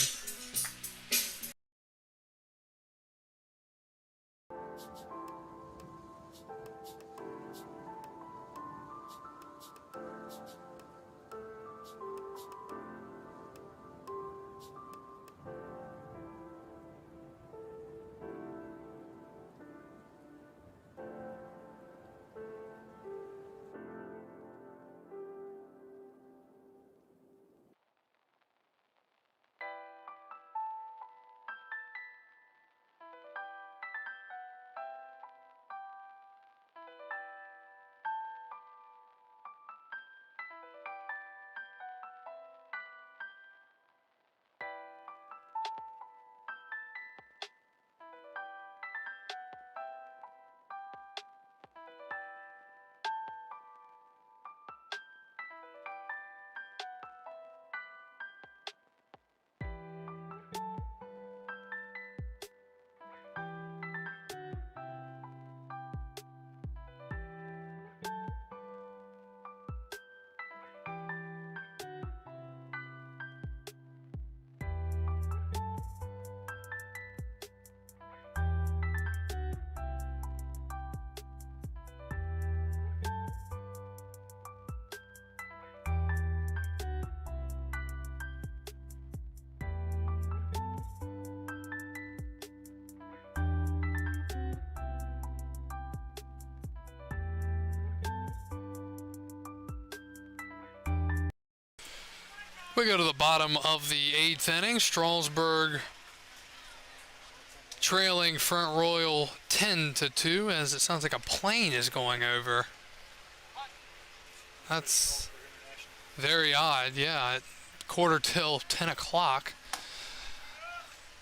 We go to the bottom of the 8th inning. Strasburg trailing Front Royal 10-2, as it sounds like a plane is going over. That's very odd. Yeah, at quarter till 10 o'clock.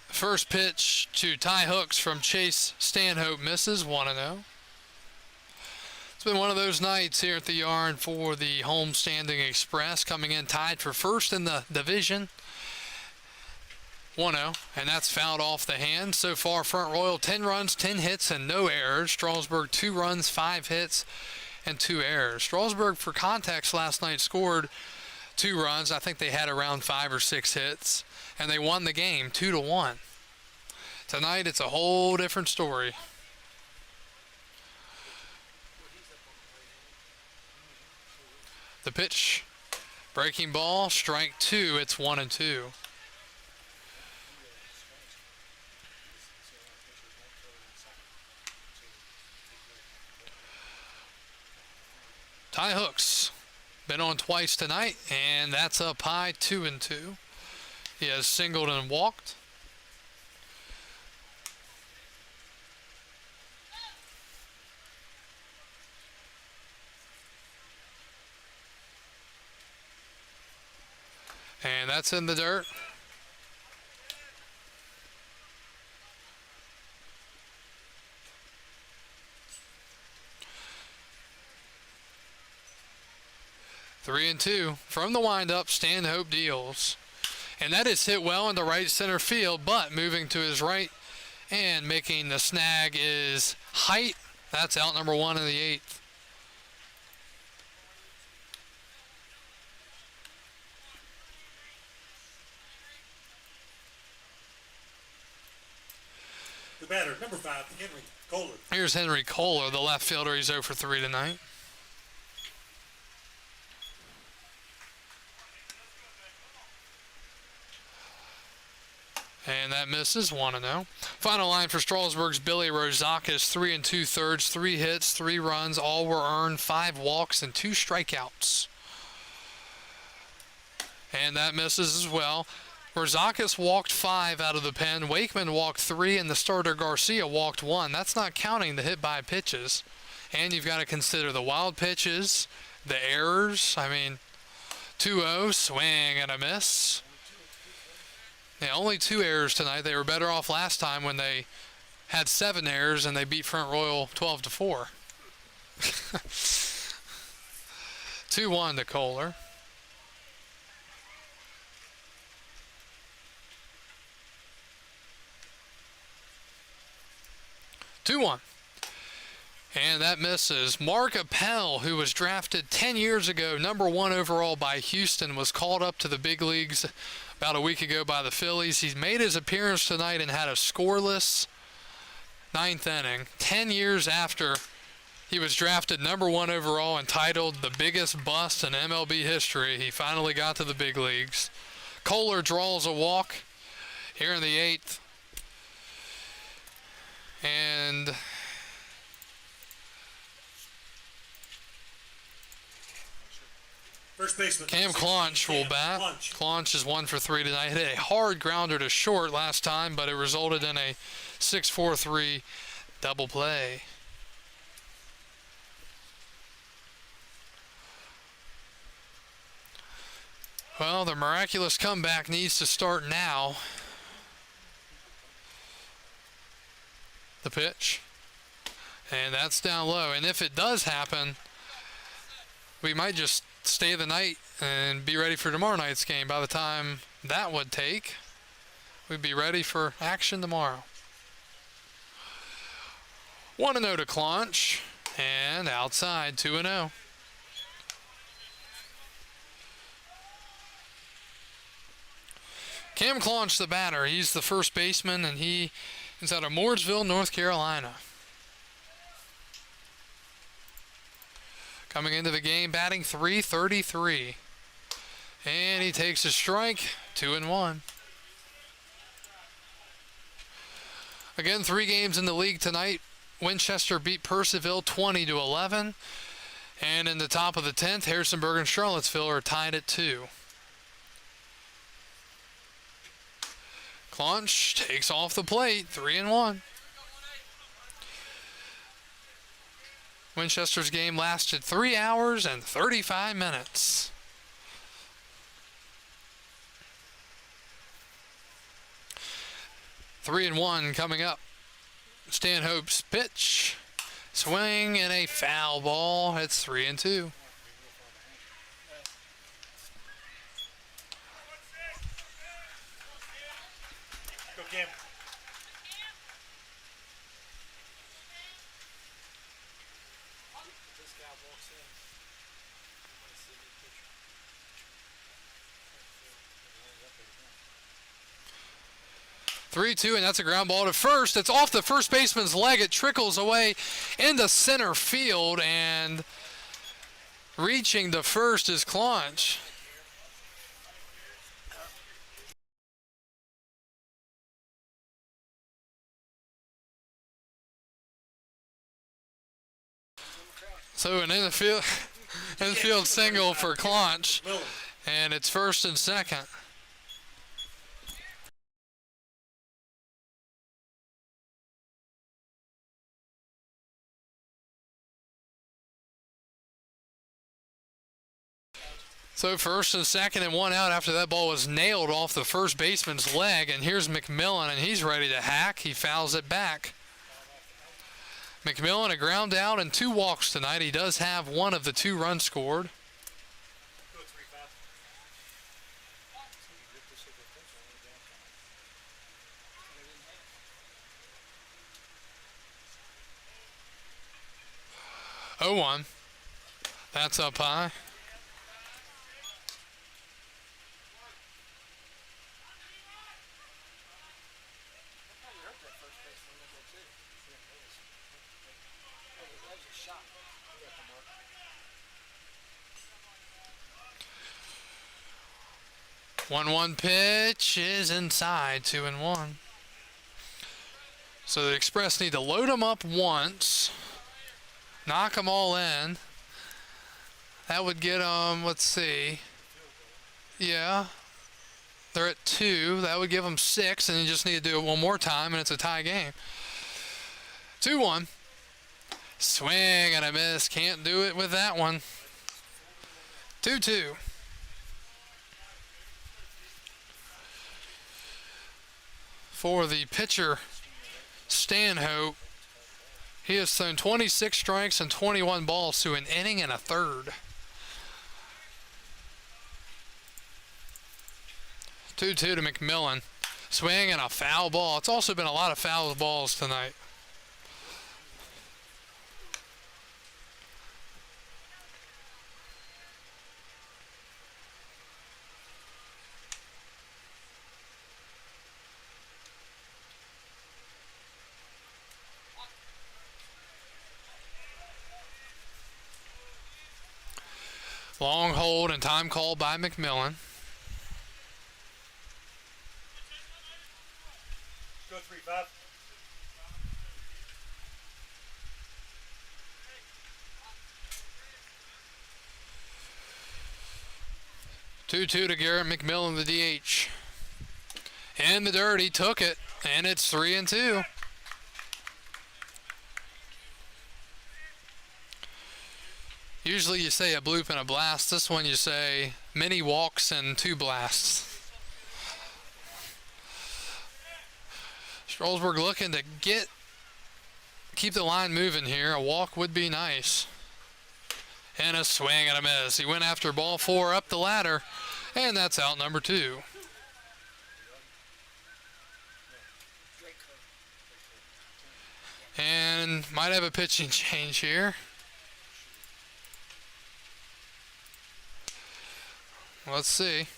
First pitch to Ty Hooks from Chase Stanhope misses, 1-0. It's been one of those nights here at the Yarn for the homestanding Express, coming in tied for first in the division. 1-0, and that's fouled off the hand. So far, Front Royal 10 runs, 10 hits, and no errors. Strasburg 2 runs, 5 hits, and 2 errors. Strasburg, for context, last night scored 2 runs. I think they had around 5 or 6 hits, and they won the game 2-1. Tonight, it's a whole different story. The pitch, breaking ball, strike 2. It's 1-2. Ty Hooks been on twice tonight, and that's up high, 2-2. He has singled and walked. And that's in the dirt. Three and 2 from the windup. Stanhope deals, and that is hit well into right center field. But moving to his right and making the snag is Height. That's out number 1 in the 8th. The batter, number 5, Henry Kohler. Here's Henry Kohler, the left fielder. He's 0 for 3 tonight. And that misses, 1-0. Final line for Strasburg's Billy Rozakis, 3 2/3, 3 hits, 3 runs, all were earned, 5 walks, and 2 strikeouts. And that misses as well. Rozakis walked 5 out of the pen, Wakeman walked 3, and the starter Garcia walked 1. That's not counting the hit by pitches. And you've got to consider the wild pitches, the errors. I mean, 2-0, swing and a miss. Yeah, only 2 errors tonight. They were better off last time when they had 7 errors and they beat Front Royal 12-4. 2-1 to Kohler. And that misses. Mark Appel, who was drafted 10 years ago, number 1 overall by Houston, was called up to the big leagues about a week ago by the Phillies. He's made his appearance tonight and had a scoreless 9th inning. 10 years after he was drafted number 1 overall and titled the biggest bust in MLB history, he finally got to the big leagues. Kohler draws a walk here in the 8th. And First baseman Cam Clonch will bat. Clonch is 1 for 3 tonight. Hit a hard grounder to short last time, but it resulted in a 6-4-3 double play. Well, the miraculous comeback needs to start now. The pitch. And that's down low. And if it does happen, we might just stay the night and be ready for tomorrow night's game. By the time that would take, we'd be ready for action tomorrow. 1-0 to Clonch, and outside 2-0. Cam Clonch, the batter. He's the first baseman, and he is out of Mooresville, North Carolina. Coming into the game, batting .333. And he takes a strike, 2-1. Again, 3 games in the league tonight. Winchester beat Percival 20-11. And in the top of the 10th, Harrisonburg and Charlottesville are tied at 2. Clonch takes off the plate, 3-1. Winchester's game lasted 3 hours and 35 minutes. Three and 1 coming up. Stanhope's pitch, swing, and a foul ball. It's 3-2. Go Cam. This guy walks in. 3-2, and that's a ground ball to first. It's off the first baseman's leg. It trickles away into center field, and reaching the first is Clonch. So an infield single for Clonch, and it's first and second. So first and second and 1 out after that ball was nailed off the first baseman's leg, and here's McMillan, and he's ready to hack. He fouls it back. McMillan, a ground out and 2 walks tonight. He does have 1 of the 2 runs scored. Go 3-5. 0-1. That's up high. 1-1 pitch is inside, 2-1. So the Express need to load them up once, knock them all in. That would get them, let's see. Yeah. They're at 2. That would give them 6, and you just need to do it one more time, and it's a tie game. 2-1. Swing and a miss. Can't do it with that one. 2-2. For the pitcher, Stanhope, he has thrown 26 strikes and 21 balls through an inning and a third. 2-2 to McMillan. Swing and a foul ball. It's also been a lot of foul balls tonight. Long hold and time called by McMillan. Go 3-5. Two to Garrett McMillan, the DH. And the dirt, he took it, and it's 3-2. Usually you say a bloop and a blast. This one you say many walks and 2 blasts. Strasburg looking to keep the line moving here. A walk would be nice. And a swing and a miss. He went after ball 4 up the ladder, and that's out number 2. And might have a pitching change here. Let's see.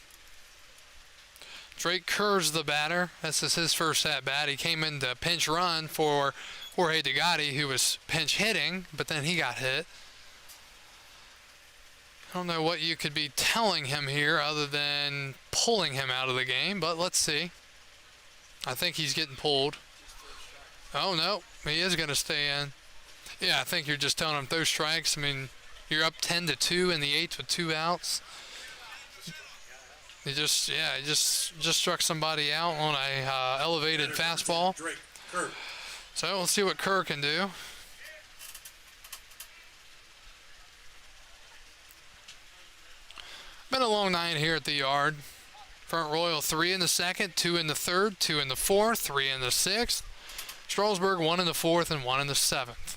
Drake Kerr's the batter. This is his first at-bat. He came in to pinch run for Jorge Degatti, who was pinch hitting, but then he got hit. I don't know what you could be telling him here other than pulling him out of the game, but let's see. I think he's getting pulled. Oh, no. He is going to stay in. Yeah, I think you're just telling him those strikes. I mean, you're up 10-2 in the 8th with 2 outs. He just struck somebody out on a elevated fastball. So let's see what Kerr can do. Been a long night here at the yard. Front Royal 3 in the 2nd, 2 in the 3rd, 2 in the 4th, 3 in the 6th. Strasburg 1 in the 4th and 1 in the 7th.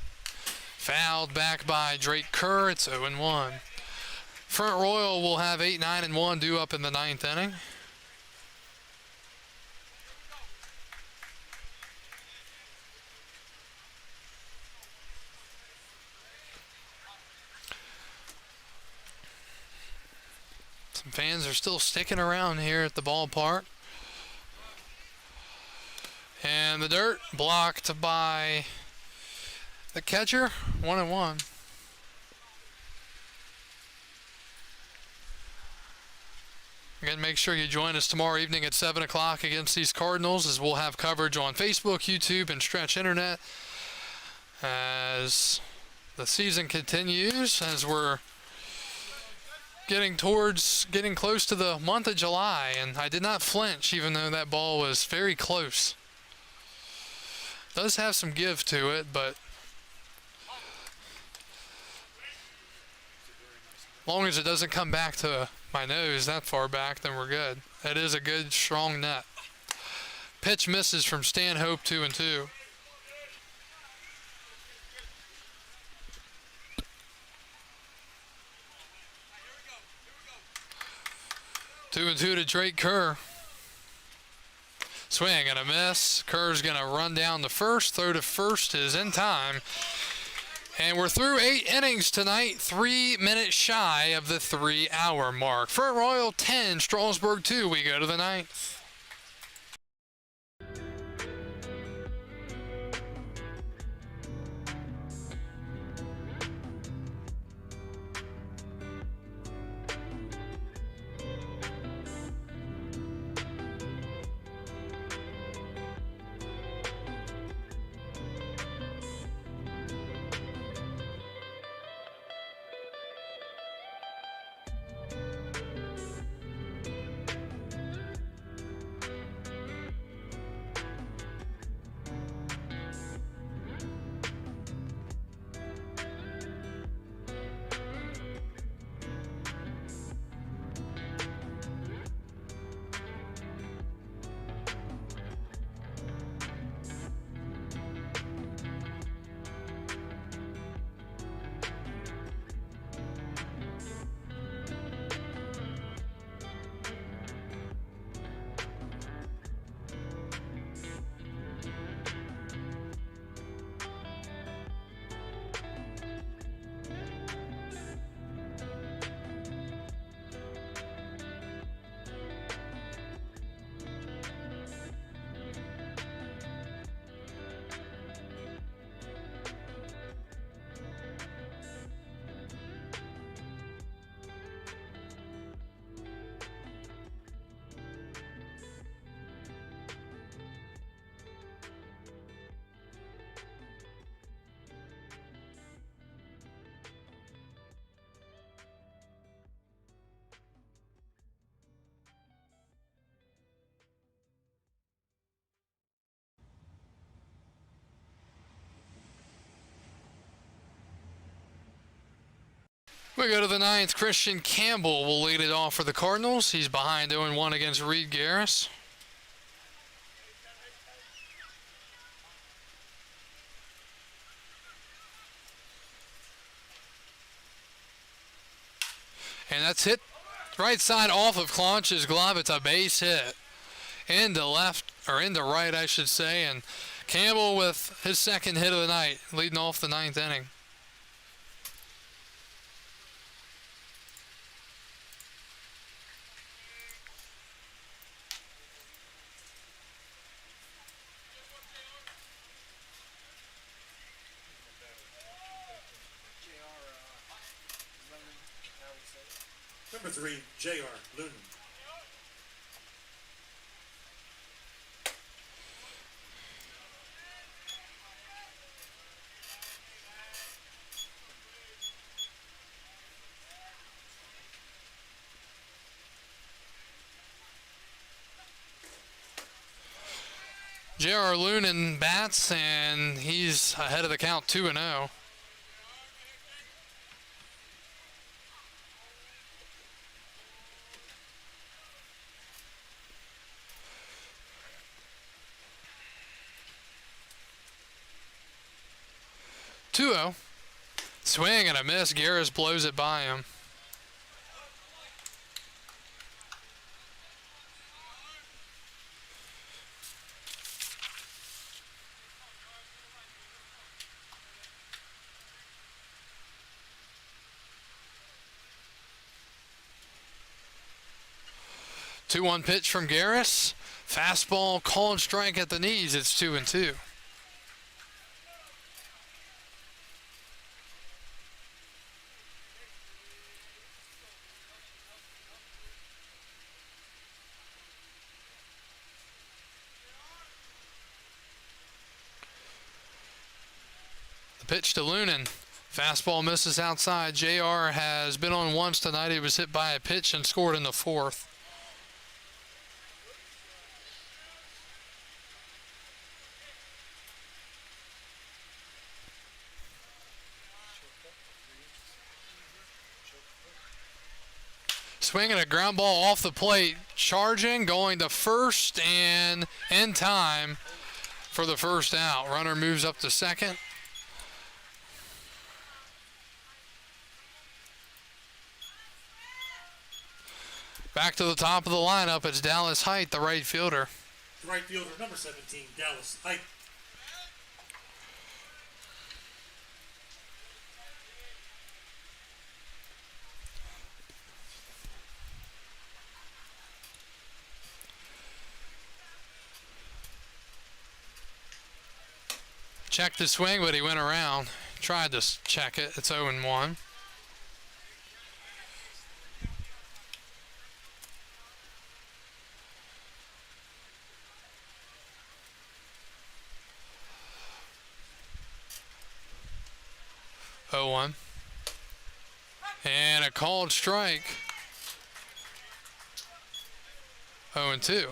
Fouled back by Drake Kerr. It's 0-1. Front Royal will have 8, 9, and 1 due up in the 9th inning. Some fans are still sticking around here at the ballpark. And the dirt blocked by the catcher. 1-1. Again, make sure you join us tomorrow evening at 7 o'clock against these Cardinals, as we'll have coverage on Facebook, YouTube, and Stretch Internet as the season continues, as we're getting close to the month of July. And I did not flinch, even though that ball was very close. Does have some give to it, but as long as it doesn't come back to my nose that far back, then we're good. That is a good, strong net. Pitch misses from Stanhope, 2-2. Two and two to Drake Kerr. Swing and a miss. Kerr's going to run down the first. Throw to first is in time. And we're through 8 innings tonight, 3 minutes shy of the 3-hour mark. Front Royal 10, Strasburg 2. We go to the 9th. We go to the ninth. Christian Campbell will lead it off for the Cardinals. He's behind 0-1 against Reed Garris. And that's hit right side off of Claunch's glove. It's a base hit. Into left, or into right, I should say. And Campbell with his second hit of the night, leading off the ninth inning. Number 3, J.R. Lunan. J.R. Lunan bats, and he's ahead of the count 2-0. Swing and a miss. Garris blows it by him. Two-one pitch from Garris. Fastball, called strike at the knees. It's 2-2. Pitch to Lunan. Fastball misses outside. JR has been on once tonight. He was hit by a pitch and scored in the fourth. Swinging a ground ball off the plate. Charging, going to first, and in time for the first out. Runner moves up to second. Back to the top of the lineup, it's Dallas Height, the right fielder. The right fielder, number 17, Dallas Height. Checked the swing, but he went around. Tried to check it. It's 0-1. And a called strike. 0-2.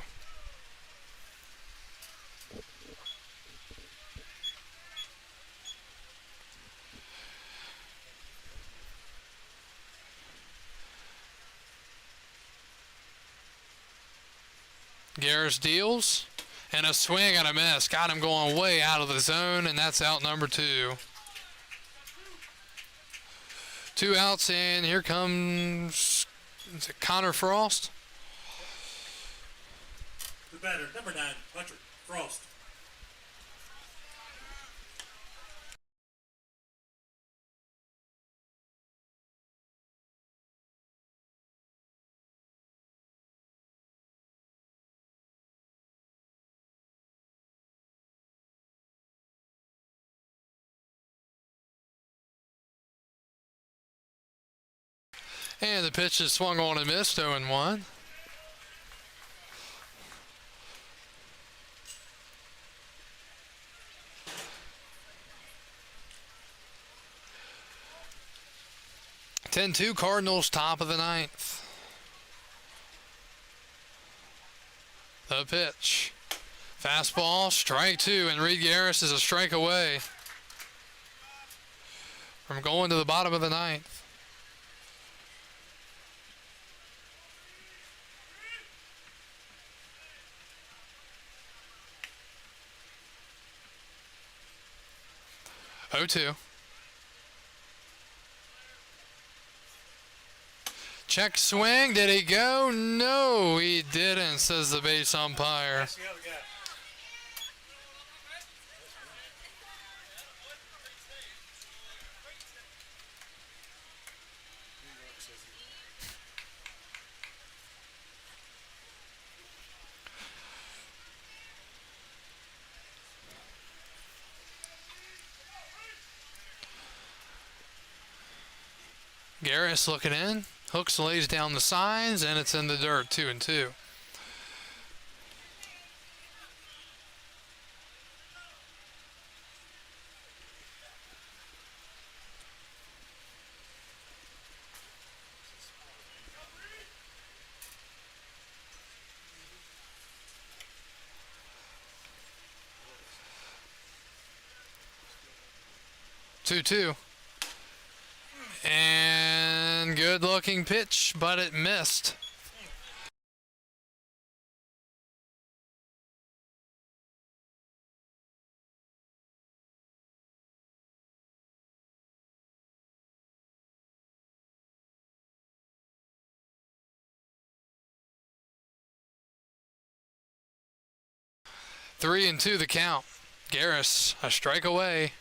Garris deals, and a swing and a miss. Got him going way out of the zone, and that's out number 2. 2 outs, and here comes, is it Connor Frost? The batter, number 9, Hunter Frost. And the pitch is swung on and missed, 0-1. (10-2) Cardinals, top of the ninth. The pitch. Fastball, strike 2, and Reed Garris is a strike away from going to the bottom of the ninth. 0-2. Check swing. Did he go? No, he didn't, says the base umpire. That's the other guy. Garris looking in. Hooks lays down the signs, and it's in the dirt, 2-2. Two. And good looking pitch, but it missed. Three and two the count. Garris a strike away.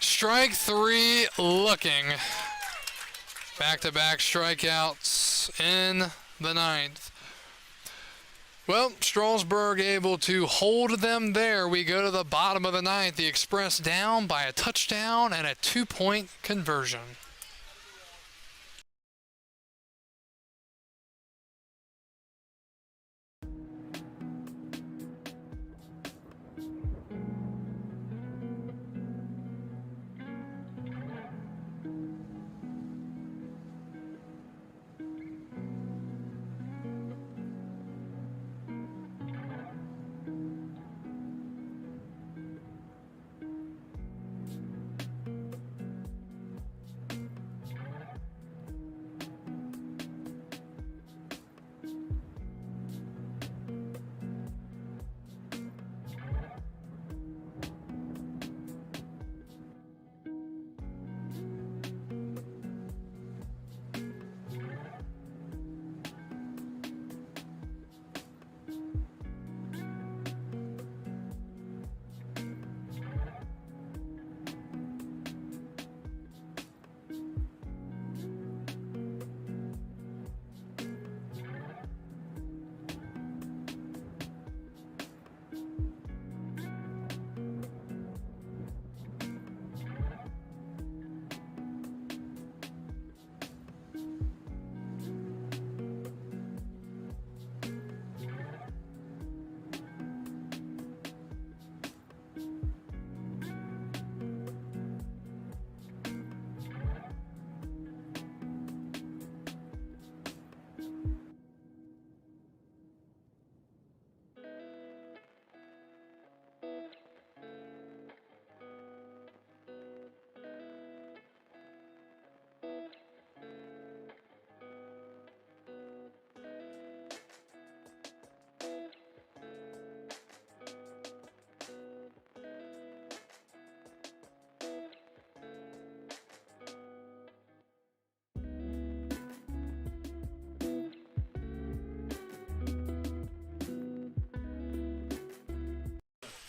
Strike three looking. Back-to-back strikeouts in the ninth. Well, Strasburg able to hold them there. We go to the bottom of the ninth. The Express down by a touchdown and a 2-point conversion.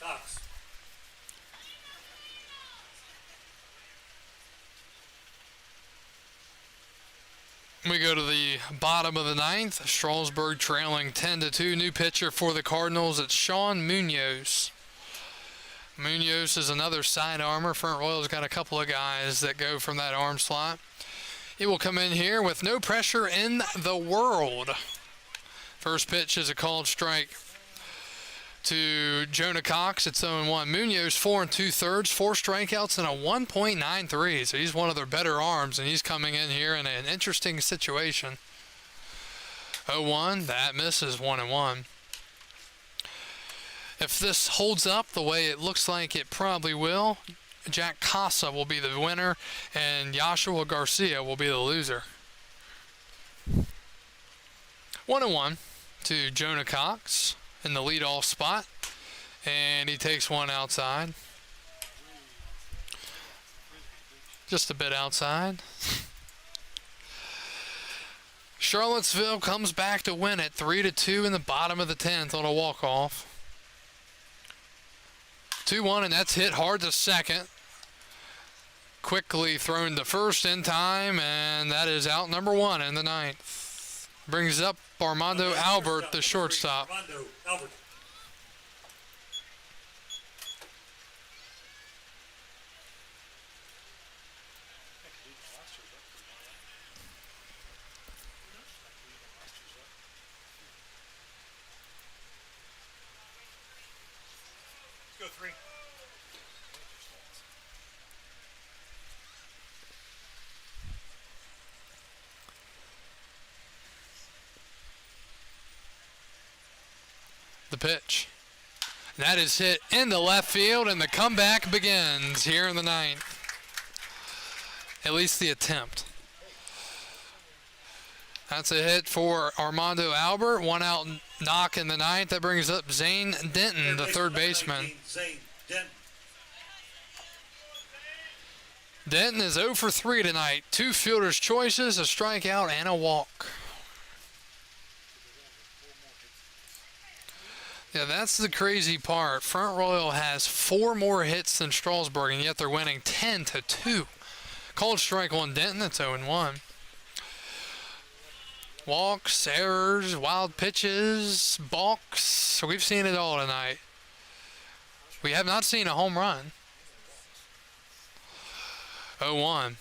Cox. We go to the bottom of the ninth. Strasburg trailing 10-2. New pitcher for the Cardinals. It's Sean Munoz. Munoz is another side armor. Front Royal's got a couple of guys that go from that arm slot. He will come in here with no pressure in the world. First pitch is a called strike to Jonah Cox. It's 0-1. Munoz 4 2/3, 4 strikeouts and a 1.93. So he's one of their better arms, and he's coming in here in an interesting situation. 0-1. That misses. 1-1. If this holds up the way it looks like it probably will, Jack Casa will be the winner, and Joshua Garcia will be the loser. 1-1 to Jonah Cox in the leadoff spot, and he takes one outside. Just a bit outside. Charlottesville comes back to win it 3-2 in the bottom of the 10th on a walk-off. 2-1, and that's hit hard to second. Quickly thrown to first in time, and that is out number 1 in the 9th. Brings up Armando Albert, the shortstop. Armando Albert. Let's go 3. The pitch. And that is hit into left field, and the comeback begins here in the 9th. At least the attempt. That's a hit for Armando Albert. 1 out knock in the 9th. That brings up Zane Denton, the third baseman. Zane Denton. Denton is 0 for 3 tonight. 2 fielder's choices, a strikeout, and a walk. Yeah, that's the crazy part. Front Royal has 4 more hits than Strasburg, and yet they're winning 10-2. Called strike on Denton. That's 0-1. Walks, errors, wild pitches, balks. So we've seen it all tonight. We have not seen a home run. 0-1.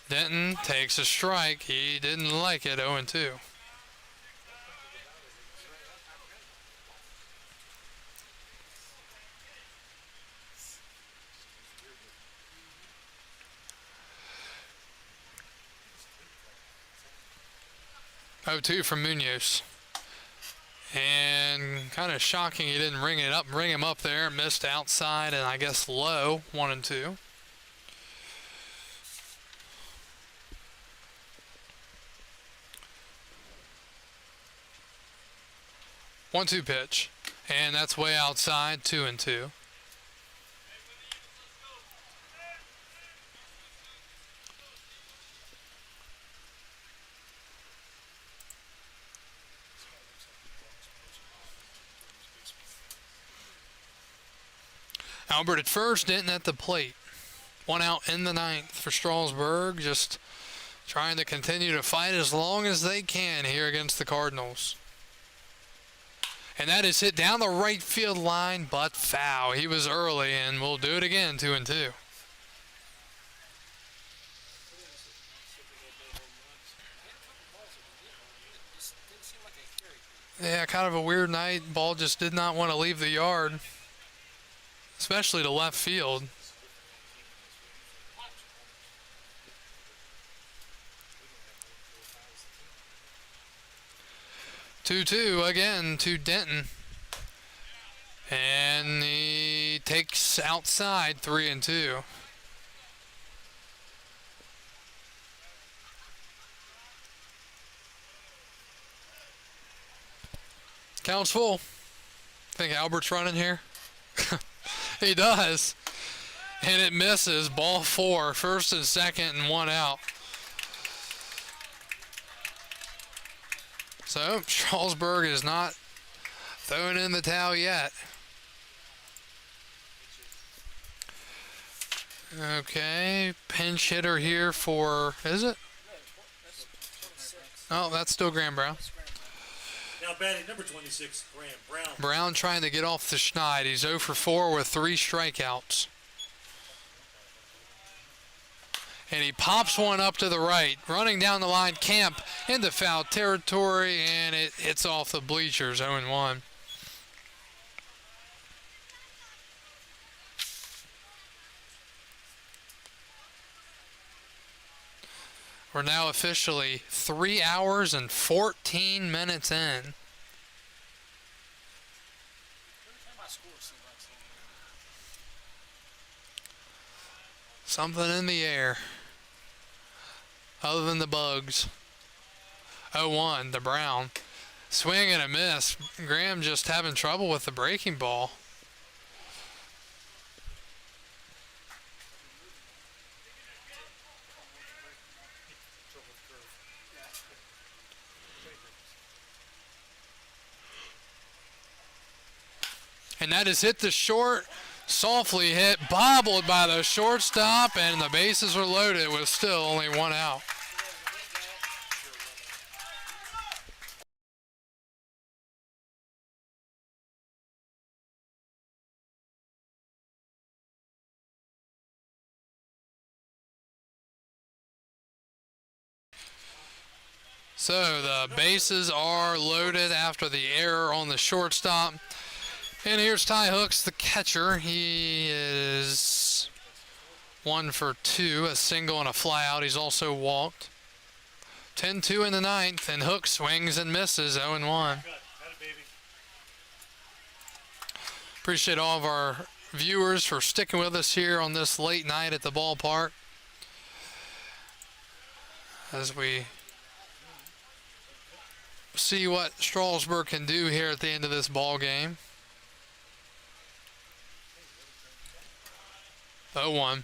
Denton takes a strike. He didn't like it. 0-2. Oh, 2 from Munoz. And kind of shocking he didn't ring him up there. Missed outside and I guess low. 1-2. One-two pitch. And that's way outside. 2-2. Albert at first, Denton at the plate. 1 out in the 9th for Strasburg, just trying to continue to fight as long as they can here against the Cardinals. And that is hit down the right field line, but foul. He was early, and we'll do it again, 2-2. Yeah, kind of a weird night. Ball just did not want to leave the yard. Especially to left field. Two again to Denton. And he takes outside 3-2. Counts full. Think Albert's running here? He does. And it misses. Ball 4. First and second and 1 out. So Strasburg is not throwing in the towel yet. Okay. Pinch hitter here for, is it? Oh, that's still Graham Brown. Now batting number 26, Graham Brown. Brown trying to get off the schneid. He's 0 for 4 with 3 strikeouts. And he pops one up to the right. Running down the line, Camp into foul territory, and it hits off the bleachers, 0-1. We're now officially 3 hours and 14 minutes in. Something in the air. Other than the bugs. 0-1 to Brown. Swing and a miss. Graham just having trouble with the breaking ball. And that is hit the short, softly hit, bobbled by the shortstop, and the bases are loaded with still only one out. So the bases are loaded after the error on the shortstop. And here's Ty Hooks, the catcher. He is 1 for 2, a single and a fly out. He's also walked. 10-2 in the ninth, and Hooks swings and misses, 0-1. Appreciate all of our viewers for sticking with us here on this late night at the ballpark as we see what Strasburg can do here at the end of this ball game. 0-1.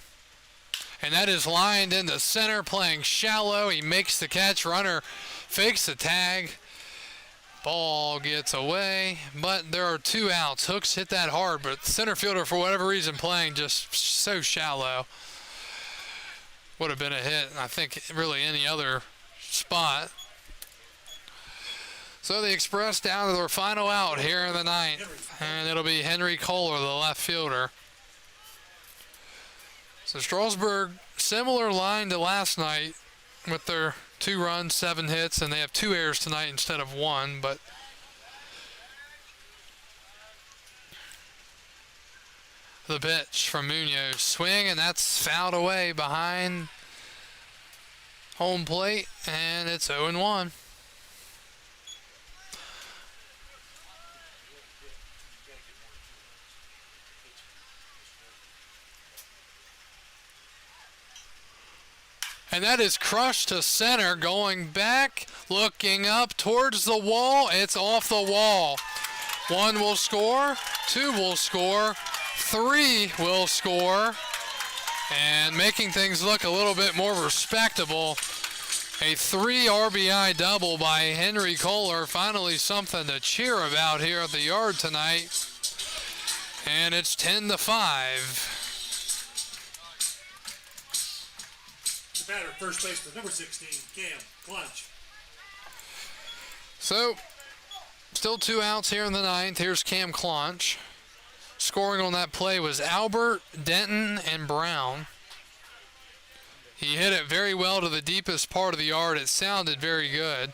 And that is lined into center, playing shallow. He makes the catch. Runner fakes the tag. Ball gets away, but there are 2 outs. Hooks hit that hard, but center fielder, for whatever reason, playing just so shallow. Would have been a hit, I think, really any other spot. So the Express down to their final out here in the ninth, and it'll be Henry Kohler, the left fielder. So Strasburg, similar line to last night with their 2 runs, 7 hits, and they have 2 errors tonight instead of 1, but the pitch from Munoz, swing, and that's fouled away behind home plate, and it's 0-1. And that is crushed to center, going back, looking up towards the wall. It's off the wall. 1 will score, 2 will score, 3 will score, and making things look a little bit more respectable. A 3 RBI double by Henry Kohler, finally something to cheer about here at the yard tonight. And it's 10-5. Batter, first baseman, number 16, Cam Clutch. So, still 2 outs here in the ninth. Here's Cam Clonch. Scoring on that play was Albert, Denton, and Brown. He hit it very well to the deepest part of the yard. It sounded very good.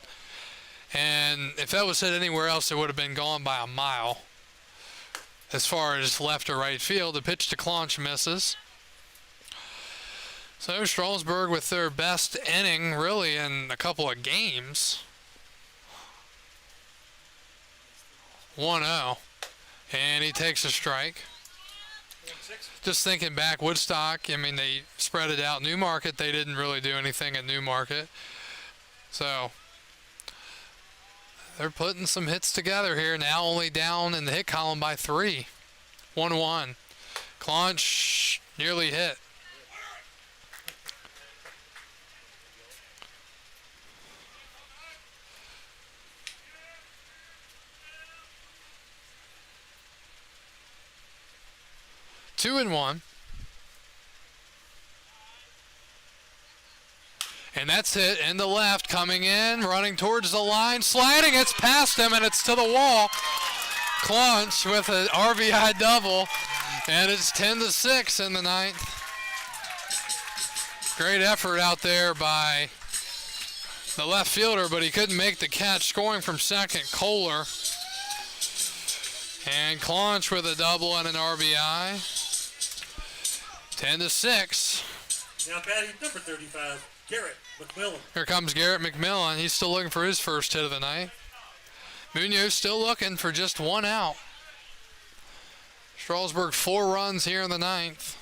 And if that was hit anywhere else, it would have been gone by a mile. As far as left or right field, the pitch to Clonch misses. So Strasburg with their best inning really in a couple of games. 1-0. And he takes a strike. Just thinking back, Woodstock, I mean, they spread it out. Newmarket, they didn't really do anything at Newmarket. So they're putting some hits together here. Now only down in the hit column by 3. 1-1. Clonch nearly hit. Two and 1. And that's hit in the left, coming in, running towards the line, sliding, it's past him, and it's to the wall. Clonch with an RBI double, and it's 10-6 in the ninth. Great effort out there by the left fielder, but he couldn't make the catch. Scoring from second, Kohler. And Clonch with a double and an RBI. 10-6. Now batting number 35, Garrett McMillan. Here comes Garrett McMillan. He's still looking for his first hit of the night. Munoz still looking for just 1 out. Strasburg 4 runs here in the ninth.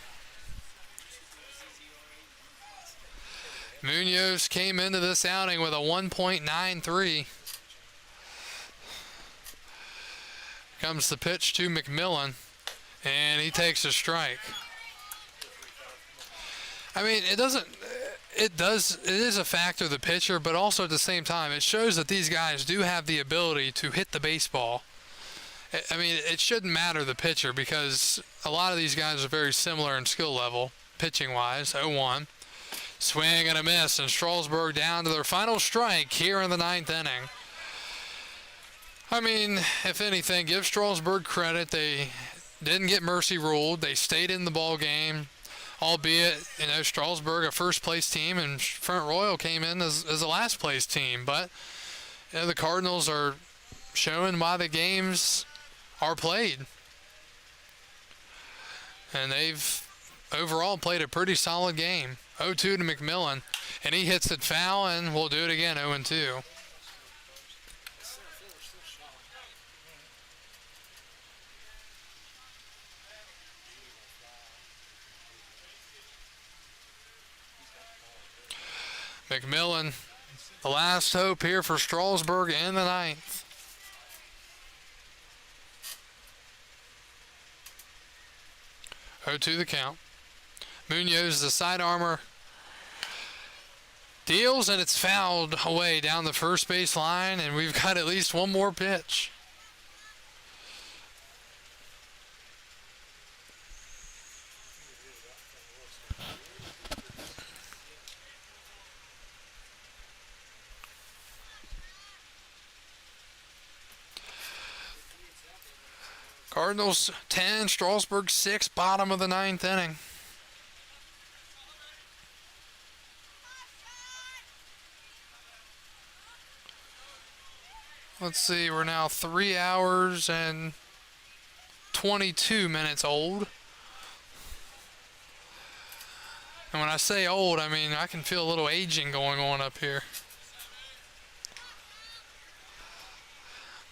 Munoz came into this outing with a 1.93. Comes the pitch to McMillan, and he takes a strike. I mean, it is a factor, the pitcher, but also at the same time, it shows that these guys do have the ability to hit the baseball. I mean, it shouldn't matter the pitcher because a lot of these guys are very similar in skill level, pitching-wise. 0-1. Swing and a miss, and Strasburg down to their final strike here in the 9th inning. I mean, if anything, give Strasburg credit. They didn't get mercy ruled. They stayed in the ball game, albeit, Strasburg, a first-place team, and Front Royal came in as a last-place team. But the Cardinals are showing why the games are played. And they've overall played a pretty solid game. 0-2 to McMillan, and he hits it foul, and we'll do it again, 0-2. McMillan, the last hope here for Strasburg in the 9th. To the count. Munoz, the side armor, deals, and it's fouled away down the first base line, and we've got at least one more pitch. Cardinals 10, Strasburg 6, bottom of the 9th inning. Let's see, we're now 3 hours and 22 minutes old. And when I say old, I mean I can feel a little aging going on up here.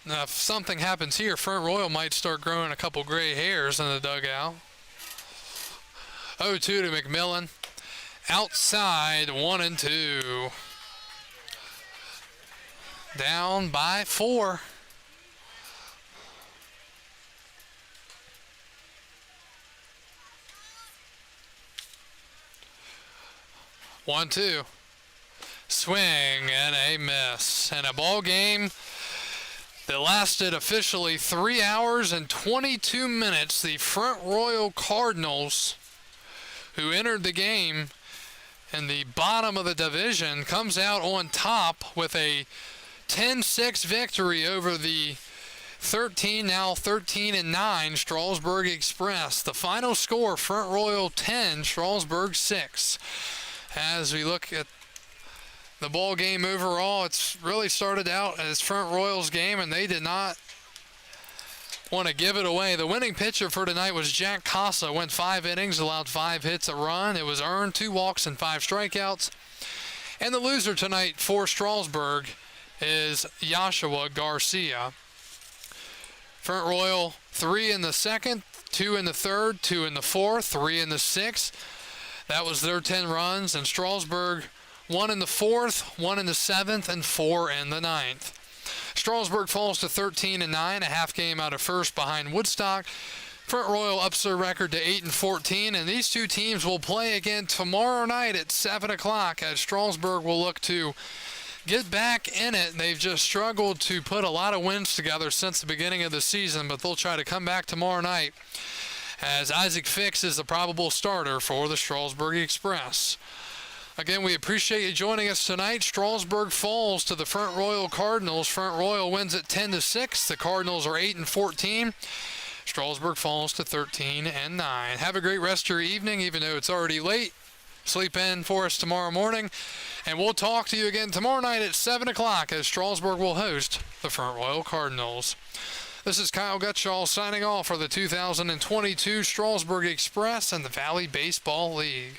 Now, if something happens here, Front Royal might start growing a couple gray hairs in the dugout. 0-2 to McMillan. Outside, 1-2. Down by 4. One, two. Swing and a miss. And a ball game that lasted officially 3 hours and 22 minutes. The Front Royal Cardinals, who entered the game in the bottom of the division, comes out on top with a 10-6 victory over the 13-9 Strasburg Express. The final score, Front Royal 10, Strasburg 6. As we look at the ball game overall, it's really started out as Front Royal's game, and they did not want to give it away. The winning pitcher for tonight was Jack Casa. Went 5 innings, allowed 5 hits, a run. It was earned, 2 walks and 5 strikeouts. And the loser tonight for Strasburg is Joshua Garcia. Front Royal 3 in the 2nd, 2 in the 3rd, 2 in the 4th, 3 in the 6th. That was their 10 runs. And Strasburg 1 in the 4th, 1 in the 7th, and 4 in the 9th. Strasburg falls to 13-9, a half game out of first behind Woodstock. Front Royal ups their record to 8-14, and these two teams will play again tomorrow night at 7 o'clock as Strasburg will look to get back in it. They've just struggled to put a lot of wins together since the beginning of the season, but they'll try to come back tomorrow night as Isaac Fix is the probable starter for the Strasburg Express. Again, we appreciate you joining us tonight. Strasburg falls to the Front Royal Cardinals. Front Royal wins at 10-6. The Cardinals are 8-14. Strasburg falls to 13-9. Have a great rest of your evening, even though it's already late. Sleep in for us tomorrow morning. And we'll talk to you again tomorrow night at 7 o'clock as Strasburg will host the Front Royal Cardinals. This is Kyle Gutschall signing off for the 2022 Strasburg Express and the Valley Baseball League.